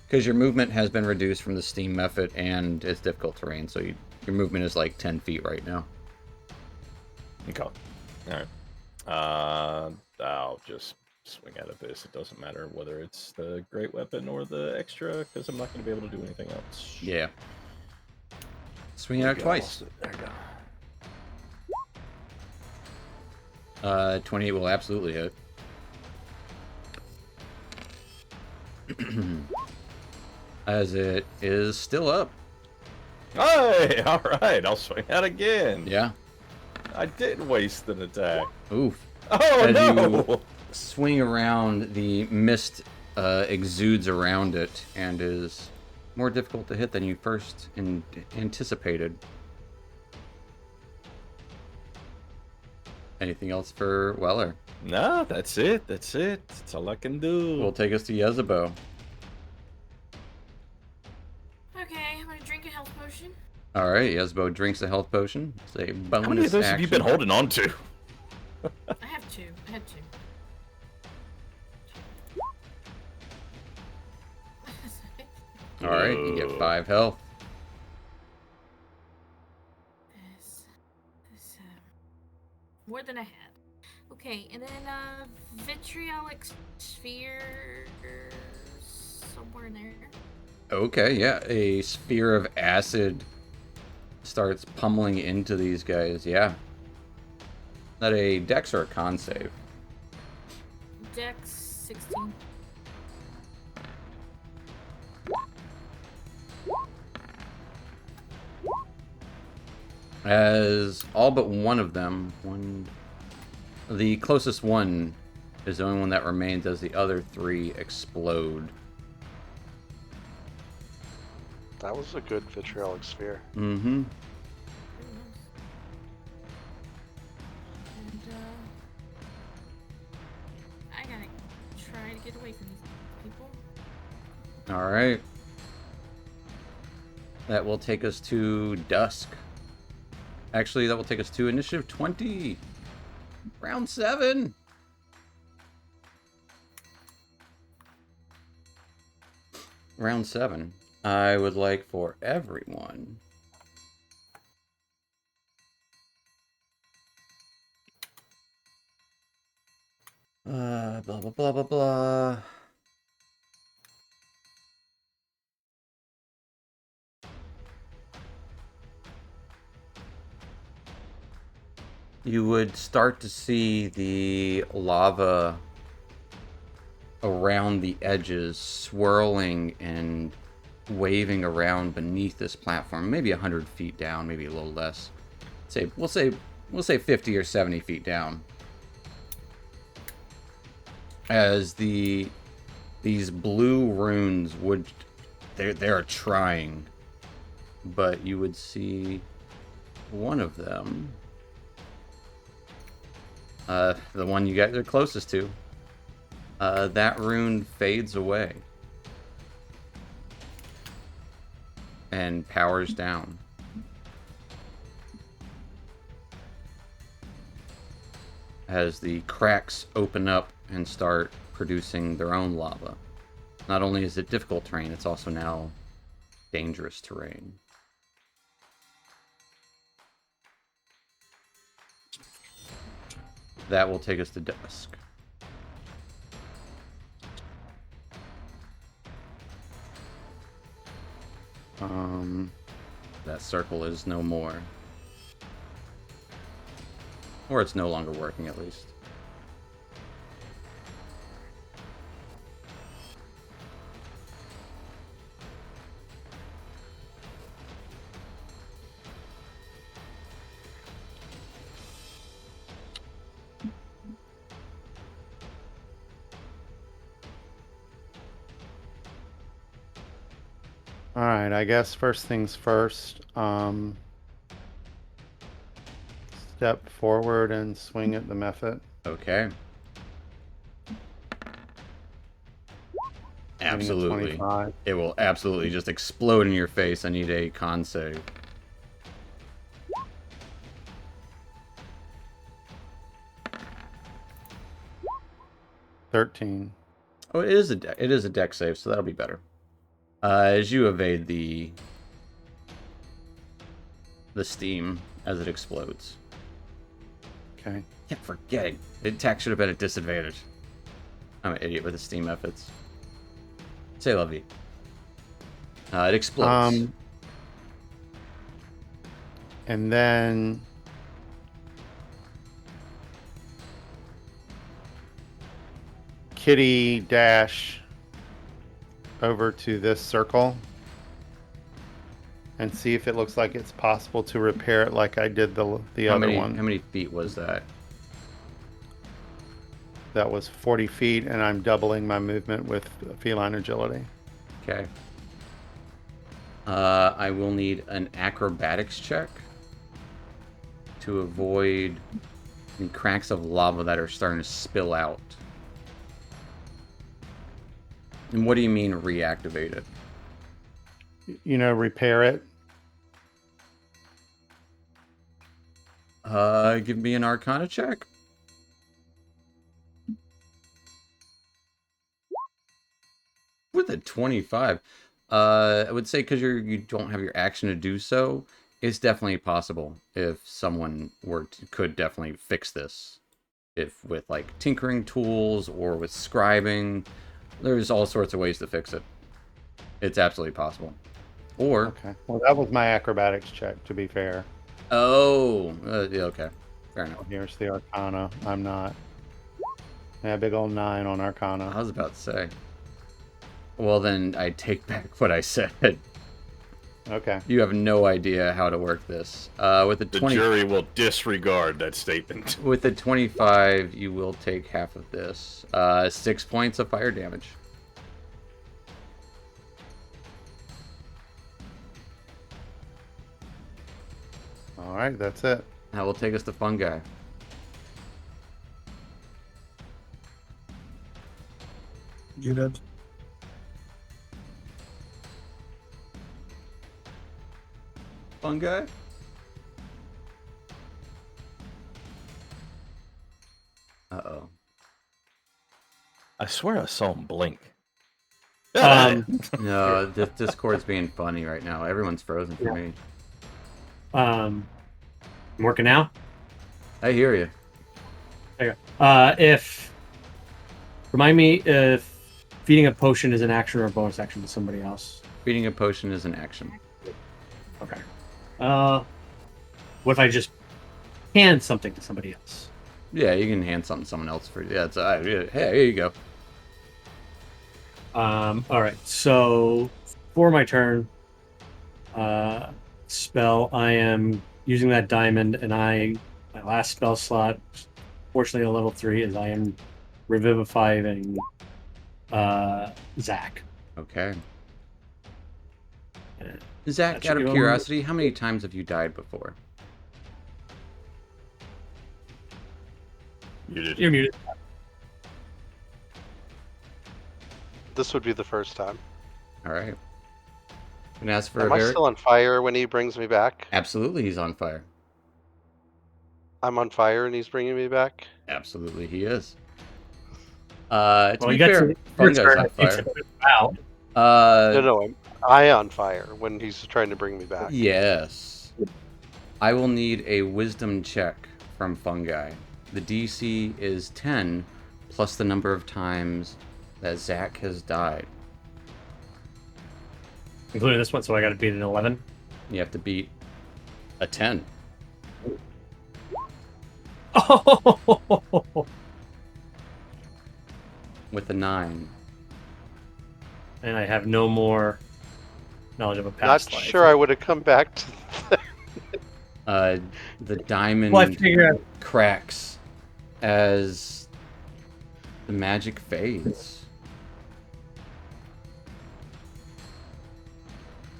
Because your movement has been reduced from the steam method and it's difficult terrain. So your movement is like 10 feet right now. Okay. Alright. I'll just swing out of this. It doesn't matter whether it's the great weapon or the extra, because I'm not going to be able to do anything else. Yeah. Swing at it twice. There you go. 28 will absolutely hit. As it is still up. Hey! Alright, I'll swing out again. Yeah. I did waste an attack. Oof. Oh, As no! you swing around, the mist exudes around it and is more difficult to hit than you first anticipated. Anything else for Weller? No, that's it. That's it. That's all I can do. Will take us to Yezebo. Okay, I'm gonna drink a health potion. All right, Yezebo drinks a health potion. It's a bonus How many of those action. have you been holding on to? I have 2. I had 2. All right, you get 5 health. This, more than I had. Okay, and then vitriolic sphere somewhere in there. Okay, yeah, a sphere of acid starts pummeling into these guys. Yeah. Not a dex or a con save. Dex 16. As all but one of them, the closest one is the only one that remains as the other 3 explode. That was a good vitriolic sphere. Mm-hmm. And I gotta try to get away from these people. All right. That will take us to Dusk. Actually, that will take us to initiative 20. Round 7. Round 7. I would like for everyone blah blah blah blah blah. You would start to see the lava around the edges swirling and waving around beneath this platform, maybe 100 feet down, maybe a little less. We'll say 50 or 70 feet down. As these blue runes they're trying, but you would see one of them, the one you guys are closest to, that rune fades away and powers down. As the cracks open up and start producing their own lava. Not only is it difficult terrain, it's also now dangerous terrain. That will take us to dusk. That circle is no more. Or it's no longer working, at least. All right, I guess first things first. Step forward and swing at the Mephit. Okay. Absolutely. 25. It will absolutely just explode in your face. I need a con save. $13. Oh, it is a deck save, so that'll be better. As you evade the steam as it explodes. Okay. Kept forgetting. The attack should have been at disadvantage. I'm an idiot with the steam methods. Say la vie. It explodes. And then Kitty dash over to this circle and see if it looks like it's possible to repair it like I did the other one. How many feet was that? That was 40 feet, and I'm doubling my movement with feline agility. Okay. I will need an acrobatics check to avoid any cracks of lava that are starting to spill out. And what do you mean reactivate it? Repair it. Give me an Arcana check. With a 25, I would say because you don't have your action to do so, it's definitely possible if someone could definitely fix this. If with like tinkering tools or with scribing, there's all sorts of ways to fix it. It's absolutely possible. Or okay, well that was my acrobatics check. To be fair. Oh, yeah, okay, fair enough. Here's the Arcana. I'm not. Yeah, big old 9 on Arcana. I was about to say. Well, then I take back what I said. Okay. You have no idea how to work this. With the jury will disregard that statement. With the 25, you will take half of this. 6 points of fire damage. All right, that's it. That will take us to fungi. You did. Fungi? Uh-oh. I swear I saw him blink. No, Discord's being funny right now. Everyone's frozen for me. I'm working now. I hear you. Okay. Remind me if feeding a potion is an action or a bonus action to somebody else. Feeding a potion is an action. Okay. What if I just hand something to somebody else? Yeah, you can hand something to someone else for. Yeah, hey, here you go. All right. So for my turn spell, I am using that diamond, and my last spell slot, fortunately a level 3, is I am revivifying Zach. Okay. Yeah. Zach, That should out of go- curiosity, how many times have you died before? Muted. You're muted. This would be the first time. All right. I'm gonna ask for Am a I very. still on fire when he brings me back? Absolutely, he's on fire. I'm on fire and he's bringing me back? Absolutely, he is. To Well, be you got fair, your Fungi's turn. on It's fire. out. No, I'm on fire when he's trying to bring me back. Yes. I will need a wisdom check from Fungi. The DC is 10 plus the number of times that Zach has died. Including this one, so I got to beat an 11. You have to beat a 10. Oh! With a 9. And I have no more knowledge of a Not past life. sure I would have come back to The diamond Well, I figure out. cracks as the magic fades.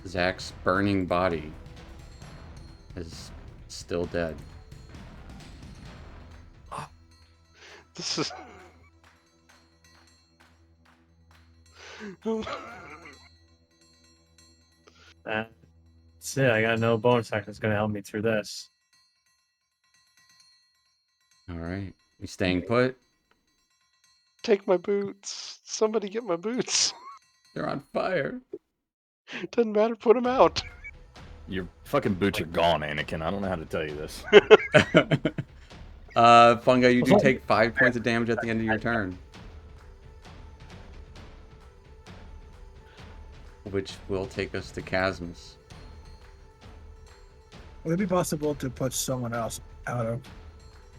Zach's burning body is still dead. This is. That's it. I got no bonus action that's going to help me through this. All right. You staying put? Take my boots. Somebody get my boots. They're on fire. Doesn't matter, put them out. Your fucking boots are gone, Anakin. I don't know how to tell you this. Fungi, you do take 5 points of damage at the end of your turn. Which will take us to Casmus. Would it be possible to put someone else out of?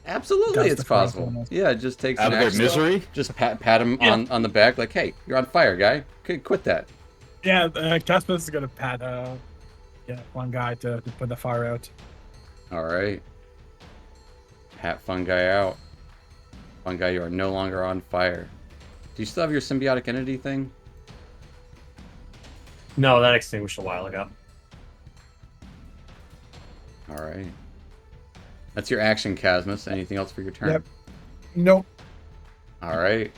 Absolutely, That's it's the first possible. one. Yeah, it just takes Out an of their action. misery? Just pat him Yeah. on the back, like, hey, you're on fire, guy. Quit that. Yeah, Casper is gonna pat one guy to put the fire out. All right. Pat Fungi out. Fungi, you are no longer on fire. Do you still have your symbiotic entity thing? No, that extinguished a while ago. All right. That's your action, Casmus. Anything else for your turn? Yep. Nope. All right.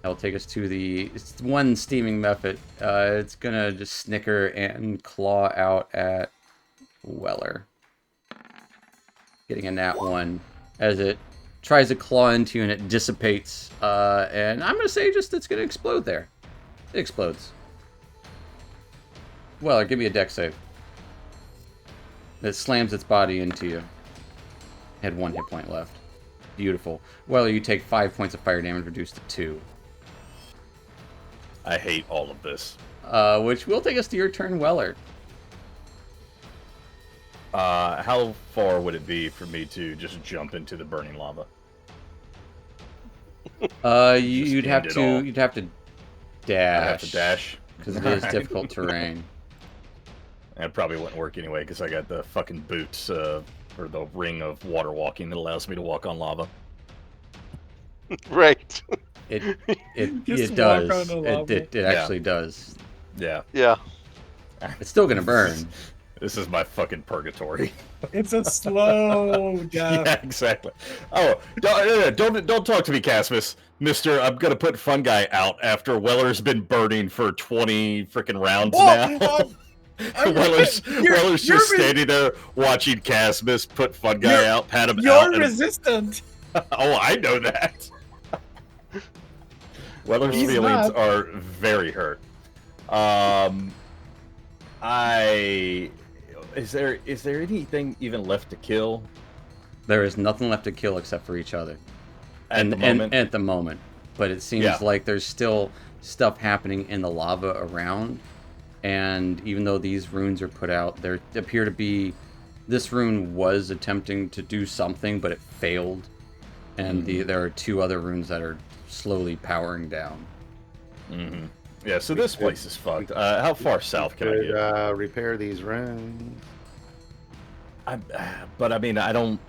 That'll take us to the one steaming method. It's gonna just snicker and claw out at Weller. Getting a nat 1 as it tries to claw into you and it dissipates. And I'm gonna say just it's gonna explode there. It explodes. Weller, give me a dex save. It slams its body into you. Had 1 hit point left. Beautiful. Weller, you take 5 points of fire damage, reduced to 2. I hate all of this. Which will take us to your turn, Weller. How far would it be for me to just jump into the burning lava? You'd have end it all. to dash. I have to dash? Because it is Alright. difficult terrain. That probably wouldn't work anyway, because I got the fucking boots, or the ring of water walking that allows me to walk on lava. Right. It Just it walk does. on the lava. It actually does. Yeah. Yeah. It's still gonna burn. This is my fucking purgatory. It's a slow death. Yeah, exactly. Oh, don't talk to me, Casmus. Mister, I'm gonna put Fungi out after Weller's been burning for 20 freaking rounds now. Weller's just standing there watching Casmus put Fungi out, pat him out. You're and- resistant. Oh, I know that. Weller's He's feelings not. are very hurt. Is there anything even left to kill There is nothing left to kill except for each other. at the moment? At the moment. But it seems Yeah. like there's still stuff happening in the lava around. And even though these runes are put out, there appear to be... This rune was attempting to do something, but it failed. And there are 2 other runes that are slowly powering down. Mm-hmm. Yeah, so this place is fucked. How far south can I get? Repair these runes. But I mean, I don't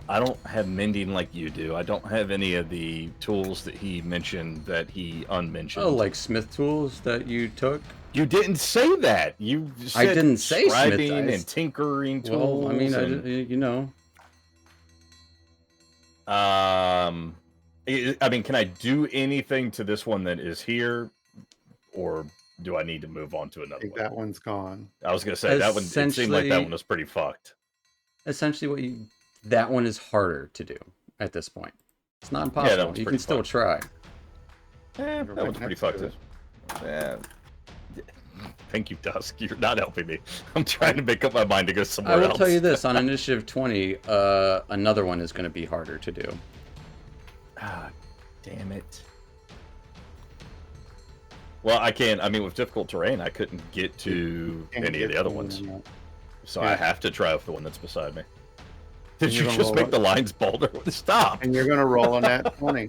have mending like you do. I don't have any of the tools that he mentioned that he unmentioned. Oh, like smith tools that you took? You didn't say that. You said I didn't say scribing smith. and tinkering tools. Well, I mean, you know. I mean, can I do anything to this one that is here, or do I need to move on to I another think one? that one's gone. I was gonna say that one. It seemed like that one was pretty fucked. Essentially, that one is harder to do at this point. It's not impossible. You can still try. That one's pretty fucked. Yeah. Thank you, Dusk. You're not helping me. I'm trying to make up my mind to go somewhere else. I will tell you this: on initiative 20, another one is going to be harder to do. Ah, damn it. Well, I can't. I mean, with difficult terrain, I couldn't get to any of the other ones. So I have to try with the one that's beside me. Did you just make the lines bolder? Stop! And you're going to roll on that 20.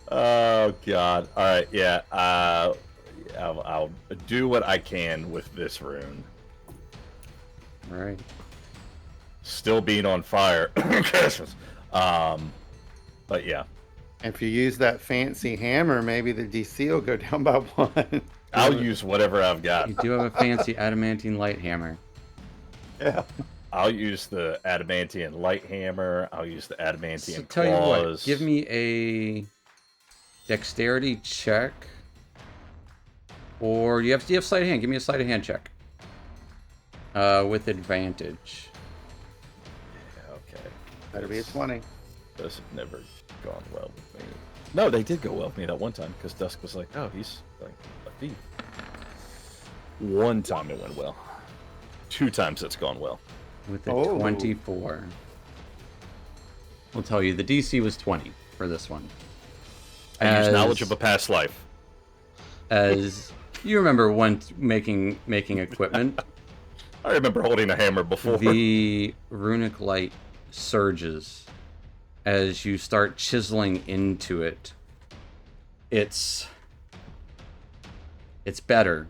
Oh, God. All right, yeah. I'll do what I can with this rune. All right. Still being on fire. But yeah. If you use that fancy hammer, maybe the DC will go down by 1. I'll use whatever I've got. You do have a fancy adamantine light hammer. Yeah. I'll use the adamantine light hammer. I'll use the adamantine claws. Tell you what, give me a dexterity check, or you have sleight of hand. Give me a sleight of hand check. With advantage. Okay. Better be a 20. Those have never gone well with me. No, they did go well with me that one time because Dusk was like, "Oh, he's like a thief." One time it went well. 2 times it's gone well. With a 24. I'll tell you, the DC was 20 for this one. I use knowledge of a past life. As you remember, when making equipment, I remember holding a hammer before. The runic light surges as you start chiseling into it. It's better.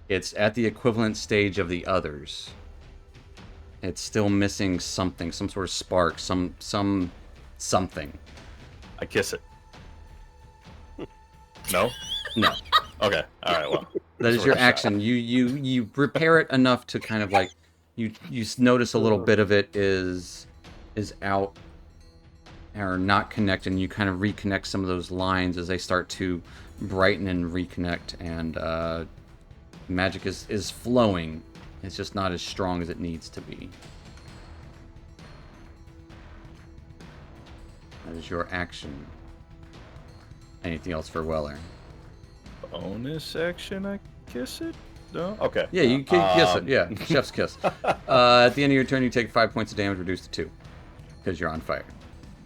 It's at the equivalent stage of the others. It's still missing something, some sort of spark, something. I kiss it. No? No. Okay. All right. Well, that is your action. You repair it enough to kind of like you notice a little bit of it is out or not connected, and you kind of reconnect some of those lines as they start to brighten and reconnect, and magic is flowing. It's just not as strong as it needs to be. That is your action. Anything else for Weller? Bonus action, I kiss it? No? Okay. Yeah, you kiss it. Yeah, chef's kiss. At the end of your turn, you take 5 points of damage, reduced to 2. Because you're on fire.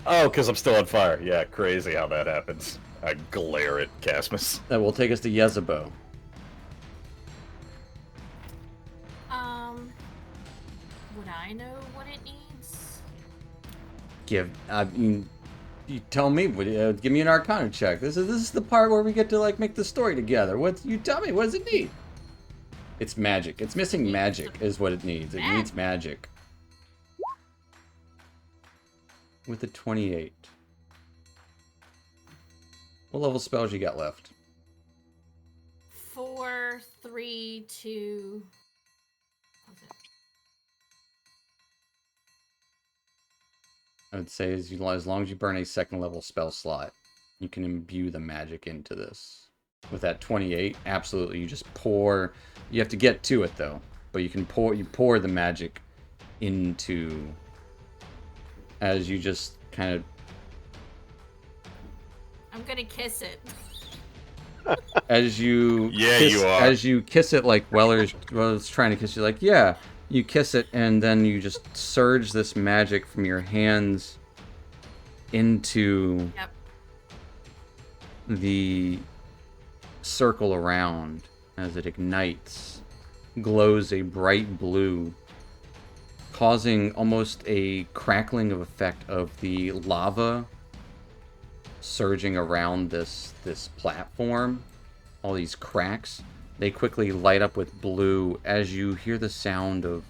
Oh, because I'm still on fire. Yeah, crazy how that happens. I glare at Casmus. That will take us to Yezebo. Would I know what it needs? You tell me. Give me an Arcana check. This is the part where we get to like make the story together. You tell me. What does it need? It's magic. It's missing magic, is what it needs. It needs magic. With a 28. What level spells you got left? 4, 3, 2. What's it? I would say as long as you burn a 2nd level spell slot, you can imbue the magic into this. With that 28, absolutely, you just pour. You have to get to it though, but you pour the magic into as you just kind of. I'm gonna kiss it. As you you are. As you kiss it, like Weller's trying to kiss you, like you kiss it, and then you just surge this magic from your hands into the circle around. As it ignites, glows a bright blue, causing almost a crackling of effect of the lava surging around this platform, all these cracks, they quickly light up with blue as you hear the sound of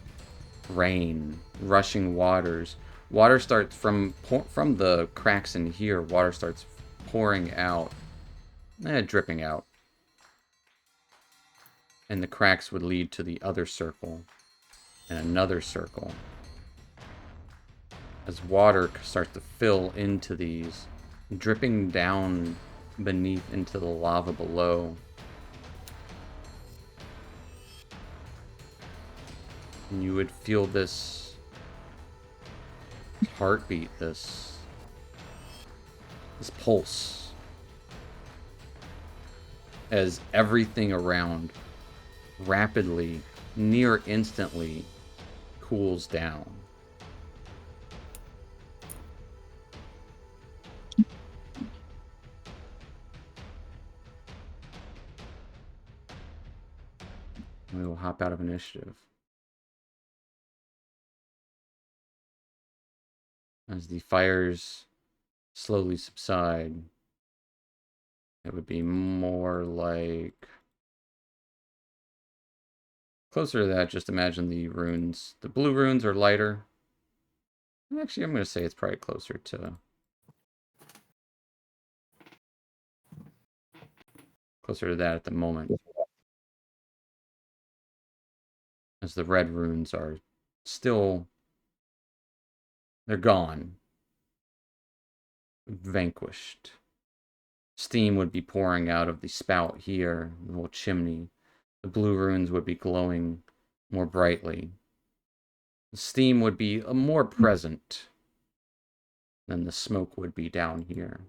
rain, rushing waters. Water starts from the cracks in here. Water starts pouring out, dripping out, and the cracks would lead to the other circle and another circle. As water starts to fill into these, dripping down beneath into the lava below. And you would feel this heartbeat, this pulse, as everything around rapidly, near instantly, cools down. We will hop out of initiative. As the fires slowly subside, it would be more like... Closer to that, just imagine the runes. The blue runes are lighter. Actually, I'm going to say it's probably closer to... Closer to that at the moment. As the red runes are still... They're gone. Vanquished. Steam would be pouring out of the spout here, the little chimney. The blue runes would be glowing more brightly. The steam would be more present than the smoke would be down here.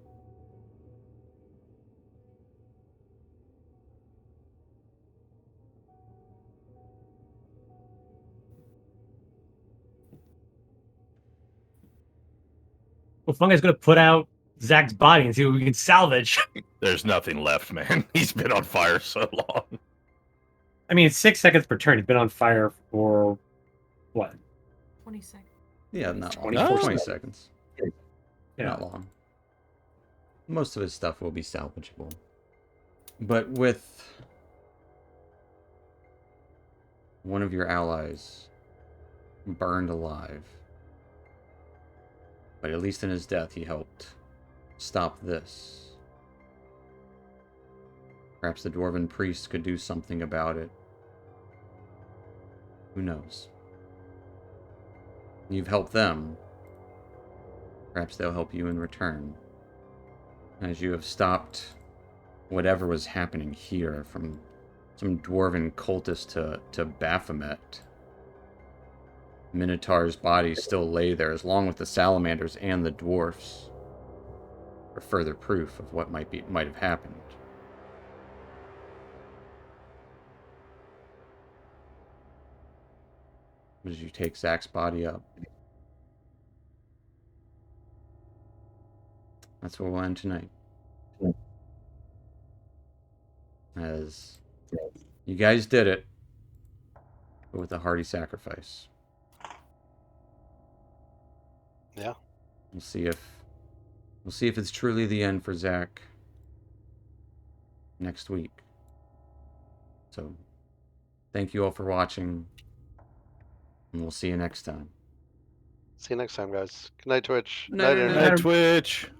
Well, Fungus going to put out Zach's body and see what we can salvage. There's nothing left, man. He's been on fire so long. I mean, it's 6 seconds per turn. He's been on fire for what? 20 seconds. Yeah, not 24 20 seconds. Yeah. Not long. Most of his stuff will be salvageable. But with one of your allies burned alive, but at least in his death he helped stop this. Perhaps the Dwarven priest could do something about it. Who knows? You've helped them. Perhaps they'll help you in return. As you have stopped whatever was happening here, from some Dwarven cultist to Baphomet. Minotaur's body still lay there, along with the salamanders and the dwarfs, for further proof of what might have happened. As you take Zach's body up, that's where we'll end tonight. As you guys did it, but with a hearty sacrifice. Yeah. We'll see if it's truly the end for Zach next week. So, thank you all for watching, and we'll see you next time. See you next time, guys. Good night, Twitch. Night, Internet. Twitch.